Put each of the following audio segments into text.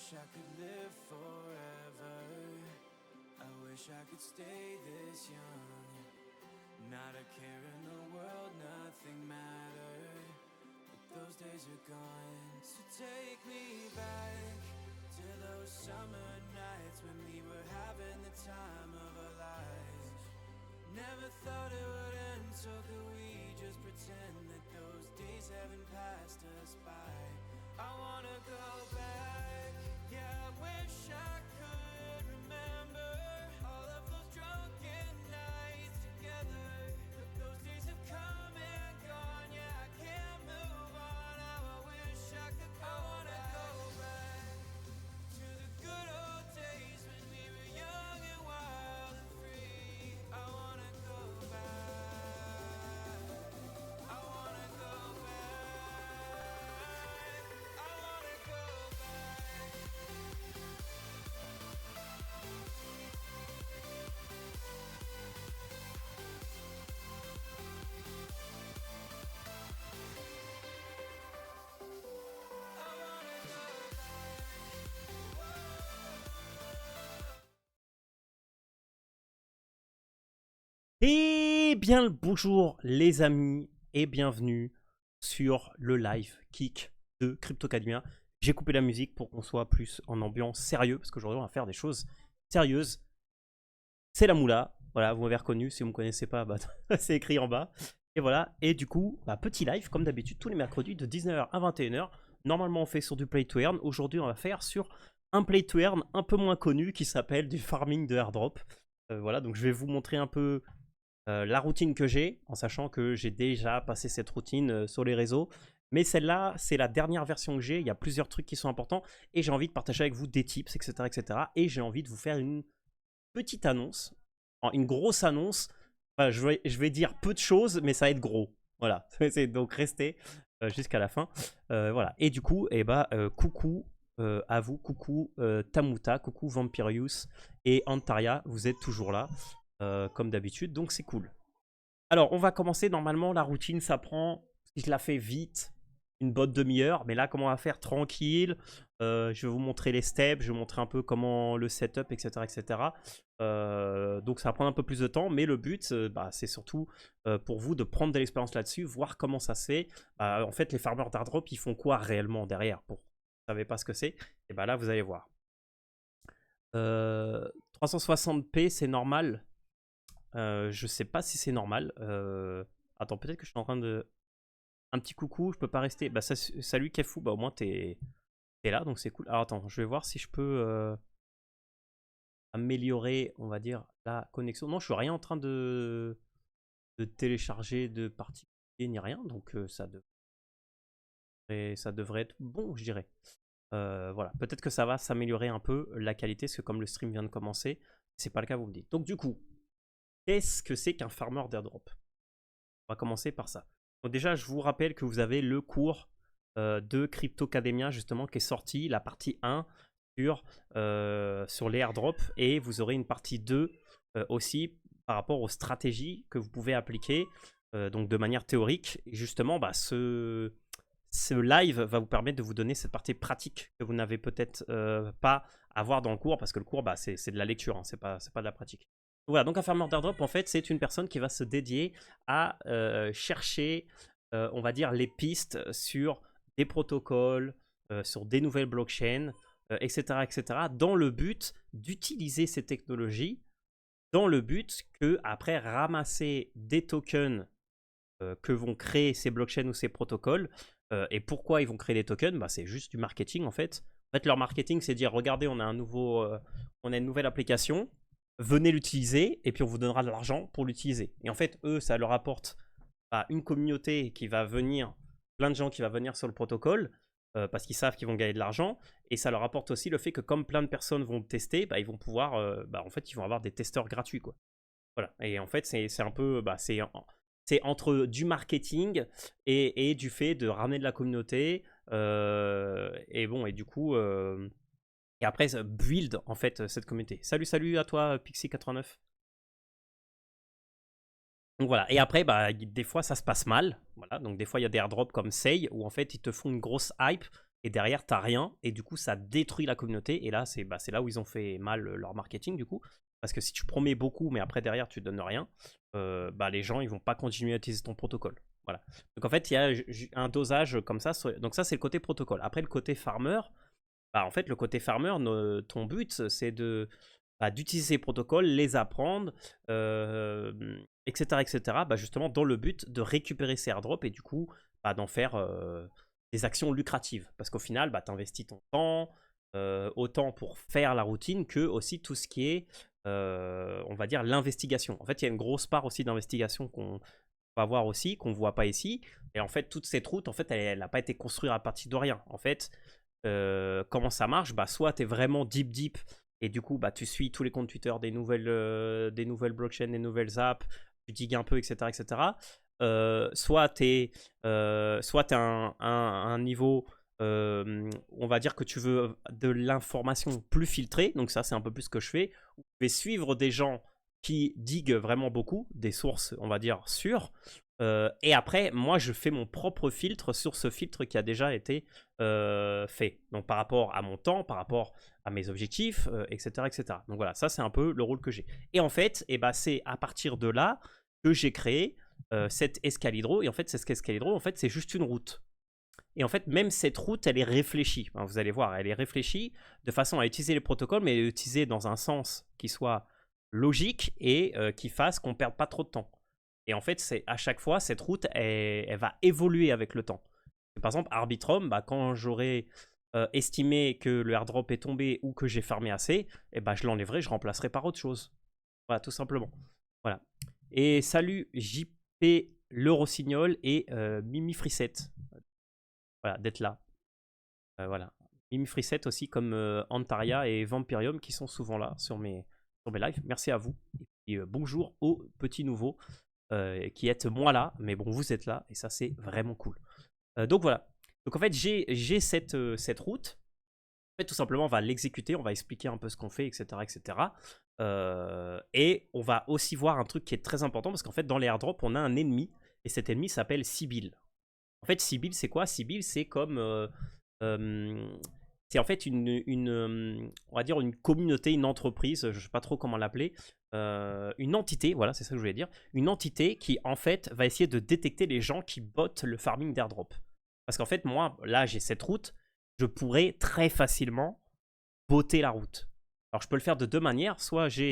wish I could live forever. I wish I could stay this young. Not a care in the world, nothing mattered. But those days are gone. So take me back to those summer nights when we were having the time of our lives. Never thought it would end, so could we just pretend that those days haven't passed us by? I wanna go back, yeah, I wish I could remember all of those drunken nights together. But those days have come and gone, yeah, I can't move on. Now I wish I could go back to the good old days when we were young and wild and free. I wanna go back, I wanna go back, I wanna go back. Et bien le bonjour les amis et bienvenue sur le live kick de Cryptocademia. J'ai coupé la musique pour qu'on soit plus en ambiance sérieux parce qu'aujourd'hui on va faire des choses sérieuses. C'est la moula, voilà, vous m'avez reconnu, si vous ne me connaissez pas, bah, c'est écrit en bas. Et voilà, et du coup, bah, petit live comme d'habitude tous les mercredis de 19h à 21h. Normalement on fait sur du play to earn, aujourd'hui on va faire sur un play to earn un peu moins connu qui s'appelle du farming de airdrop. Voilà, donc je vais vous montrer un peu la routine que j'ai, en sachant que j'ai déjà passé cette routine sur les réseaux. Mais celle-là, c'est la dernière version que j'ai. Il y a plusieurs trucs qui sont importants et j'ai envie de partager avec vous des tips, etc. etc. Et j'ai envie de vous faire une petite annonce, une grosse annonce. Enfin, je vais dire peu de choses, mais ça va être gros. Voilà, donc restez jusqu'à la fin. Voilà. Et du coup, eh ben, coucou à vous, coucou Tamuta, coucou Vampirius et Antaria, vous êtes toujours là. Comme d'habitude, donc c'est cool. Alors, on va commencer. Normalement, la routine, ça prend, si je la fais vite, une bonne demi-heure. Mais là, comment on va faire tranquille. Je vais vous montrer les steps, je vais vous montrer un peu comment le setup, etc. etc. Donc, ça va prendre un peu plus de temps. Mais le but, bah, c'est surtout pour vous de prendre de l'expérience là-dessus, voir comment ça se fait. En fait, les farmers d'airdrop, ils font quoi réellement derrière pour... Vous ne savez pas ce que c'est. Et bah là, vous allez voir. 360p, c'est normal. Je sais pas si c'est normal. Attends, peut-être que je suis en train de... Un petit coucou, je peux pas rester. Bah, salut Kefou, bah au moins t'es là, donc c'est cool. Alors attends, je vais voir si je peux améliorer, on va dire, la connexion. Non, je suis rien en train de télécharger de particulier ni rien, donc ça devrait être bon, je dirais. Voilà, peut-être que ça va s'améliorer un peu la qualité, parce que comme le stream vient de commencer, c'est pas le cas, vous me dites. Donc du coup, qu'est-ce que c'est qu'un farmer d'airdrop? On va commencer par ça. Donc déjà, je vous rappelle que vous avez le cours de Cryptocademia, justement, qui est sorti, la partie 1 sur les airdrops, et vous aurez une partie 2 aussi par rapport aux stratégies que vous pouvez appliquer donc de manière théorique. Et justement, bah, ce live va vous permettre de vous donner cette partie pratique que vous n'avez peut-être pas à voir dans le cours, parce que le cours, bah, c'est de la lecture, hein, c'est pas de la pratique. Voilà, donc un farmer d'airdrop, en fait, c'est une personne qui va se dédier à chercher, on va dire, les pistes sur des protocoles, sur des nouvelles blockchains, etc., etc., dans le but d'utiliser ces technologies, dans le but que, après, ramasser des tokens que vont créer ces blockchains ou ces protocoles. Et pourquoi ils vont créer des tokens? Bah, c'est juste du marketing, en fait. En fait, leur marketing, c'est dire, regardez, on a une nouvelle application, venez l'utiliser et puis on vous donnera de l'argent pour l'utiliser. Et en fait, eux, ça leur apporte une communauté qui va venir, plein de gens qui vont venir sur le protocole parce qu'ils savent qu'ils vont gagner de l'argent. Et ça leur apporte aussi le fait que comme plein de personnes vont tester, bah, ils vont pouvoir, en fait, ils vont avoir des testeurs gratuits, quoi. Voilà. Et en fait, c'est un peu, c'est entre du marketing et du fait de ramener de la communauté. Et bon, et du coup... Et après, build en fait cette communauté. Salut à toi, Pixie89. Donc voilà. Et après, bah, des fois, ça se passe mal. Voilà. Donc des fois, il y a des airdrops comme Sei où en fait, ils te font une grosse hype. et derrière, t'as rien, et du coup, ça détruit la communauté, et là, c'est là où ils ont fait mal leur marketing, du coup, parce que si tu promets beaucoup, mais après, derrière, tu donnes rien, les gens, ils vont pas continuer à utiliser ton protocole. Voilà. Donc, en fait, il y a un dosage comme ça, donc ça, c'est le côté protocole. Après, le côté farmer, en fait, le côté farmer, ton but, c'est d'utiliser ces protocoles, les apprendre, etc., etc., justement dans le but de récupérer ces airdrops et du coup, d'en faire des actions lucratives. Parce qu'au final, tu investis ton temps, autant pour faire la routine que aussi tout ce qui est, on va dire, l'investigation. En fait, il y a une grosse part aussi d'investigation qu'on va voir aussi, qu'on ne voit pas ici. Et en fait, toute cette route, en fait, elle n'a pas été construite à partir de rien. En fait, comment ça marche, soit tu es vraiment deep et du coup tu suis tous les comptes Twitter des nouvelles blockchains, des nouvelles apps, tu digues un peu, etc., etc. Soit tu es un niveau, on va dire que tu veux de l'information plus filtrée, donc ça c'est un peu plus ce que je fais. Je vais suivre des gens qui diguent vraiment beaucoup, des sources on va dire sûres, et après moi je fais mon propre filtre sur ce filtre qui a déjà été fait, donc par rapport à mon temps, par rapport à mes objectifs, etc., etc. Donc voilà, ça c'est un peu le rôle que j'ai. Et en fait, c'est à partir de là que j'ai créé cette Escalidro. Et en fait, cette Escalidro, en fait, c'est juste une route. Et en fait, même cette route, elle est réfléchie. Enfin, vous allez voir, elle est réfléchie de façon à utiliser les protocoles, mais utiliser dans un sens qui soit logique et qui fasse qu'on ne perde pas trop de temps. Et en fait, c'est à chaque fois, cette route, elle va évoluer avec le temps. Par exemple, Arbitrum, quand j'aurai estimé que le airdrop est tombé ou que j'ai farmé assez, je l'enlèverai, je remplacerai par autre chose. Voilà, tout simplement. Voilà. Et salut JP Le Rossignol et Mimi Frissette. Voilà, d'être là. Voilà. Mimi Frissette aussi, comme Antaria et Vampirium qui sont souvent là sur mes lives. Merci à vous. Et bonjour aux petits nouveaux qui êtes moins là, mais bon, vous êtes là et ça, c'est vraiment cool. Donc voilà. Donc en fait, j'ai cette route. En fait, tout simplement, on va l'exécuter, on va expliquer un peu ce qu'on fait, etc., etc. Et on va aussi voir un truc qui est très important parce qu'en fait, dans les airdrops, on a un ennemi et cet ennemi s'appelle Sibyl. En fait, Sibyl, c'est quoi? Sibyl, c'est comme c'est en fait on va dire une communauté, une entreprise, je ne sais pas trop comment l'appeler, une entité, voilà, c'est ça que je voulais dire, une entité qui en fait va essayer de détecter les gens qui bottent le farming d'airdrop. Parce qu'en fait, moi, là, j'ai cette route, je pourrais très facilement botter la route. Alors, je peux le faire de deux manières. Soit j'ai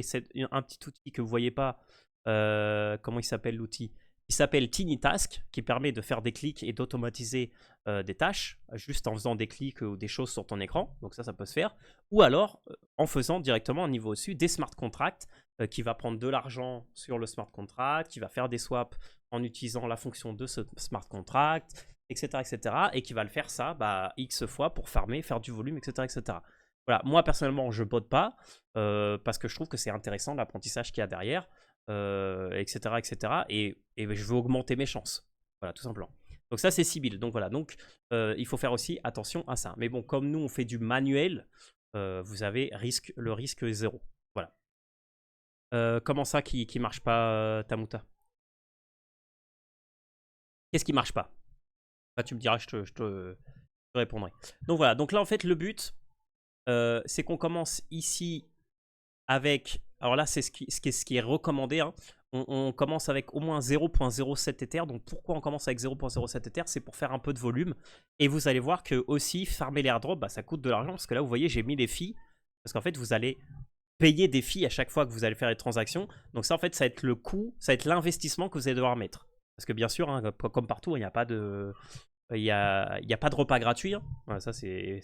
un petit outil que vous ne voyez pas. Comment il s'appelle l'outil? Il s'appelle Tiny Task, qui permet de faire des clics et d'automatiser des tâches, juste en faisant des clics ou des choses sur ton écran. Donc ça peut se faire. Ou alors, en faisant directement au niveau au-dessus des smart contracts, qui va prendre de l'argent sur le smart contract, qui va faire des swaps en utilisant la fonction de ce smart contract, etc., etc. Et qui va le faire ça X fois pour farmer, faire du volume, etc., etc. Voilà, moi personnellement, je botte pas parce que je trouve que c'est intéressant l'apprentissage qu'il y a derrière, etc., etc. Et je veux augmenter mes chances. Voilà, tout simplement. Donc ça, c'est Sibyl. Donc voilà, donc il faut faire aussi attention à ça. Mais bon, comme nous, on fait du manuel, vous avez le risque est zéro. Voilà. Comment ça qui marche pas, Tamuta? Qu'est-ce qui marche pas? Tu me diras, je te répondrai. Donc voilà, donc là, en fait, le but, c'est qu'on commence ici avec... Alors là, c'est ce qui est recommandé. Hein. On commence avec au moins 0.07 Ether. Donc pourquoi on commence avec 0.07 Ether? C'est pour faire un peu de volume. Et vous allez voir que aussi, farmer les airdrops, ça coûte de l'argent. Parce que là, vous voyez, j'ai mis les fees. Parce qu'en fait, vous allez payer des fees à chaque fois que vous allez faire les transactions. Donc ça, en fait, ça va être le coût, ça va être l'investissement que vous allez devoir mettre. Parce que bien sûr, hein, comme partout, il n'y a pas de... Il y a pas de repas gratuit. Hein. Voilà, ça, c'est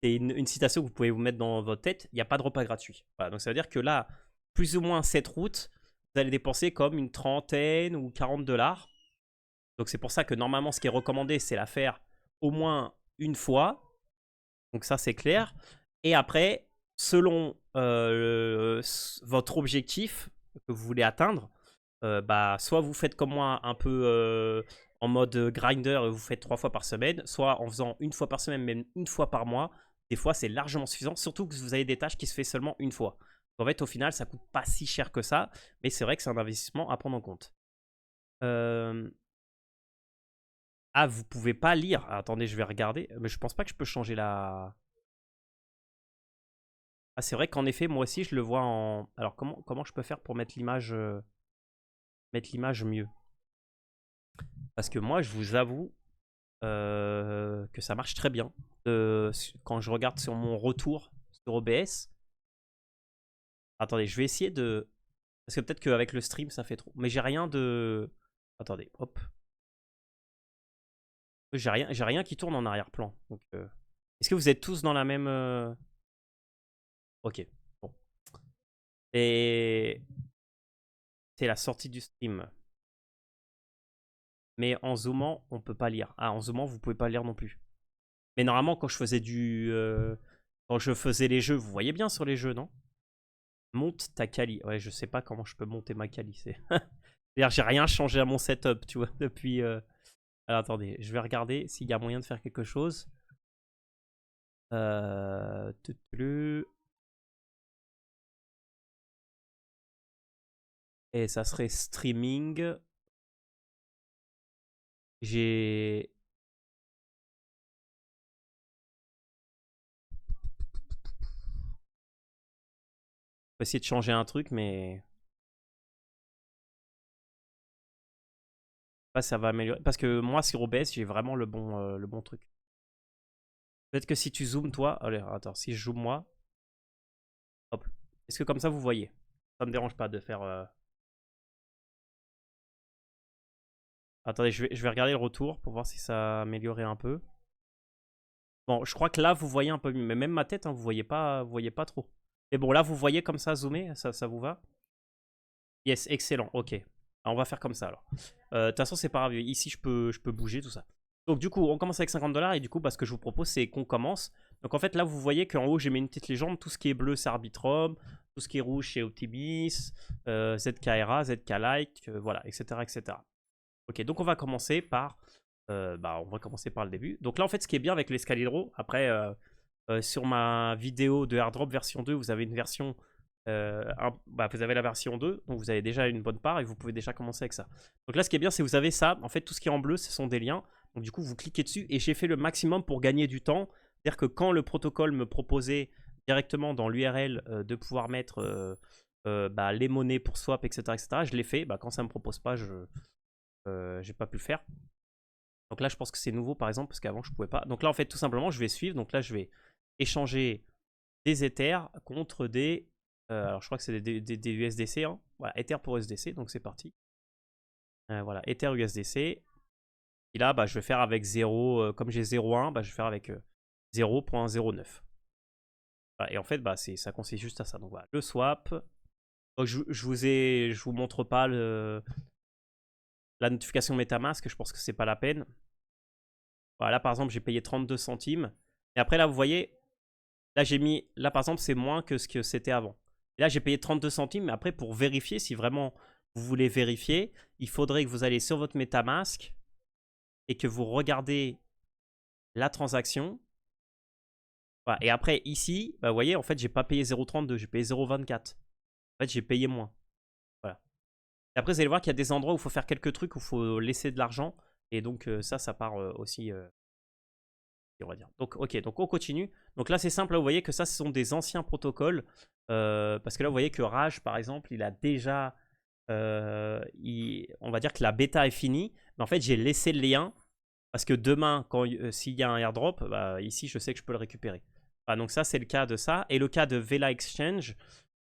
une citation que vous pouvez vous mettre dans votre tête. Il n'y a pas de repas gratuit. Voilà, donc ça veut dire que là, plus ou moins cette route, vous allez dépenser comme une trentaine ou 40 $. Donc c'est pour ça que normalement, ce qui est recommandé, c'est la faire au moins une fois. Donc ça, c'est clair. Et après, selon votre objectif que vous voulez atteindre, soit vous faites comme moi un peu en mode grinder, vous faites 3 fois par semaine, soit en faisant une fois par semaine, même une fois par mois. Des fois, c'est largement suffisant, surtout que vous avez des tâches qui se fait seulement une fois. En fait, au final, ça coûte pas si cher que ça, mais c'est vrai que c'est un investissement à prendre en compte. Ah, vous pouvez pas lire. Ah, attendez, je vais regarder. Mais je pense pas que je peux changer la... Ah, c'est vrai qu'en effet, moi aussi, je le vois en... Alors, comment je peux faire pour mettre l'image mieux? Parce que moi, je vous avoue que ça marche très bien. Quand je regarde sur mon retour sur OBS... Attendez, je vais essayer de... Parce que peut-être qu'avec le stream, ça fait trop. Mais j'ai rien de... Attendez, hop. J'ai rien qui tourne en arrière-plan. Donc, est-ce que vous êtes tous dans la même... Ok, bon. Et... C'est la sortie du stream. Mais en zoomant, on peut pas lire. Ah, en zoomant, vous pouvez pas lire non plus. Mais normalement, quand je faisais quand je faisais les jeux, vous voyez bien sur les jeux, non? Monte ta quali. Ouais, je sais pas comment je peux monter ma quali. C'est-à-dire, j'ai rien changé à mon setup, tu vois, depuis... Alors, attendez, je vais regarder s'il y a moyen de faire quelque chose. Et ça serait streaming. J'ai... Je vais essayer de changer un truc, mais... Pas ça va améliorer. Parce que moi, sur OBS, j'ai vraiment le bon truc. Peut-être que si tu zoomes, toi... Allez, attends, si je zoome moi... Hop. Est-ce que comme ça, vous voyez? Ça me dérange pas de faire... Attendez, je vais regarder le retour pour voir si ça a amélioré un peu. Bon, je crois que là, vous voyez un peu mieux. Mais même ma tête, hein, vous voyez pas trop. Mais bon, là, vous voyez comme ça, zoomé, ça vous va? Yes, excellent, ok. Alors, on va faire comme ça, alors. De toute façon, c'est pas grave. Ici, je peux bouger, tout ça. Donc, du coup, on commence avec 50$. Et du coup, ce que je vous propose, c'est qu'on commence. Donc, en fait, là, vous voyez qu'en haut, j'ai mis une petite légende. Tout ce qui est bleu, c'est Arbitrum. Tout ce qui est rouge, c'est Optimis. ZKRA, ZK-Like, voilà, etc., etc. Ok, donc on va commencer par... on va commencer par le début. Donc là, en fait, ce qui est bien avec l'Escalibro, après, sur ma vidéo de AirDrop version 2, vous avez une version... vous avez la version 2, donc vous avez déjà une bonne part et vous pouvez déjà commencer avec ça. Donc là, ce qui est bien, c'est que vous avez ça. En fait, tout ce qui est en bleu, ce sont des liens. Donc du coup, vous cliquez dessus et j'ai fait le maximum pour gagner du temps. C'est-à-dire que quand le protocole me proposait directement dans l'URL de pouvoir mettre les monnaies pour swap, etc., je l'ai fait. Quand ça ne me propose pas, j'ai pas pu le faire. Donc là, je pense que c'est nouveau, par exemple, parce qu'avant, je pouvais pas. Donc là, en fait, tout simplement, je vais suivre. Donc là, je vais échanger des Ethers contre des... alors, je crois que c'est des USDC. Hein. Voilà, Ether pour USDC, donc c'est parti. Voilà, Ether USDC. Et là, je vais faire avec 0... comme j'ai 0,1, je vais faire avec 0.09. Voilà, et en fait, ça consiste juste à ça. Donc voilà, le swap. Donc, je vous montre pas la notification MetaMask, je pense que c'est pas la peine. Voilà, là, par exemple, j'ai payé 32 centimes. Et après, là, vous voyez, là, j'ai mis... Là, par exemple, c'est moins que ce que c'était avant. Et là, j'ai payé 32 centimes. Mais après, pour vérifier, si vraiment vous voulez vérifier, il faudrait que vous allez sur votre MetaMask et que vous regardez la transaction. Voilà. Et après, ici, vous voyez, en fait, j'ai pas payé 0,32, j'ai payé 0,24. En fait, j'ai payé moins. Voilà. Et après, vous allez voir qu'il y a des endroits où il faut faire quelques trucs, où il faut laisser de l'argent. Et donc, ça part aussi... on va dire. Donc, ok, donc on continue. Donc là, c'est simple, là, vous voyez que ça, ce sont des anciens protocoles. Parce que là, vous voyez que Rage, par exemple, il a déjà... on va dire que la bêta est finie. Mais en fait, j'ai laissé le lien. Parce que demain, s'il y a un airdrop, ici, je sais que je peux le récupérer. Donc ça, c'est le cas de ça. Et le cas de Vela Exchange,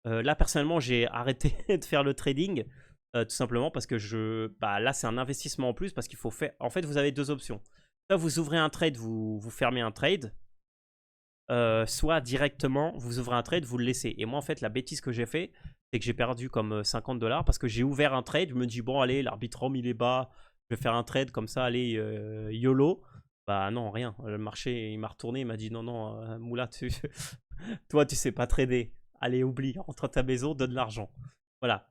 là, personnellement, j'ai arrêté de faire le trading. Tout simplement parce que là, c'est un investissement en plus. Parce qu'il faut faire... En fait, vous avez deux options. Soit vous ouvrez un trade, vous fermez un trade. Soit directement, vous ouvrez un trade, vous le laissez. Et moi, en fait, la bêtise que j'ai fait, c'est que j'ai perdu comme 50$ parce que j'ai ouvert un trade. Je me dis, bon, allez, l'Arbitrum, il est bas. Je vais faire un trade comme ça, allez, YOLO. Bah non, rien. Le marché, il m'a retourné. Il m'a dit, non, non, Moula, toi, tu sais pas trader. Allez, oublie. Rentre à ta maison, donne l'argent. Voilà.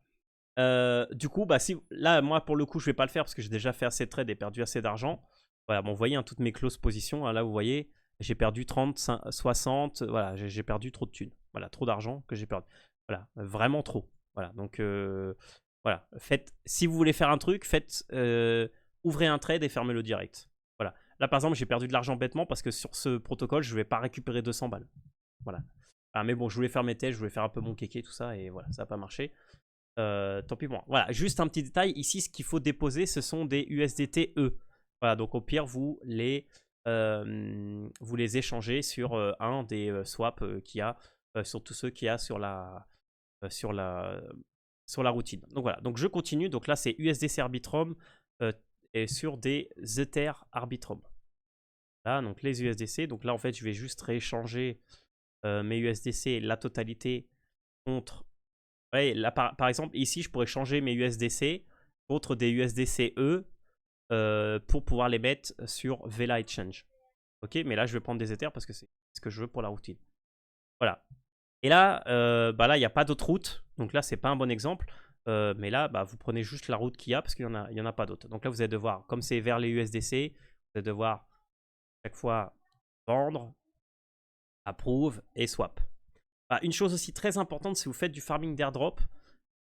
Du coup, là, moi, pour le coup, je vais pas le faire parce que j'ai déjà fait assez de trades et perdu assez d'argent. Voilà, bon, vous voyez, hein, toutes mes close positions, hein, là, vous voyez, j'ai perdu 30, 60, voilà, j'ai perdu trop de thunes. Voilà, trop d'argent que j'ai perdu. Voilà, vraiment trop. Voilà, donc, voilà, si vous voulez faire un truc, ouvrez un trade et fermez-le direct. Là, par exemple, j'ai perdu de l'argent bêtement parce que sur ce protocole, je vais pas récupérer 200 balles. Voilà. Ah, mais bon, je voulais faire mes tests, je voulais faire un peu mon kéké, tout ça, et voilà, ça n'a pas marché. Tant pis pour moi. Voilà, juste un petit détail. Ici, ce qu'il faut déposer, ce sont des USDT E. Voilà, donc au pire, vous les échangez sur un des swaps qu'il y a, sur tous ceux qu'il y a sur la routine. Donc voilà, donc je continue. Donc là, c'est USDC Arbitrum et sur des Ether Arbitrum. Là, donc les USDC. Donc là, en fait, je vais juste rééchanger mes USDC, la totalité, contre... Ouais, là, par exemple, ici, je pourrais changer mes USDC contre des USDC E pour pouvoir les mettre sur Vela Exchange. Ok, mais là, je vais prendre des Ethers parce que c'est ce que je veux pour la routine. Voilà. Et là, là, il n'y a pas d'autre route. Donc là, c'est pas un bon exemple. Mais là, vous prenez juste la route qu'il y a parce qu'il n'y en a pas d'autre. Donc là, vous allez devoir, comme c'est vers les USDC, vous allez devoir chaque fois vendre, approve et swap. Une chose aussi très importante, si vous faites du farming d'airdrop,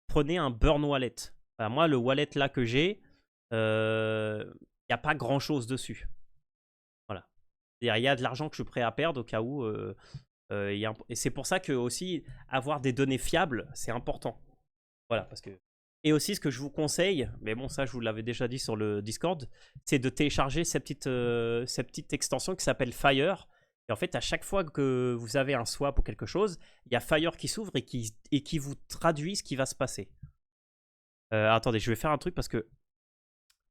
prenez un burn wallet. Moi, le wallet là que j'ai, il n'y a pas grand chose dessus. Voilà. Il y a de l'argent que je suis prêt à perdre au cas où. Et c'est pour ça que aussi avoir des données fiables, c'est important. Voilà, parce que... Et aussi, ce que je vous conseille, mais bon, ça, je vous l'avais déjà dit sur le Discord, c'est de télécharger cette petite extension qui s'appelle Fire. Et en fait, à chaque fois que vous avez un swap ou quelque chose, il y a Fire qui s'ouvre et qui vous traduit ce qui va se passer. Attendez, je vais faire un truc parce que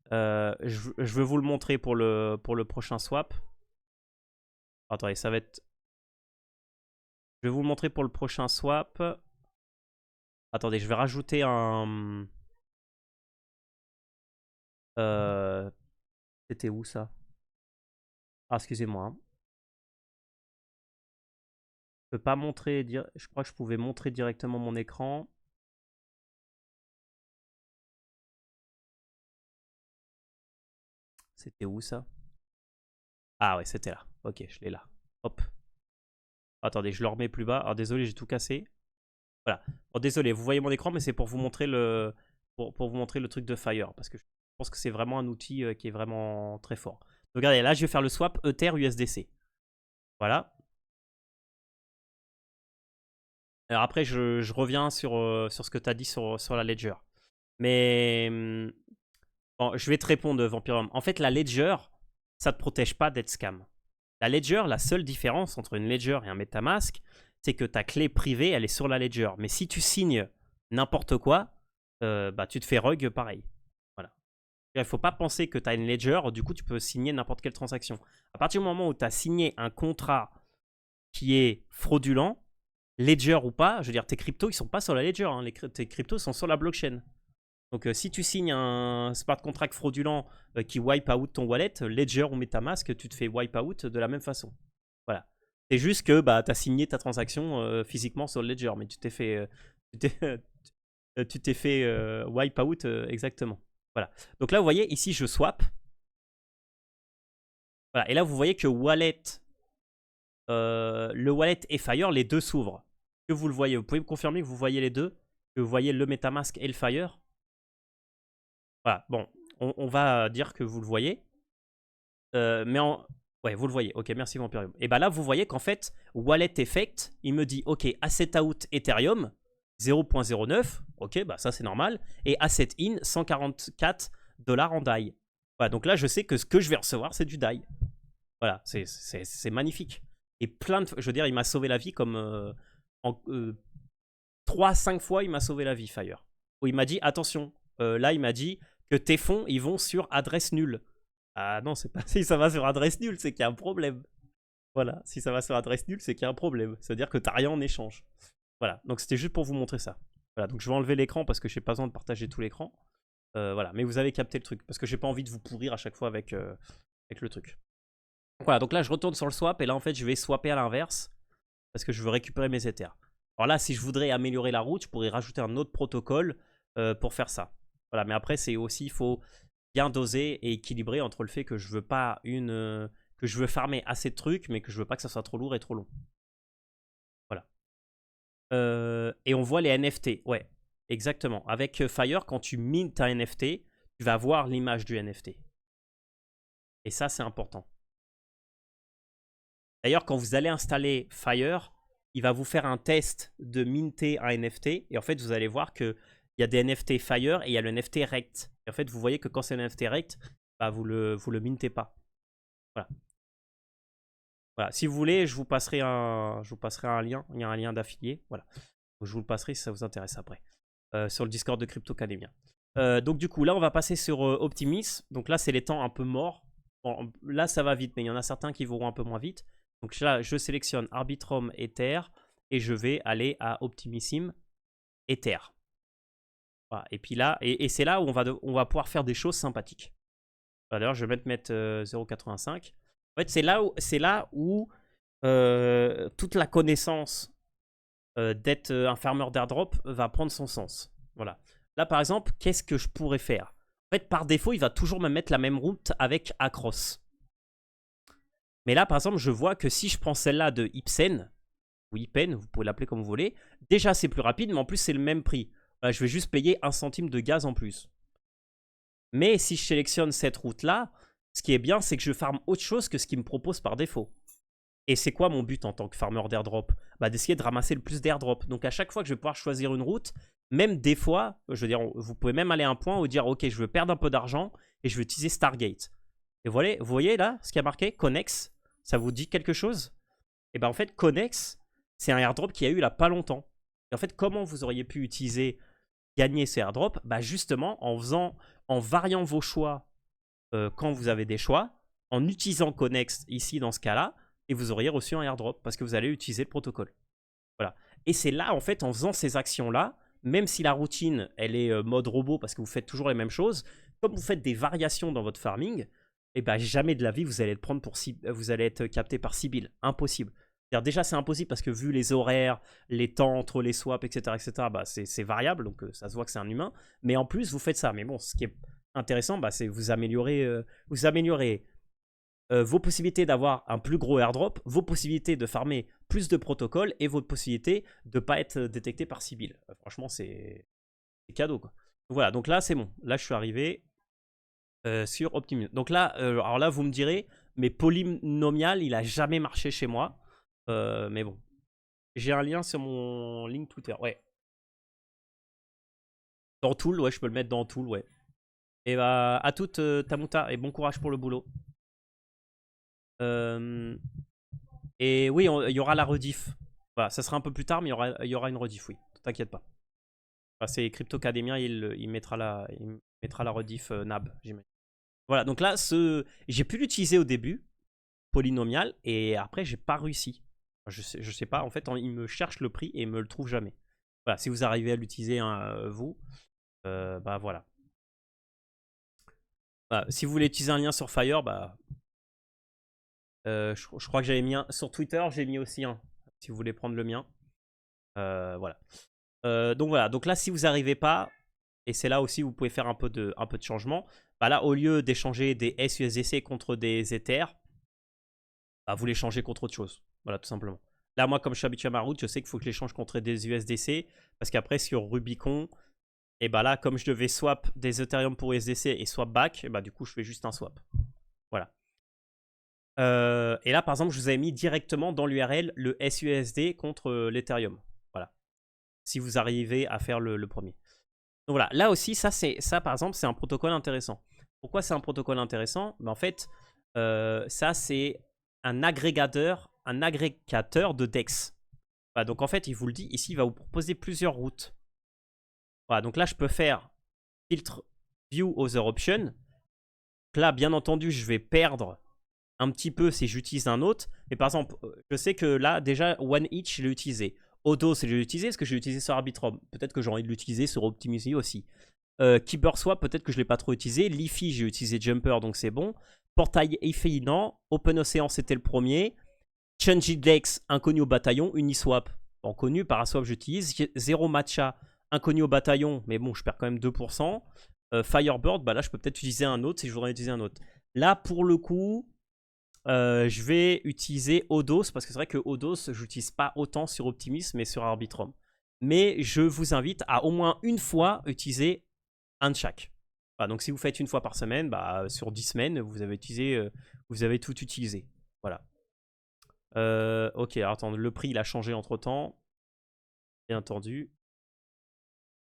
je veux vous le montrer pour le prochain swap. Attendez, ça va être... Je vais vous le montrer pour le prochain swap. Attendez, je vais rajouter un... C'était où ça? Ah, excusez-moi. Hein. Je peux pas montrer... Je crois que je pouvais montrer directement mon écran. C'était où ça? Ah ouais, c'était là. Ok, je l'ai là. Hop. Attendez, je le remets plus bas. Alors désolé, j'ai tout cassé. Voilà. Bon, désolé, vous voyez mon écran, mais c'est pour vous montrer le pour vous montrer le truc de Fire. Parce que je pense que c'est vraiment un outil qui est vraiment très fort. Donc, regardez, là, je vais faire le swap Ether USDC. Voilà. Alors après, je reviens sur ce que tu as dit sur la Ledger. Mais bon, je vais te répondre, Vampirium. En fait, la Ledger, ça ne te protège pas d'être scam. La Ledger, la seule différence entre une Ledger et un MetaMask, c'est que ta clé privée, elle est sur la Ledger. Mais si tu signes n'importe quoi, tu te fais rug pareil. Voilà. Il ne faut pas penser que tu as une Ledger, du coup, tu peux signer n'importe quelle transaction. À partir du moment où tu as signé un contrat qui est fraudulent, Ledger ou pas, je veux dire, tes cryptos, ils sont pas sur la Ledger. Hein. Tes cryptos sont sur la blockchain. Donc, si tu signes un smart contract fraudulent qui wipe out ton wallet, Ledger ou MetaMask, tu te fais wipe out de la même façon. Voilà. C'est juste que tu as signé ta transaction physiquement sur le Ledger, mais tu t'es fait, wipe out exactement. Voilà. Donc là, vous voyez, ici, je swap. Voilà. Et là, vous voyez que wallet, le wallet et Fire, les deux s'ouvrent. Que vous le voyez, vous pouvez me confirmer que vous voyez les deux, que vous voyez le MetaMask et le Fire. Voilà, bon, on va dire que vous le voyez. Ouais, vous le voyez. Ok, merci Vampirium. Et là, vous voyez qu'en fait, Wallet Effect, il me dit, ok, Asset Out Ethereum, 0.09. Ok, ça c'est normal. Et Asset In, 144 $ en DAI. Voilà, donc là, je sais que ce que je vais recevoir, c'est du DAI. Voilà, c'est magnifique. Et plein de... Je veux dire, il m'a sauvé la vie comme... 3-5 fois, il m'a sauvé la vie, Fire. Où il m'a dit, attention, là, il m'a dit que tes fonds, ils vont sur adresse nulle. Ah non, c'est pas si ça va sur adresse nulle, c'est qu'il y a un problème. Voilà, si ça va sur adresse nulle, c'est qu'il y a un problème. C'est-à-dire que t'as rien en échange. Voilà, donc c'était juste pour vous montrer ça. Voilà, donc je vais enlever l'écran parce que j'ai pas besoin de partager tout l'écran. Voilà, mais vous avez capté le truc parce que j'ai pas envie de vous pourrir à chaque fois avec le truc. Voilà, donc là, je retourne sur le swap et là, en fait, je vais swapper à l'inverse parce que je veux récupérer mes Ethers. Alors là, si je voudrais améliorer la route, je pourrais rajouter un autre protocole pour faire ça. Voilà, mais après, c'est aussi, il faut bien doser et équilibrer entre le fait que je veux pas que je veux farmer assez de trucs, mais que je veux pas que ça soit trop lourd et trop long. Voilà. Et on voit les NFT. Ouais, exactement. Avec Fire, quand tu mintes un NFT, tu vas voir l'image du NFT. Et ça, c'est important. D'ailleurs, quand vous allez installer Fire, il va vous faire un test de minter un NFT. Et en fait, vous allez voir qu'il y a des NFT Fire et il y a le NFT Rect. Et en fait, vous voyez que quand c'est un NFT Rect, bah, vous le mintez pas. Voilà. Voilà. Si vous voulez, je vous passerai un lien. Il y a un lien d'affilié. Voilà. Je vous le passerai si ça vous intéresse après. Sur le Discord de Cryptocademia. Donc du coup, là, on va passer sur Optimis. Donc là, c'est les temps un peu morts. Bon, là, ça va vite, mais il y en a certains qui vont un peu moins vite. Donc là, je sélectionne Arbitrum Ether et je vais aller à Optimissim Ether. Voilà. Et puis là, et c'est là où on va pouvoir faire des choses sympathiques. D'ailleurs, je vais mettre 0,85. En fait, c'est là où toute la connaissance d'être un farmer d'airdrop va prendre son sens. Voilà. Là, par exemple, qu'est-ce que je pourrais faire? En fait, par défaut, il va toujours me mettre la même route avec Across. Mais là, par exemple, je vois que si je prends celle-là de Ipsen, ou Ipen, vous pouvez l'appeler comme vous voulez, déjà, c'est plus rapide, mais en plus, c'est le même prix. Voilà, je vais juste payer 1 centime de gaz en plus. Mais si je sélectionne cette route-là, ce qui est bien, c'est que je farme autre chose que ce qu'il me propose par défaut. Et c'est quoi mon but en tant que farmer d'airdrop? Bah, d'essayer de ramasser le plus d'airdrop. Donc à chaque fois que je vais pouvoir choisir une route, même des fois, je veux dire, vous pouvez même aller à un point où dire ok, je veux perdre un peu d'argent et je veux utiliser Stargate. Et voilà, vous voyez là ce qui a marqué Connex, ça vous dit quelque chose? Et ben en fait, Connex, c'est un airdrop qui a eu il n'y a pas longtemps. Et en fait, comment vous auriez pu utiliser, gagner ces airdrops? Bah justement en variant vos choix quand vous avez des choix, en utilisant Connex ici dans ce cas-là, et vous auriez reçu un airdrop parce que vous allez utiliser le protocole. Voilà. Et c'est là, en fait, en faisant ces actions-là, même si la routine, elle est mode robot parce que vous faites toujours les mêmes choses, comme vous faites des variations dans votre farming, et ben jamais de la vie vous allez être capté par Sybil. Impossible. Déjà, c'est impossible parce que vu les horaires, les temps entre les swaps, etc., bah, c'est variable, donc ça se voit que c'est un humain. Mais en plus, vous faites ça. Mais bon, ce qui est intéressant, bah, c'est vous améliorez vos possibilités d'avoir un plus gros airdrop, vos possibilités de farmer plus de protocoles et votre possibilité de ne pas être détecté par Sybil. Franchement, c'est cadeau, quoi. Voilà, donc là, c'est bon. Là, je suis arrivé sur Optimus. Donc là, alors là, vous me direz, mais polynomial, il a jamais marché chez moi. Mais bon. J'ai un lien sur mon link Twitter, ouais. Dans Tool, ouais, je peux le mettre dans Tool, ouais. Et bah, à toute Tamuta, et bon courage pour le boulot. Et oui, il y aura la rediff. Voilà, ça sera un peu plus tard, mais il y aura une rediff, oui. T'inquiète pas. Enfin, c'est Cryptocademia, il mettra la rediff NAB, j'imagine. Voilà, donc là, j'ai pu l'utiliser au début, polynomial, et après, j'ai pas réussi. Je sais pas, en fait, il me cherche le prix et il me le trouve jamais. Voilà, si vous arrivez à l'utiliser, vous, bah voilà. Voilà. Si vous voulez utiliser un lien sur Fire, bah... je crois que j'avais mis un... Sur Twitter, j'ai mis aussi un, si vous voulez prendre le mien. Voilà. Donc voilà, donc là, si vous n'arrivez pas, et c'est là aussi où vous pouvez faire un peu de changement, bah là, au lieu d'échanger des SUSDC contre des Ethers, bah, vous les changez contre autre chose. Voilà, tout simplement. Là, moi, comme je suis habitué à ma route, je sais qu'il faut que je les change contre des USDC, parce qu'après, sur Rubicon, et bah là, comme je devais swap des Ethereum pour USDC et swap back, et bah du coup, je fais juste un swap. Voilà. Et là, par exemple, je vous avais mis directement dans l'URL le SUSD contre l'Ethereum. Voilà. Si vous arrivez à faire le premier. Donc voilà, là aussi, ça par exemple, c'est un protocole intéressant. Pourquoi c'est un protocole intéressant? Ben, en fait, ça, c'est un agrégateur de DEX. Voilà, donc en fait, il vous le dit, ici, il va vous proposer plusieurs routes. Voilà, donc là, je peux faire filtre view other option. Donc là, bien entendu, je vais perdre un petit peu si j'utilise un autre. Mais par exemple, je sais que là, déjà, OneEach, je l'ai utilisé. Odo, je l'ai utilisé parce que je l'ai utilisé sur Arbitrum. Peut-être que j'ai envie de l'utiliser sur Optimism aussi. KeeperSwap, peut-être que je ne l'ai pas trop utilisé. Leafy, j'ai utilisé Jumper, donc c'est bon. Portail EFI, non. OpenOcean, c'était le premier. ChangeDex, inconnu au bataillon. Uniswap, bon, connu. Paraswap, j'utilise. Zero Matcha, inconnu au bataillon. Mais bon, je perds quand même 2%. Firebird, bah là, je peux peut-être utiliser un autre si je voudrais utiliser un autre. Là, pour le coup... je vais utiliser Odos parce que c'est vrai que Odos, je n'utilise pas autant sur Optimism mais sur Arbitrum. Mais je vous invite à au moins une fois utiliser un de chaque. Voilà, donc si vous faites une fois par semaine, bah, sur 10 semaines, vous avez tout utilisé. Voilà. Ok, alors attends, le prix il a changé entre temps. Bien entendu.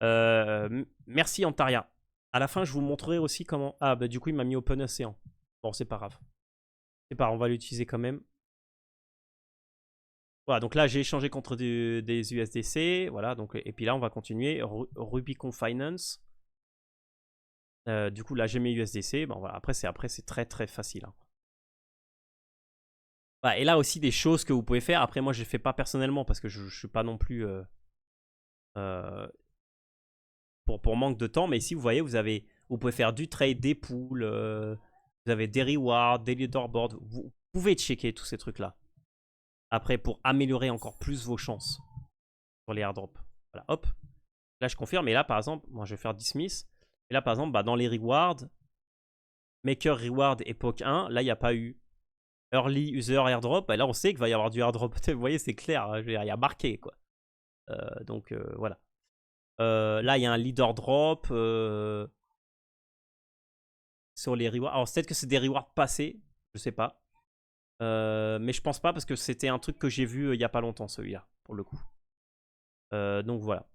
Merci Antaria. À la fin, je vous montrerai aussi comment. Ah, bah du coup, il m'a mis Open Ocean. Bon, c'est pas grave. C'est pas grave, on va l'utiliser quand même. Voilà, donc là, j'ai échangé contre des USDC. Voilà, donc, et puis là, on va continuer. Rubicon Finance. Du coup, là, j'ai mes USDC. Bon, voilà, après, c'est très très facile. Hein. Voilà, et là aussi, des choses que vous pouvez faire. Après, moi, je ne les fais pas personnellement parce que je ne suis pas non plus. Pour manque de temps, mais ici vous voyez, vous pouvez faire du trade, des pools, vous avez des rewards, des leaderboards, vous pouvez checker tous ces trucs là. Après, pour améliorer encore plus vos chances sur les airdrops. Voilà, hop. Là, je confirme. Et là, par exemple, moi, je vais faire dismiss. Et là, par exemple, bah, dans les rewards, Maker Reward époque 1, là, il n'y a pas eu Early User Airdrop. Et là, on sait qu'il va y avoir du airdrop. Vous voyez, c'est clair. Hein, il y a marqué, quoi. Donc, voilà. Là, il y a un leader drop sur les rewards. Alors, peut-être que c'est des rewards passés. Je sais pas. Mais je pense pas parce que c'était un truc que j'ai vu il y a pas longtemps, celui-là, pour le coup. Donc, voilà.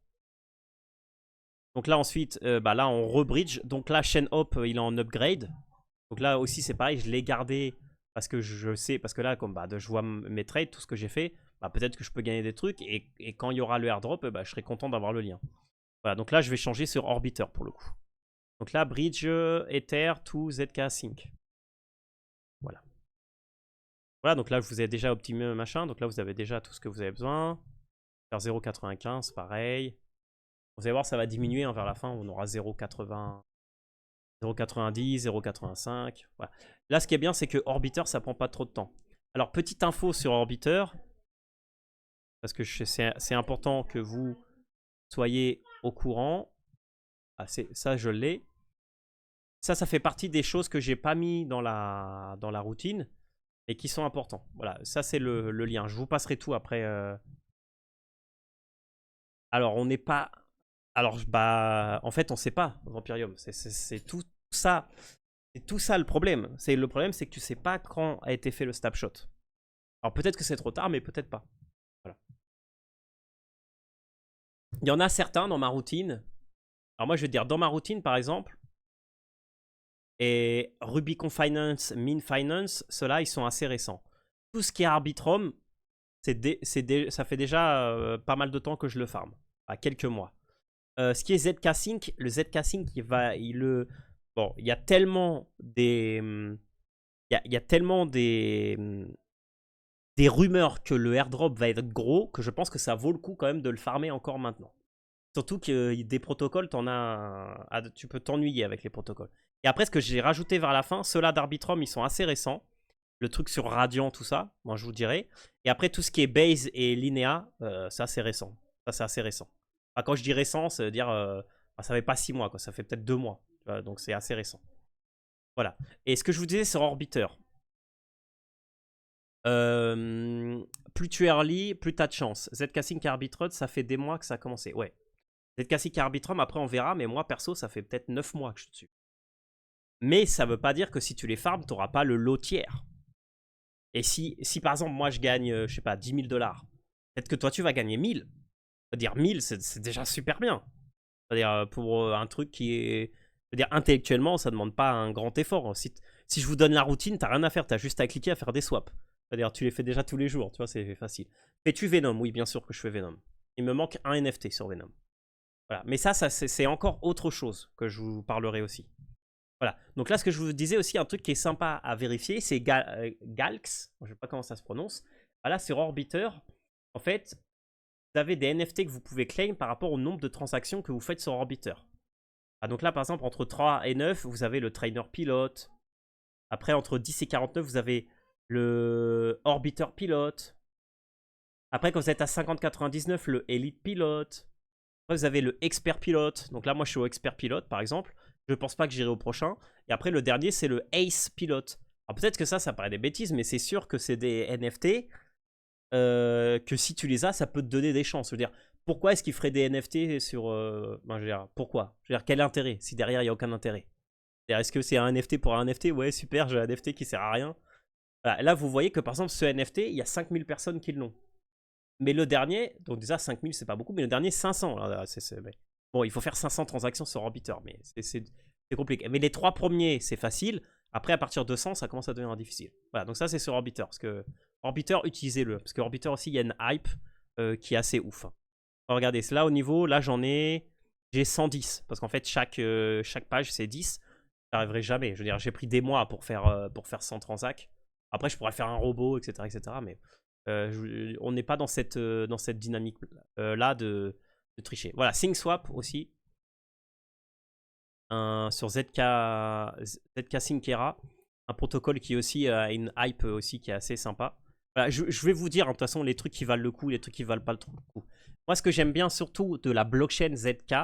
Donc là, ensuite, bah, là, on rebridge. Donc là, Chain Hop, il est en upgrade. Donc là aussi, c'est pareil. Je l'ai gardé parce que je sais. Parce que là, comme bah, je vois mes trades, tout ce que j'ai fait, bah, peut-être que je peux gagner des trucs. Et quand il y aura le airdrop, bah, je serai content d'avoir le lien. Voilà, donc là, je vais changer sur Orbiter pour le coup. Donc là, Bridge Ether to ZK Sync. Voilà. Voilà, donc là, je vous ai déjà optimé machin. Donc là, vous avez déjà tout ce que vous avez besoin. Faire 0,95, pareil. Vous allez voir, ça va diminuer hein, vers la fin. On aura 0,80, 0,90, 0,85. Voilà. Là, ce qui est bien, c'est que Orbiter, ça prend pas trop de temps. Alors, petite info sur Orbiter. Parce que c'est important que vous soyez au courant. Ah, ça, je l'ai. Ça fait partie des choses que j'ai pas mis dans la routine et qui sont importants. Voilà, ça c'est le lien. Je vous passerai tout après. Alors, on n'est pas... Alors, bah, en fait, on sait pas, Vampirium. C'est tout ça. C'est tout ça le problème. Le problème, c'est que tu sais pas quand a été fait le snapshot. Alors, peut-être que c'est trop tard, mais peut-être pas. Voilà. Il y en a certains dans ma routine. Alors, moi, je vais te dire, dans ma routine, par exemple, et Rubicon Finance, Min Finance, ceux-là, ils sont assez récents. Tout ce qui est Arbitrum, ça fait déjà pas mal de temps que je le farm. À quelques mois. Ce qui est ZK Sync, le ZK Sync, bon, il y a tellement des... Il y a tellement des rumeurs que le airdrop va être gros que je pense que ça vaut le coup quand même de le farmer encore maintenant. Surtout que des protocoles, tu peux t'ennuyer avec les protocoles. Et après, ce que j'ai rajouté vers la fin, ceux-là d'Arbitrum, ils sont assez récents. Le truc sur Radiant, tout ça, moi je vous dirai. Et après, tout ce qui est Base et Linea, ça c'est récent. Ça c'est assez récent. Enfin, quand je dis récent, ça veut dire ça fait pas 6 mois, quoi. Ça fait peut-être 2 mois. Donc c'est assez récent. Voilà. Et ce que je vous disais sur Orbiter. Plus tu es early, plus tu as de chance. ZK Sync Arbitrum, ça fait des mois que ça a commencé. Ouais. ZK Sync Arbitrum, après on verra, mais moi perso, ça fait peut-être 9 mois que je suis dessus. Mais ça veut pas dire que si tu les farms, tu n'auras pas le lot tiers. Et si par exemple, moi je gagne, je sais pas, 10 000 $, peut-être que toi tu vas gagner 1000. C'est-à-dire 1000, c'est déjà super bien. C'est-à-dire pour un truc qui est... C'est-à-dire intellectuellement, ça demande pas un grand effort. Si je vous donne la routine, t'as rien à faire, t'as juste à cliquer à faire des swaps. C'est-à-dire tu les fais déjà tous les jours, tu vois, c'est facile. Fais-tu Venom? Oui, bien sûr que je fais Venom. Il me manque un NFT sur Venom. Voilà. Mais ça c'est encore autre chose que je vous parlerai aussi. Voilà. Donc là, ce que je vous disais aussi, un truc qui est sympa à vérifier, c'est Galx. Je ne sais pas comment ça se prononce. Voilà, sur Orbiter, en fait, vous avez des NFT que vous pouvez claim par rapport au nombre de transactions que vous faites sur Orbiter. Ah, donc là, par exemple, entre 3 et 9, vous avez le Trainer Pilote. Après, entre 10 et 49, vous avez le Orbiter Pilote. Après, quand vous êtes à 50-99, le Elite Pilote. Après, vous avez le Expert Pilote. Donc là, moi, je suis au Expert Pilote, par exemple. Je ne pense pas que j'irai au prochain. Et après, le dernier, c'est le Ace Pilote. Alors peut-être que ça paraît des bêtises, mais c'est sûr que c'est des NFT que si tu les as, ça peut te donner des chances. Je veux dire, pourquoi est-ce qu'ils feraient des NFT sur... je veux dire, pourquoi? Je veux dire, quel intérêt si derrière, il n'y a aucun intérêt? Est-ce que c'est un NFT pour un NFT? Ouais, super, j'ai un NFT qui sert à rien. Voilà, là, vous voyez que par exemple, ce NFT, il y a 5000 personnes qui l'ont. Mais le dernier, donc déjà 5000, c'est pas beaucoup, mais le dernier, 500. Alors, bon, il faut faire 500 transactions sur Orbiter, mais c'est compliqué. Mais les 3 premiers, c'est facile. Après, à partir de 100, ça commence à devenir difficile. Voilà, donc ça, c'est sur Orbiter. Parce que Orbiter, utilisez-le. Parce que Orbiter aussi, il y a une hype qui est assez ouf. Alors, regardez, c'est là au niveau, là, j'ai 110. Parce qu'en fait, chaque page, c'est 10. J'arriverai jamais. Je veux dire, j'ai pris des mois pour faire 100 transacts. Après, je pourrais faire un robot, etc. etc. Mais on n'est pas dans cette dynamique là de tricher. Voilà, SyncSwap aussi. Sur ZK Syncera, un protocole qui aussi a une hype aussi qui est assez sympa. Voilà, je vais vous dire, de toute façon, les trucs qui valent le coup, les trucs qui valent pas le coup. Moi, ce que j'aime bien surtout de la blockchain ZK,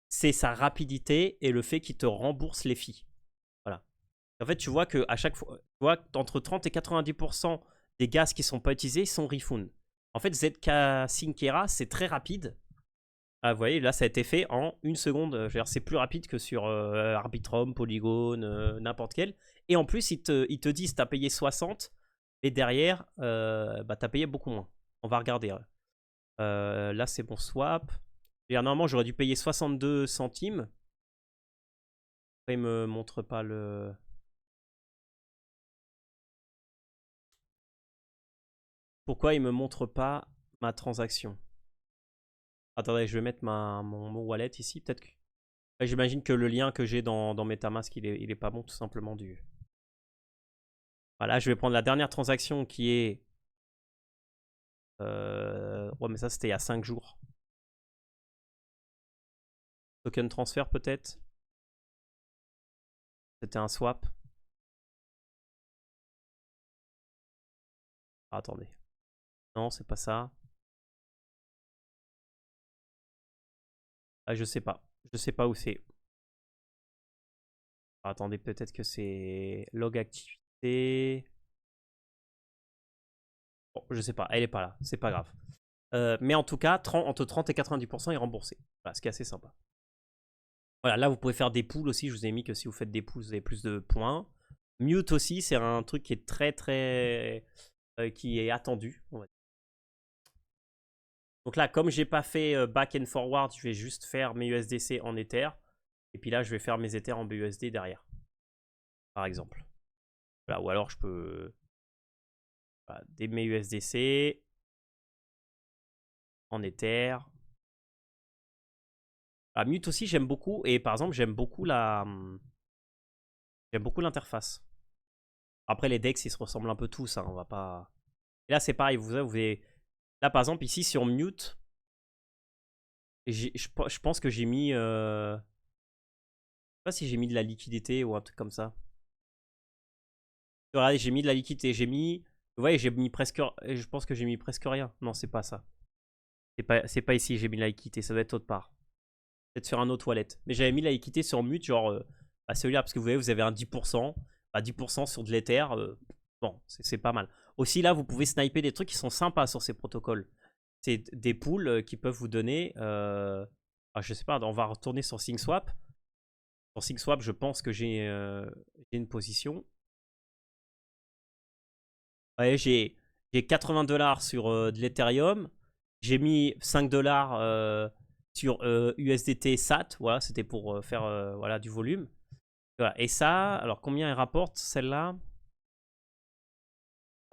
c'est sa rapidité et le fait qu'il te rembourse les fees. Voilà. En fait, tu vois que à chaque fois, tu vois, entre 30 et 90% des gaz qui sont pas utilisés sont refund. En fait, ZK Syncera, c'est très rapide. Ah, vous voyez, là, ça a été fait en 1 seconde. C'est plus rapide que sur Arbitrum, Polygon, n'importe quel. Et en plus, ils te disent tu as payé 60, et derrière, bah, tu as payé beaucoup moins. On va regarder. Là, c'est bon swap. Et normalement, j'aurais dû payer 62 centimes. Après, il me montre pas le... Pourquoi il me montre pas ma transaction? Attendez, je vais mettre mon wallet ici. Peut-être que... J'imagine que le lien que j'ai dans MetaMask, il est pas bon tout simplement du... Voilà, je vais prendre la dernière transaction qui est... Ouais, mais ça, c'était il y a 5 jours. Token transfert, peut-être. C'était un swap. Ah, attendez. Non, c'est pas ça. Ah, je sais pas. Je sais pas où c'est. Ah, attendez, peut-être que c'est log activité. Bon, je sais pas. Elle est pas là. C'est pas grave. Mais en tout cas, entre 30 et 90% est remboursé. Voilà, ce qui est assez sympa. Voilà, là, vous pouvez faire des pools aussi. Je vous ai mis que si vous faites des pools, vous avez plus de points. Mute aussi, c'est un truc qui est très qui est attendu. On va dire. Donc là, comme j'ai pas fait back and forward, je vais juste faire mes USDC en Ether. Et puis là, je vais faire mes Ethers en BUSD derrière. Par exemple. Voilà, ou alors je peux... Voilà, mes USDC en Ether. Ah, Mute aussi, j'aime beaucoup. Et par exemple, j'aime beaucoup l'interface. Après, les DEX, ils se ressemblent un peu tous. Hein, on va pas... Et là, c'est pareil. Vous avez... Là, par exemple, ici, sur Mute, je pense que j'ai mis... Je sais pas si j'ai mis de la liquidité ou un truc comme ça. Regardez, j'ai mis de la liquidité. J'ai mis... Vous voyez, j'ai mis presque... Je pense que j'ai mis presque rien. Non, c'est pas ça. C'est pas ici, j'ai mis de la liquidité. Ça doit être autre part. Peut-être sur un autre wallet. Mais j'avais mis la liquidité sur Mute, genre... bah, celui-là, parce que vous avez un 10%. Bah, 10% sur de l'Ether. Bon, c'est pas mal. Aussi, là, vous pouvez sniper des trucs qui sont sympas sur ces protocoles. C'est des pools qui peuvent vous donner... je sais pas, on va retourner sur SyncSwap. Sur SyncSwap, je pense que j'ai une position. Ouais, j'ai 80 $ sur de l'Ethereum. J'ai mis 5 $ sur USDT SAT. Voilà, c'était pour faire voilà, du volume. Voilà. Et ça, alors combien elle rapporte celle-là?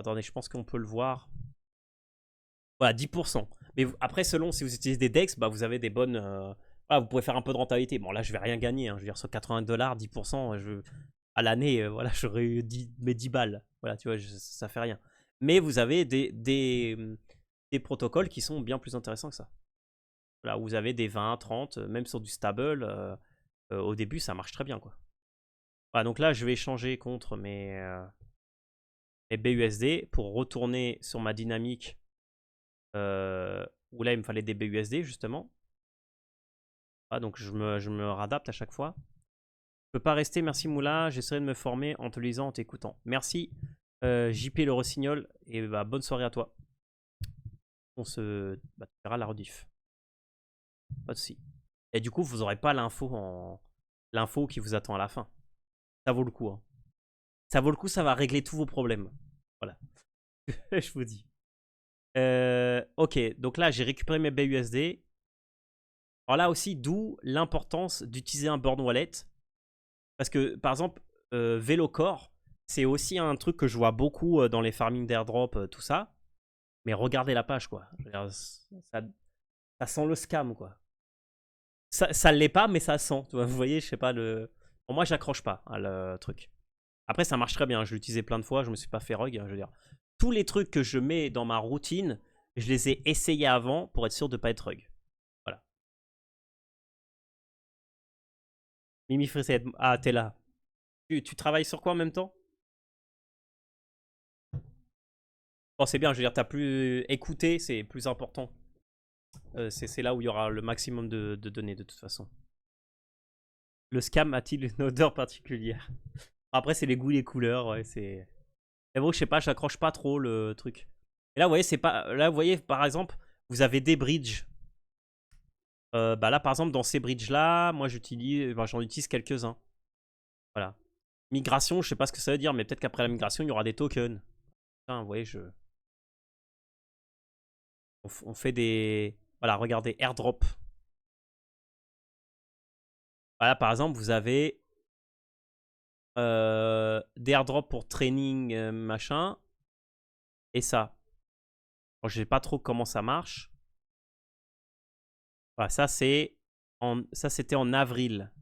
Attendez, je pense qu'on peut le voir. Voilà, 10%. Mais après, selon si vous utilisez des DEX, bah, vous avez des bonnes... Voilà, vous pouvez faire un peu de rentabilité. Bon, là, je vais rien gagner. Hein. Je veux dire, sur 80 $, 10%, à l'année, voilà, j'aurais eu mes 10 balles. Voilà, tu vois, ça fait rien. Mais vous avez des protocoles qui sont bien plus intéressants que ça. Voilà, vous avez des 20, 30, même sur du stable. Au début, ça marche très bien, quoi. Voilà, donc là, je vais changer contre mes BUSD pour retourner sur ma dynamique où là, il me fallait des BUSD, justement. Ah, donc je me réadapte à chaque fois. Je peux pas rester, merci Moula. J'essaierai de me former en te lisant, en t'écoutant. Merci JP le Rossignol. Et bah, bonne soirée à toi. On se verra la rediff. Pas de soucis. Et du coup, vous n'aurez pas l'info qui vous attend à la fin. Ça vaut le coup. Hein. Ça vaut le coup, ça va régler tous vos problèmes. Voilà. Je vous dis. Ok, donc là, j'ai récupéré mes BUSD. Alors là aussi, d'où l'importance d'utiliser un burn wallet. Parce que, par exemple, VeloCore, c'est aussi un truc que je vois beaucoup dans les farming d'airdrop, tout ça. Mais regardez la page, quoi. Je veux dire, ça sent le scam, quoi. Ça l'est pas, mais ça sent. Tu vois, vous voyez, je sais pas, le... Bon, moi, j'accroche pas à le truc. Après, ça marche très bien. Je l'ai utilisé plein de fois. Je me suis pas fait rug. Hein, je veux dire, tous les trucs que je mets dans ma routine, je les ai essayés avant pour être sûr de pas être rug. Voilà. Mimi Frisette. Ah, t'es là. Tu travailles sur quoi en même temps? Bon, c'est bien. Je veux dire, t'as plus écouté. C'est plus important. C'est là où il y aura le maximum de données de toute façon. Le scam a-t-il une odeur particulière? Après, c'est les goûts, les couleurs. Ouais, c'est. Mais bon, je sais pas, j'accroche pas trop le truc. Et là, vous voyez, c'est pas. Là, vous voyez, par exemple, vous avez des bridges. Bah là, par exemple, dans ces bridges-là, moi, j'en utilise quelques-uns. Voilà. Migration, je sais pas ce que ça veut dire, mais peut-être qu'après la migration, il y aura des tokens. Putain, vous voyez, on fait des. Voilà, regardez, airdrop. Voilà, par exemple, vous avez des airdrops pour training, machin. Et ça. Bon, je sais pas trop comment ça marche. Voilà, ça c'était en avril.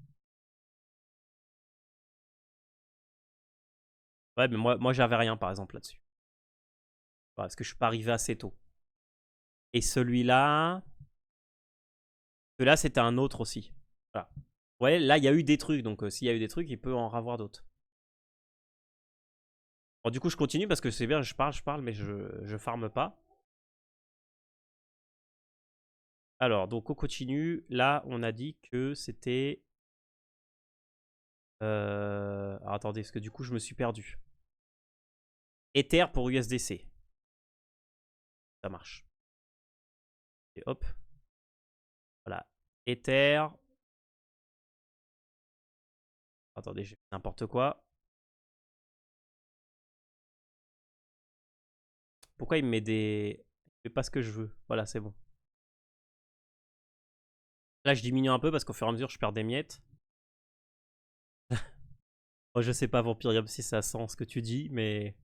Ouais, mais moi j'avais rien par exemple là-dessus. Voilà, parce que je suis pas arrivé assez tôt. Et celui-là c'était un autre aussi. Voilà. Ouais, là il y a eu des trucs, donc s'il y a eu des trucs, il peut en avoir d'autres. Bon, du coup je continue parce que c'est bien, je parle, mais je farme pas. Alors, donc on continue. Là, on a dit que c'était... Alors, attendez, parce que du coup, je me suis perdu. Ether pour USDC. Ça marche. Et hop. Voilà. Ether. Attendez, j'ai fait n'importe quoi. Pourquoi il me met des... Je fais pas ce que je veux. Voilà, c'est bon. Là, je diminue un peu parce qu'au fur et à mesure, je perds des miettes. Moi, je sais pas, Vampirium, si ça sent ce que tu dis, mais...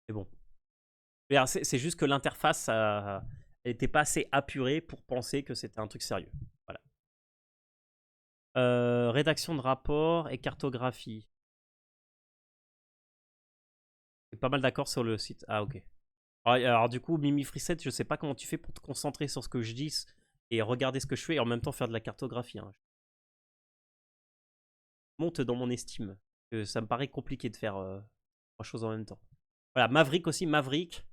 C'est bon. C'est juste que l'interface, elle n'était pas assez apurée pour penser que c'était un truc sérieux. Voilà. Rédaction de rapport et cartographie. C'est pas mal d'accord sur le site. Ah, ok. Alors du coup, Mimi Frissette, je sais pas comment tu fais pour te concentrer sur ce que je dis et regarder ce que je fais et en même temps faire de la cartographie. Hein. Monte dans mon estime. Que ça me paraît compliqué de faire 3 choses en même temps. Voilà, Maverick aussi. Maverick,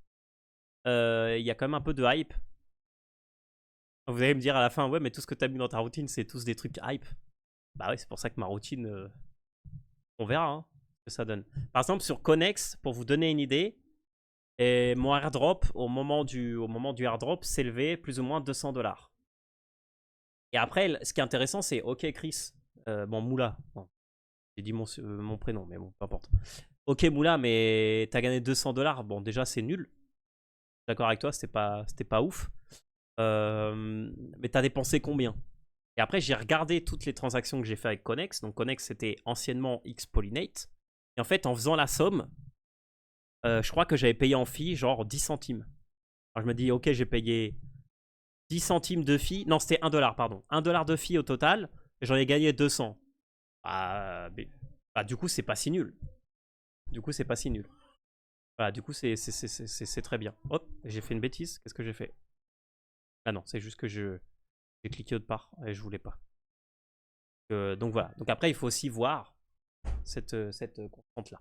il y a quand même un peu de hype. Vous allez me dire à la fin, ouais, mais tout ce que tu as mis dans ta routine, c'est tous des trucs hype. Bah ouais, c'est pour ça que ma routine, on verra hein, ce que ça donne. Par exemple, sur Connex, pour vous donner une idée, et mon airdrop, au moment du airdrop, s'élevait plus ou moins $200. Et après, ce qui est intéressant, c'est OK, Chris. Bon, Moula. Bon, j'ai dit mon prénom, mais bon, peu importe. OK, Moula, mais t'as gagné $200. Bon, déjà, c'est nul. D'accord avec toi, c'était pas ouf. Mais t'as dépensé combien? Et après, j'ai regardé toutes les transactions que j'ai fait avec Connex. Donc, Connex, c'était anciennement Xpollinate. Et en fait, en faisant la somme, je crois que j'avais payé en fee genre 10 centimes. Alors, je me dis, OK, j'ai payé 10 centimes de fee. Non, c'était $1, pardon. $1 de fee au total. Et j'en ai gagné 200. Du coup, c'est pas si nul. Du coup, c'est pas si nul. Voilà, du coup, c'est très bien. Hop, j'ai fait une bêtise. Qu'est-ce que j'ai fait? Ah non, c'est juste que j'ai cliqué autre part et je voulais pas. Donc voilà. Donc après, il faut aussi voir cette constante-là.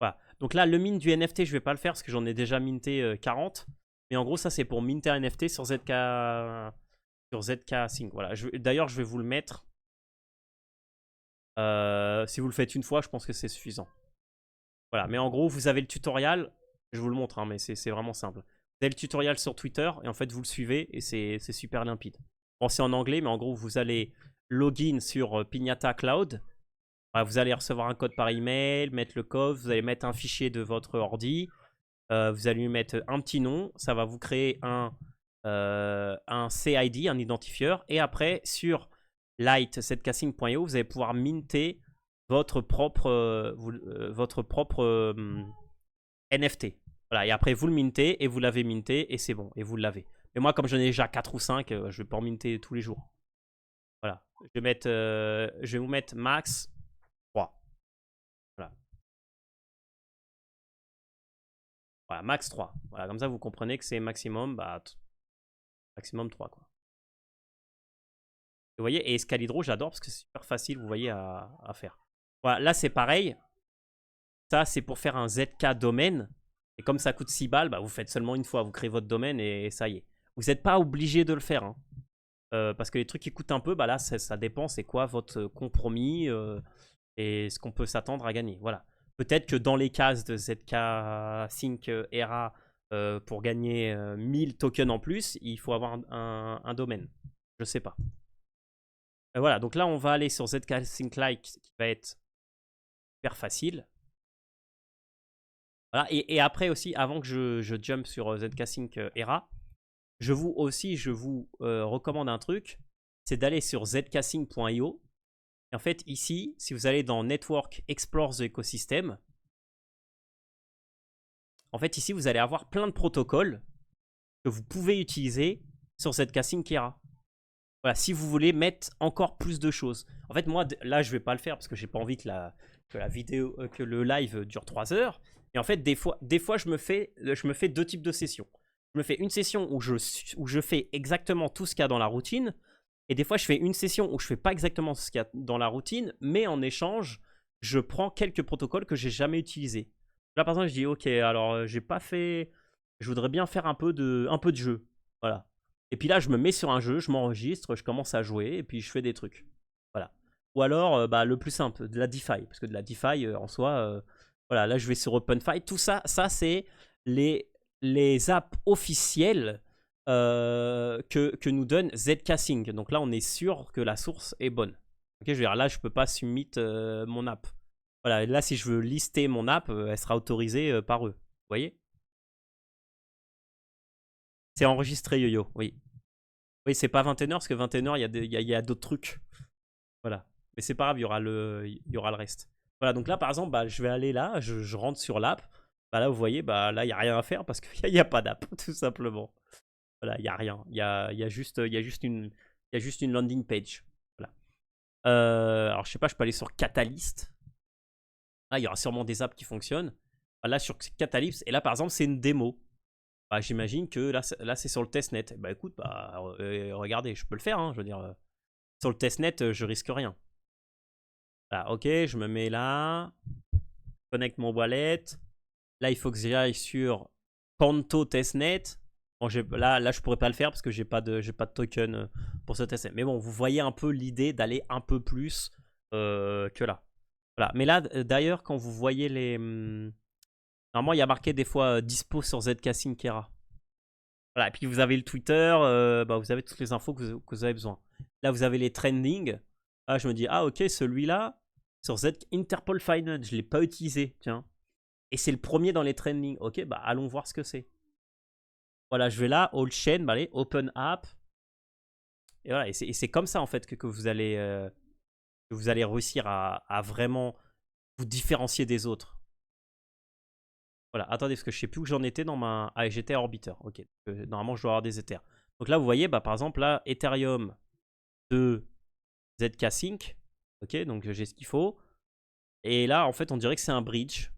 Voilà. Donc là, le mint du NFT, je vais pas le faire parce que j'en ai déjà minté 40. Mais en gros, ça, c'est pour minter un NFT sur ZK Sync. Voilà. D'ailleurs, je vais vous le mettre. Si vous le faites une fois, je pense que c'est suffisant. Voilà. Mais en gros, vous avez le tutoriel. Je vous le montre, hein, mais c'est vraiment simple. Vous avez le tutoriel sur Twitter et en fait, vous le suivez et c'est super limpide. Bon, c'est en anglais, mais en gros, vous allez login sur Pignata Cloud, vous allez recevoir un code par email, mettre le code, vous allez mettre un fichier de votre ordi, vous allez lui mettre un petit nom, ça va vous créer un CID, un identifieur, et après sur light.zcasing.io, vous allez pouvoir minter votre propre NFT. Voilà, et après vous le mintez et vous l'avez minté et c'est bon, et vous l'avez. Mais moi, comme j'en ai déjà 4 ou 5, je vais pas en minter tous les jours. Voilà, je vais vous mettre max 3. Voilà. Voilà, max 3. Voilà, comme ça vous comprenez que c'est maximum, maximum 3 quoi. Vous voyez, et Escalidro, j'adore parce que c'est super facile, vous voyez, à faire. Voilà, là c'est pareil. Ça, c'est pour faire un ZK domaine. Et comme ça coûte 6 balles, vous faites seulement une fois. Vous créez votre domaine et ça y est. Vous n'êtes pas obligé de le faire. Hein. Parce que les trucs qui coûtent un peu, là, ça dépend. C'est quoi votre compromis et ce qu'on peut s'attendre à gagner. Voilà. Peut-être que dans les cases de ZK Sync ERA, pour gagner 1000 tokens en plus, il faut avoir un domaine. Je sais pas. Voilà, donc là, on va aller sur ZK Sync Lite qui va être super facile. Voilà, et après aussi, avant que je jump sur ZK Sync ERA, je vous recommande un truc, c'est d'aller sur zksync.io. Et en fait, ici, si vous allez dans Network Explore the Ecosystem, en fait, ici, vous allez avoir plein de protocoles que vous pouvez utiliser sur ZK Sync ERA. Voilà, si vous voulez mettre encore plus de choses. En fait, moi, là, je vais pas le faire parce que j'ai pas envie que la vidéo, que le live dure 3 heures. Et en fait, des fois je me fais 2 types de sessions. Je me fais une session où je fais exactement tout ce qu'il y a dans la routine. Et des fois, je fais une session où je fais pas exactement ce qu'il y a dans la routine. Mais en échange, je prends quelques protocoles que j'ai jamais utilisés. Là, par exemple, je dis, ok, alors, j'ai pas fait... Je voudrais bien faire un peu de jeu. Voilà. Et puis là, je me mets sur un jeu, je m'enregistre, je commence à jouer, et puis je fais des trucs. Voilà. Ou alors, le plus simple, de la DeFi. Parce que de la DeFi, en soi, voilà, là, je vais sur OpenFi. Tout ça, c'est les apps officielles que nous donne ZK Sync. Donc là, on est sûr que la source est bonne. Ok, je veux dire, là, je peux pas submit mon app. Voilà, là, si je veux lister mon app, elle sera autorisée par eux. Vous voyez? C'est enregistré, Yo-Yo, oui. Oui, c'est pas 21h, parce que 21h, il y a d'autres trucs. Voilà. Mais c'est pas grave, il y aura le reste. Voilà, donc là, par exemple, je vais aller là, je rentre sur l'app. Là, vous voyez, là, il n'y a rien à faire parce qu'il n'y a pas d'app, tout simplement. Voilà, il n'y a rien. Il y a juste une landing page. Voilà. Alors, je sais pas, je peux aller sur Catalyst. Là, il y aura sûrement des apps qui fonctionnent. Là, sur Catalyst, et là, par exemple, c'est une démo. J'imagine que là c'est sur le testnet. Écoute, regardez, je peux le faire. Hein, je veux dire, sur le testnet, je risque rien. Voilà, ok, je me mets là. Connecte mon wallet. Là, il faut que j'aille sur Kanto testnet. Bon, là, je pourrais pas le faire parce que j'ai pas de token pour ce testnet. Mais bon, vous voyez un peu l'idée d'aller un peu plus que là. Voilà. Mais là, d'ailleurs, quand vous voyez les... Normalement, il y a marqué des fois dispo sur ZK Sync ERA. Voilà, et puis vous avez le Twitter, vous avez toutes les infos que vous avez besoin. Là, vous avez les trending. Là, je me dis, ah ok, celui-là, sur Z Interpol Finance, je ne l'ai pas utilisé, tiens. Et c'est le premier dans les trending. Ok, allons voir ce que c'est. Voilà, je vais là, All Chain, allez, Open App. Et voilà, et c'est comme ça en fait que vous allez réussir à vraiment vous différencier des autres. Voilà, attendez, parce que je sais plus où j'en étais dans ma... Ah, j'étais à Orbiter, ok. Normalement, je dois avoir des Ethers. Donc là, vous voyez, par exemple, là, Ethereum de ZK Sync. Ok, donc j'ai ce qu'il faut. Et là, en fait, on dirait que c'est un bridge.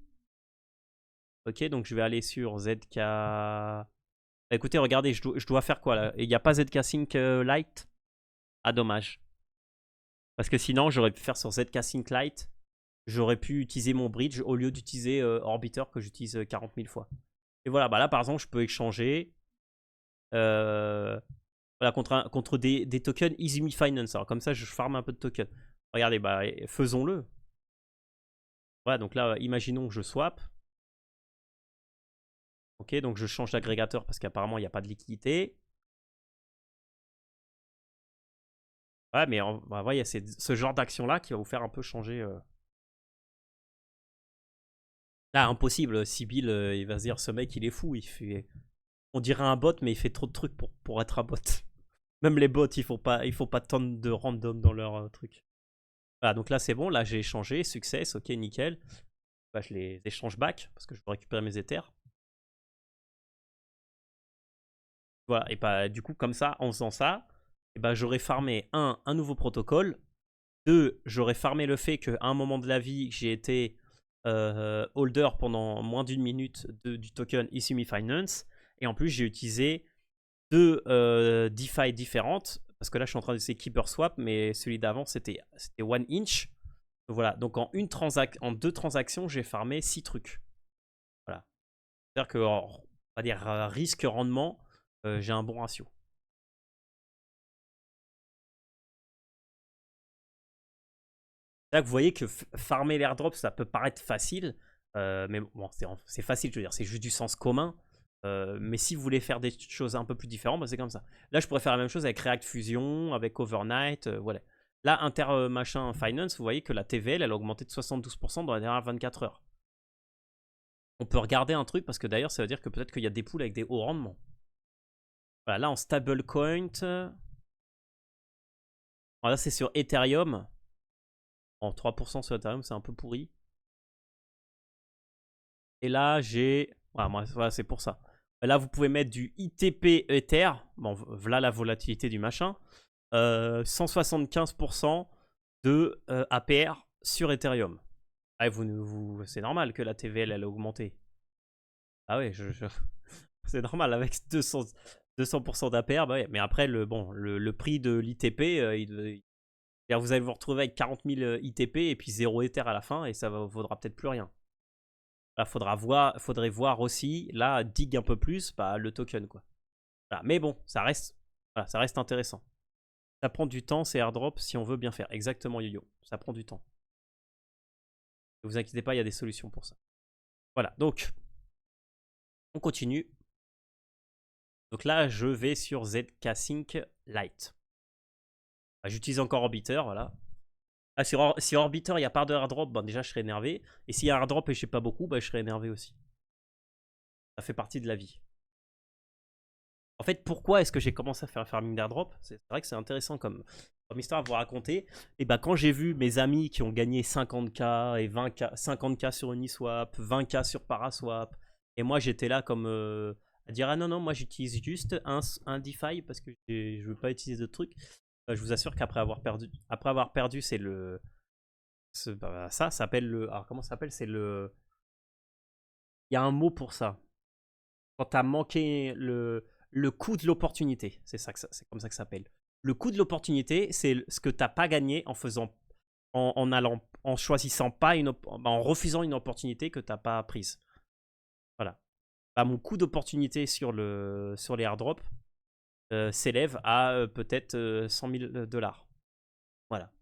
Ok, donc je vais aller sur ZK... écoutez, regardez, je dois faire quoi, là? Il n'y a pas ZK Sync Lite? Ah, dommage. Parce que sinon, j'aurais pu faire sur ZK Sync Lite. J'aurais pu utiliser mon bridge au lieu d'utiliser Orbiter que j'utilise 40 000 fois. Et voilà, là par exemple, je peux échanger voilà, contre des tokens Izumi Finance. Alors comme ça, je farme un peu de tokens. Regardez, faisons-le. Voilà, donc là, imaginons que je swap. Ok, donc je change d'agrégateur parce qu'apparemment, il n'y a pas de liquidité. Ouais, mais bah, ouais, il y a ce genre d'action-là qui va vous faire un peu changer. Ah, impossible. Sibyl, il va se dire, ce mec, il est fou. On dirait un bot, mais il fait trop de trucs pour être un bot. Même les bots, il faut pas tant de random dans leur truc. Voilà, donc là, c'est bon. Là, j'ai échangé. Success, ok, nickel. Bah, je les échange back parce que je veux récupérer mes Ethers. Voilà, et bah, du coup, comme ça, en faisant ça, et bah, j'aurais farmé un nouveau protocole. 2, j'aurais farmé le fait qu'à un moment de la vie, j'ai été holder pendant moins d'une minute du token Isumi Finance. Et en plus, j'ai utilisé 2 DeFi différentes. Parce que là, je suis en train d'essayer Keeper Swap, mais celui d'avant, c'était 1 inch. Voilà, donc en 2 transactions, j'ai farmé 6 trucs. Voilà. C'est-à-dire que, on va dire risque-rendement, j'ai un bon ratio. Là, vous voyez que farmer l'airdrop, ça peut paraître facile, mais bon, c'est facile, je veux dire, c'est juste du sens commun. Mais si vous voulez faire des choses un peu plus différentes, bah, c'est comme ça. Là, je pourrais faire la même chose avec React Fusion, avec Overnight, voilà. Là, machin Finance, vous voyez que la TVL, elle a augmenté de 72% dans les dernières 24 heures. On peut regarder un truc, parce que d'ailleurs, ça veut dire que peut-être qu'il y a des pools avec des hauts rendements. Voilà, là, en stablecoin, là, c'est sur Ethereum. En 3% sur Ethereum, c'est un peu pourri. Et là, j'ai... Voilà, c'est pour ça. Là, vous pouvez mettre du ITP Ether. Bon, voilà la volatilité du machin. 175% de APR sur Ethereum. Ah, c'est normal que la TVL, elle a augmenté. Ah ouais, c'est normal avec 200% d'APR. Bah ouais. Mais après, le prix de l'ITP, vous allez vous retrouver avec 40 000 ITP et puis 0 Ether à la fin et ça ne vaudra peut-être plus rien. Là, faudrait voir aussi, là, dig un peu plus, bah, le token, quoi. Voilà. Mais bon, ça reste intéressant. Ça prend du temps, c'est airdrop, si on veut bien faire. Exactement, Yo-Yo. Ça prend du temps. Ne vous inquiétez pas, il y a des solutions pour ça. Voilà, donc, on continue. Donc là, je vais sur ZK Sync Lite. Bah, j'utilise encore Orbiter, voilà. Ah, si Orbiter, il n'y a pas de airdrop, bah, déjà, je serais énervé. Et s'il y a un airdrop et je sais pas beaucoup, bah, je serais énervé aussi. Ça fait partie de la vie. En fait, pourquoi est-ce que j'ai commencé à faire un farming d'airdrop? C'est vrai que c'est intéressant comme histoire à vous raconter. Et bah, quand j'ai vu mes amis qui ont gagné 50K et 20K, 50K sur Uniswap, 20K sur Paraswap, et moi j'étais là comme à dire ah non, moi j'utilise juste un DeFi parce que je veux pas utiliser d'autres trucs. Je vous assure qu'après avoir perdu, c'est le. Ça s'appelle le. Alors comment ça s'appelle? C'est le. Il y a un mot pour ça. Quand tu as manqué le coût de l'opportunité, c'est comme ça que ça s'appelle. Le coût de l'opportunité, c'est ce que tu n'as pas gagné en choisissant pas en refusant une opportunité que tu n'as pas prise. Voilà. Bah, mon coût d'opportunité sur les airdrops s'élève à peut-être 100 000 $. Voilà.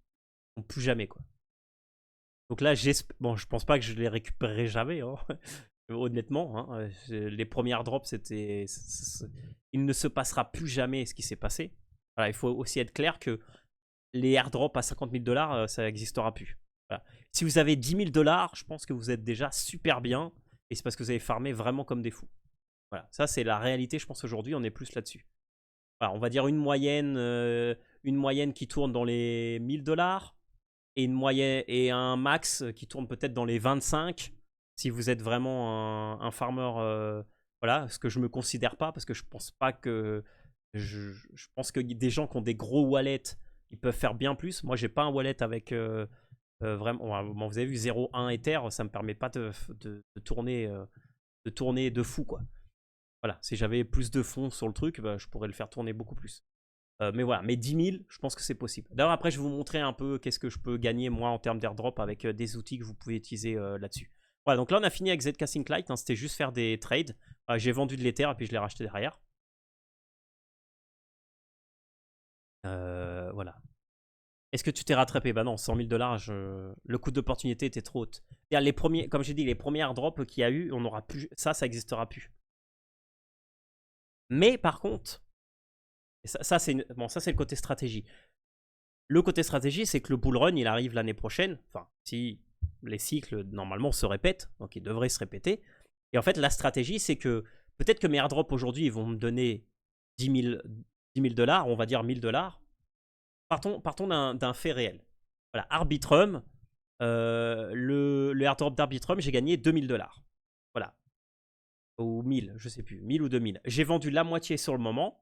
Donc plus jamais, quoi. Donc là, je pense pas que je les récupérerai jamais, hein. Honnêtement, hein, les premières drops, il ne se passera plus jamais ce qui s'est passé. Voilà, il faut aussi être clair que les airdrops à 50 000 $, ça n'existera plus. Voilà. Si vous avez 10 000 $, je pense que vous êtes déjà super bien. Et c'est parce que vous avez farmé vraiment comme des fous. Voilà, ça c'est la réalité, je pense aujourd'hui, on est plus là-dessus. Voilà, on va dire une moyenne qui tourne dans les 1 000 $ et une moyenne et un max qui tourne peut-être dans les 25. Si vous êtes vraiment un farmer, voilà, ce que je me considère pas, parce que je pense pas que je pense que des gens qui ont des gros wallets, ils peuvent faire bien plus. Moi, j'ai pas un wallet avec vraiment. Bon, vous avez vu 0,1 Ether, ça me permet pas de tourner de fou, quoi. Voilà, si j'avais plus de fonds sur le truc, bah, je pourrais le faire tourner beaucoup plus. Mais voilà, mais 10 000, je pense que c'est possible. D'ailleurs, après, je vais vous montrer un peu qu'est-ce que je peux gagner, moi, en termes d'airdrop avec des outils que vous pouvez utiliser là-dessus. Voilà, donc là, on a fini avec ZK Sync Lite. Hein, c'était juste faire des trades. J'ai vendu de l'Ether et puis je l'ai racheté derrière. Voilà. Est-ce que tu t'es rattrapé? Bah non, 100 000 $, le coût d'opportunité était trop haut. Les premiers, comme j'ai dit, les premiers airdrops qu'il y a eu, on aura plus, ça n'existera plus. Mais par contre, ça c'est le côté stratégie. Le côté stratégie, c'est que le bull run, il arrive l'année prochaine. Enfin, si les cycles, normalement, se répètent. Donc, ils devraient se répéter. Et en fait, la stratégie, c'est que peut-être que mes airdrops aujourd'hui, ils vont me donner 10 000 $, on va dire 1 000 $. Partons d'un fait réel. Voilà, Arbitrum, le airdrop d'Arbitrum, j'ai gagné 2 000 $. Voilà. Ou 1000, je sais plus. 1000 ou 2000. J'ai vendu la moitié sur le moment.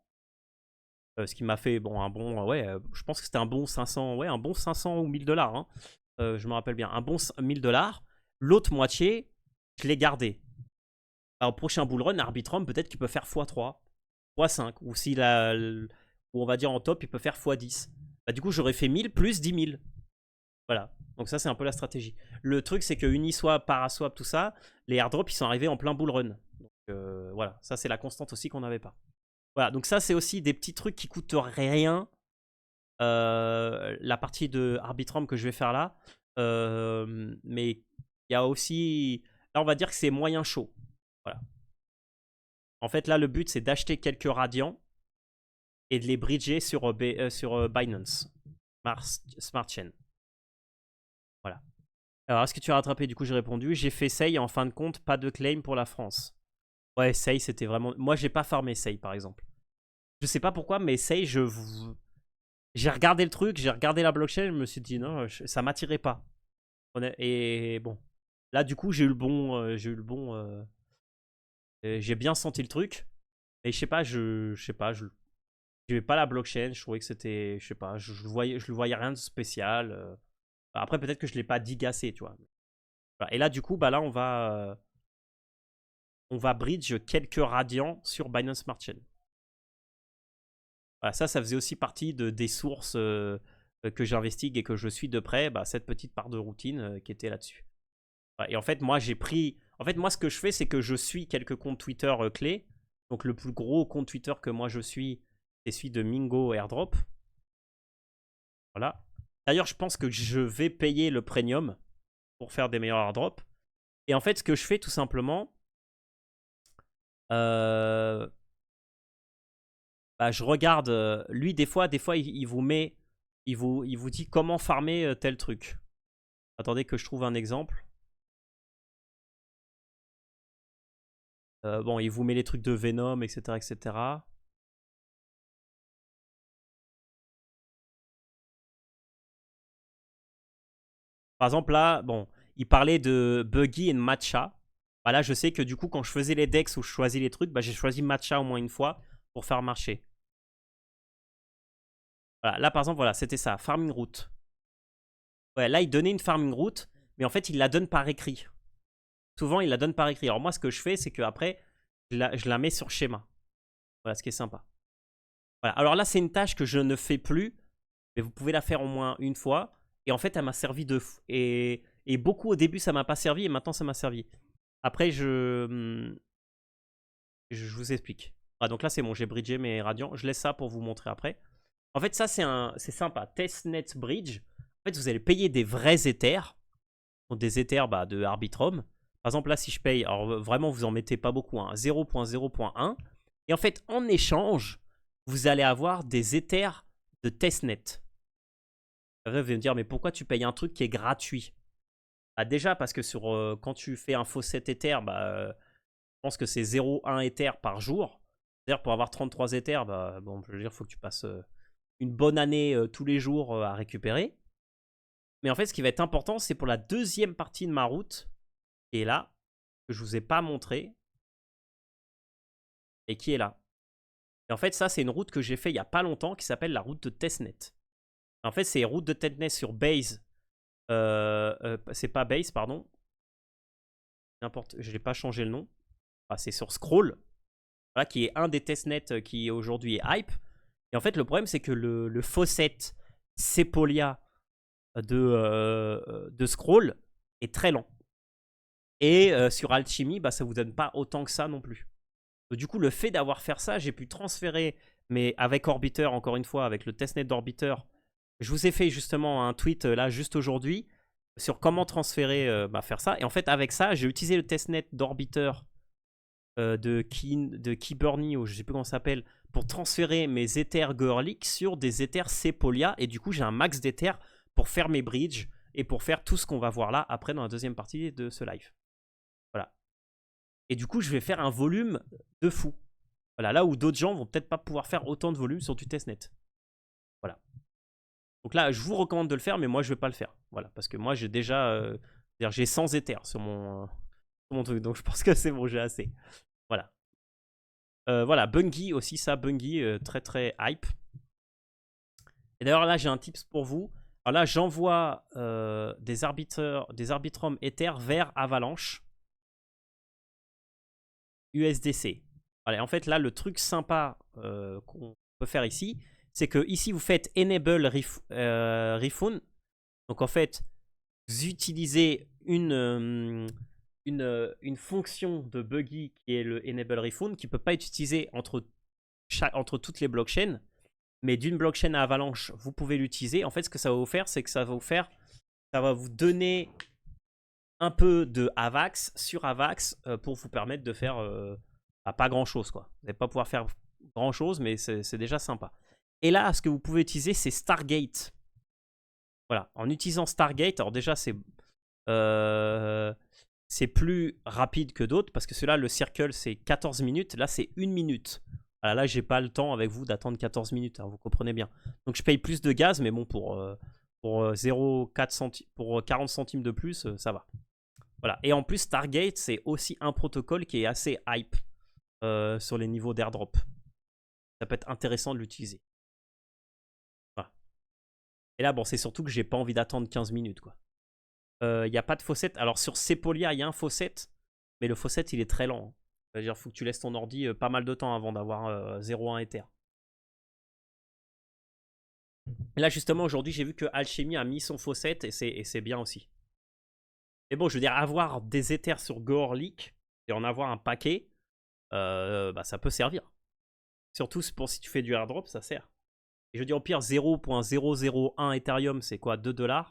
Ce qui m'a fait un bon, je pense que c'était un bon 500, un bon 500 ou 1000 $. Hein. Je me rappelle bien, un bon 1000 $. L'autre moitié, je l'ai gardé. Alors, au prochain bull run, Arbitrum, peut-être qu'il peut faire x3, x5, ou s'il a, ou on va dire en top, il peut faire x10. Bah, du coup, j'aurais fait 1000 plus 10 000. Voilà. Donc ça, c'est un peu la stratégie. Le truc, c'est que Uniswap, Paraswap, tout ça, les airdrops, ils sont arrivés en plein bull run. Donc voilà, ça, c'est la constante aussi qu'on n'avait pas. Voilà, donc ça, c'est aussi des petits trucs qui coûtent rien. La partie de Arbitrum que je vais faire là. Mais il y a aussi... Là, on va dire que c'est moyen chaud. Voilà. En fait, là, le but, c'est d'acheter quelques radians et de les bridger sur Binance Smart Chain. Voilà. Alors, est-ce que tu as rattrapé? Du coup, j'ai répondu. J'ai fait Sei, en fin de compte, pas de claim pour la France. Ouais, Sei, c'était vraiment... Moi, j'ai pas farmé Sei, par exemple. Je sais pas pourquoi, mais Sei, j'ai regardé le truc, j'ai regardé la blockchain, je me suis dit non, ça m'attirait pas. Et bon, là, du coup, j'ai bien senti le truc. Et je sais pas, je n'aimais pas la blockchain, je trouvais que c'était, je sais pas, je le voyais rien de spécial. Après, peut-être que je l'ai pas digassé, tu vois. Voilà. Et là, du coup, bah là, on va bridge quelques radians sur Binance Smart Chain. Voilà, ça faisait aussi partie des sources que j'investigue et que je suis de près, cette petite part de routine qui était là-dessus. Voilà. Et en fait, moi, ce que je fais, c'est que je suis quelques comptes Twitter clés. Donc, le plus gros compte Twitter que moi je suis, c'est celui de Mingo Airdrop. Voilà. D'ailleurs, je pense que je vais payer le premium pour faire des meilleurs airdrops. Et en fait, ce que je fais tout simplement, je regarde. Lui, des fois, il vous met, il vous dit comment farmer tel truc. Attendez que je trouve un exemple. Bon, il vous met les trucs de Venom, etc., etc. Par exemple, là, bon, il parlait de Buggy et de Matcha. Bah là, je sais que du coup, quand je faisais les decks où je choisis les trucs, j'ai choisi Matcha au moins une fois pour faire marcher. Voilà, là, par exemple, voilà, c'était ça, farming route. Ouais, là, il donnait une farming route, mais en fait, il la donne par écrit. Souvent, il la donne par écrit. Alors moi, ce que je fais, c'est qu'après, je la mets sur schéma. Voilà, ce qui est sympa. Voilà. Alors là, c'est une tâche que je ne fais plus, mais vous pouvez la faire au moins une fois. Et en fait, elle m'a servi de fou. Et beaucoup au début, ça m'a pas servi, et maintenant, ça m'a servi. Après, je vous explique. Ah, donc là, c'est bon, j'ai bridgé mes radians. Je laisse ça pour vous montrer après. En fait, ça, c'est sympa. Testnet Bridge. En fait, vous allez payer des vrais Ethers. Donc des Ethers de Arbitrum. Par exemple, là, si je paye, alors vraiment, vous en mettez pas beaucoup, hein, 0.0.1. Et en fait, en échange, vous allez avoir des Ethers de Testnet. Vous allez me dire, mais pourquoi tu payes un truc qui est gratuit? Déjà, parce que quand tu fais un faucet Ether, je pense que c'est 0,1 Ether par jour. C'est-à-dire, pour avoir 33 Ethers, bon, je veux dire, il faut que tu passes une bonne année tous les jours à récupérer. Mais en fait, ce qui va être important, c'est pour la deuxième partie de ma route, qui est là, que je ne vous ai pas montré, et qui est là. Et en fait, ça, c'est une route que j'ai fait il n'y a pas longtemps, qui s'appelle la route de Testnet. En fait, c'est route de Testnet sur Base. C'est pas Base, pardon. Je n'ai pas changé le nom. C'est sur Scroll, voilà, qui est un des testnets qui aujourd'hui est hype. Et en fait, le problème, c'est que le faucet Sepolia de Scroll est très lent. Et sur Alchemy, ça vous donne pas autant que ça non plus. Donc, du coup, le fait d'avoir fait ça, j'ai pu transférer, mais avec Orbiter, encore une fois, avec le testnet d'Orbiter. Je vous ai fait justement un tweet là, juste aujourd'hui, sur comment transférer, faire ça. Et en fait, avec ça, j'ai utilisé le testnet d'Orbiter de Keyberny, ou je sais plus comment ça s'appelle, pour transférer mes Ethers Gorlick sur des Ethers Sepolia. Et du coup, j'ai un max d'Ethers pour faire mes bridges et pour faire tout ce qu'on va voir là après dans la deuxième partie de ce live. Voilà. Et du coup, je vais faire un volume de fou. Voilà, là où d'autres gens vont peut-être pas pouvoir faire autant de volume sur du testnet. Voilà. Donc là, je vous recommande de le faire, mais moi, je vais pas le faire. Voilà, parce que moi, j'ai déjà... j'ai 100 Ethers sur mon truc, donc je pense que c'est bon, j'ai assez. Voilà. Voilà, Bungie aussi, ça, Bungie, très très hype. Et d'ailleurs, là, j'ai un tips pour vous. Alors là, j'envoie des Arbitrum Ether vers Avalanche USDC. Voilà, en fait, là, le truc sympa qu'on peut faire ici, c'est que ici, vous faites Enable Refund. Donc, en fait, vous utilisez une fonction de Buggy qui est le Enable Refund, qui ne peut pas être utilisée entre toutes les blockchains. Mais d'une blockchain à Avalanche, vous pouvez l'utiliser. En fait, ce que ça va vous faire, c'est que ça va vous donner un peu de AVAX sur AVAX pour vous permettre de faire pas grand chose, quoi. Vous n'allez pas pouvoir faire grand chose, mais c'est déjà sympa. Et là, ce que vous pouvez utiliser, c'est Stargate. Voilà, en utilisant Stargate, alors déjà, c'est plus rapide que d'autres parce que celui-là, le circle, c'est 14 minutes. Là, c'est 1 minute. Voilà, là, j'ai pas le temps avec vous d'attendre 14 minutes, hein, vous comprenez bien. Donc, je paye plus de gaz, mais bon, pour 0,4 centimes, pour 40 centimes de plus, ça va. Voilà. Et en plus, Stargate, c'est aussi un protocole qui est assez hype sur les niveaux d'airdrop. Ça peut être intéressant de l'utiliser. Voilà. Et là, bon, c'est surtout que j'ai pas envie d'attendre 15 minutes, quoi. Il n'y a pas de faucette. Alors, sur Sepolia, il y a un faucette, mais le faucette, il est très lent, hein. C'est-à-dire qu'il faut que tu laisses ton ordi pas mal de temps avant d'avoir 0,1 Ether. Et là, justement, aujourd'hui, j'ai vu que Alchemy a mis son faucette et c'est bien aussi. Et bon, je veux dire, avoir des Ethers sur Gorlick et en avoir un paquet, ça peut servir. Surtout pour si tu fais du airdrop, ça sert. Et je veux dire, au pire, 0.001 Ethereum, c'est quoi, 2 $.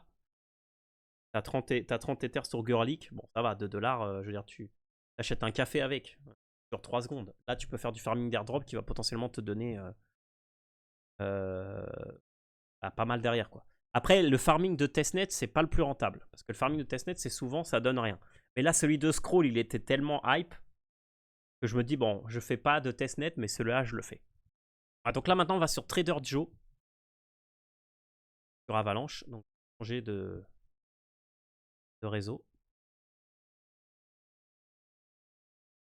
T'as 30 Ethers sur Gorlick. Bon, ça va, 2 $, je veux dire, tu achètes un café avec sur 3 secondes. Là, tu peux faire du farming d'airdrop qui va potentiellement te donner pas mal derrière, quoi. Après, le farming de testnet, c'est pas le plus rentable. Parce que le farming de testnet, c'est souvent, ça donne rien. Mais là, celui de Scroll, il était tellement hype que je me dis, bon, je fais pas de testnet, mais celui-là, je le fais. Ah, donc là, maintenant, on va sur Trader Joe. Sur Avalanche. Donc, changer de réseau.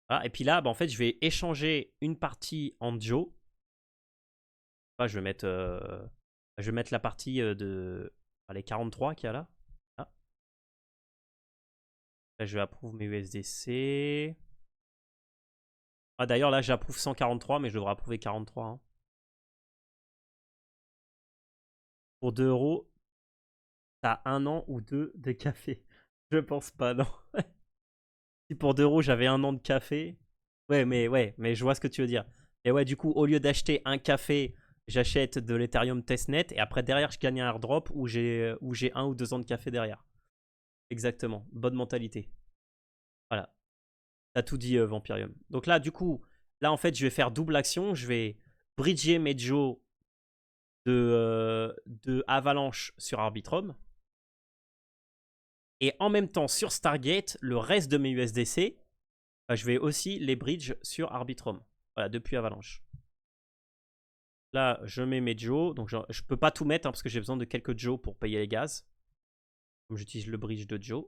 Voilà, et puis là, en fait, je vais échanger une partie en Joe. Enfin, je vais mettre la partie de les 43 qu'il y a là. Ah. Là, je vais approuver mes USDC. Ah, d'ailleurs, là, j'approuve 143, mais je devrais approuver 43. Hein. Pour 2 €, t'as 1 an ou 2 de café. Je pense pas, non. Si pour 2 € j'avais 1 an de café. Ouais, mais je vois ce que tu veux dire. Et ouais, du coup, au lieu d'acheter un café, j'achète de l'Ethereum testnet. Et après, derrière, je gagne un airdrop où j'ai 1 ou 2 ans de café derrière. Exactement. Bonne mentalité. Voilà. T'as tout dit, Vampirium. Donc là, du coup, là, en fait, je vais faire double action. Je vais bridger mes Joe de Avalanche sur Arbitrum. Et en même temps, sur Stargate, le reste de mes USDC, je vais aussi les bridge sur Arbitrum. Voilà, depuis Avalanche. Là, je mets mes Joe. Donc, je peux pas tout mettre hein, parce que j'ai besoin de quelques Joe pour payer les gaz. Comme j'utilise le bridge de Joe.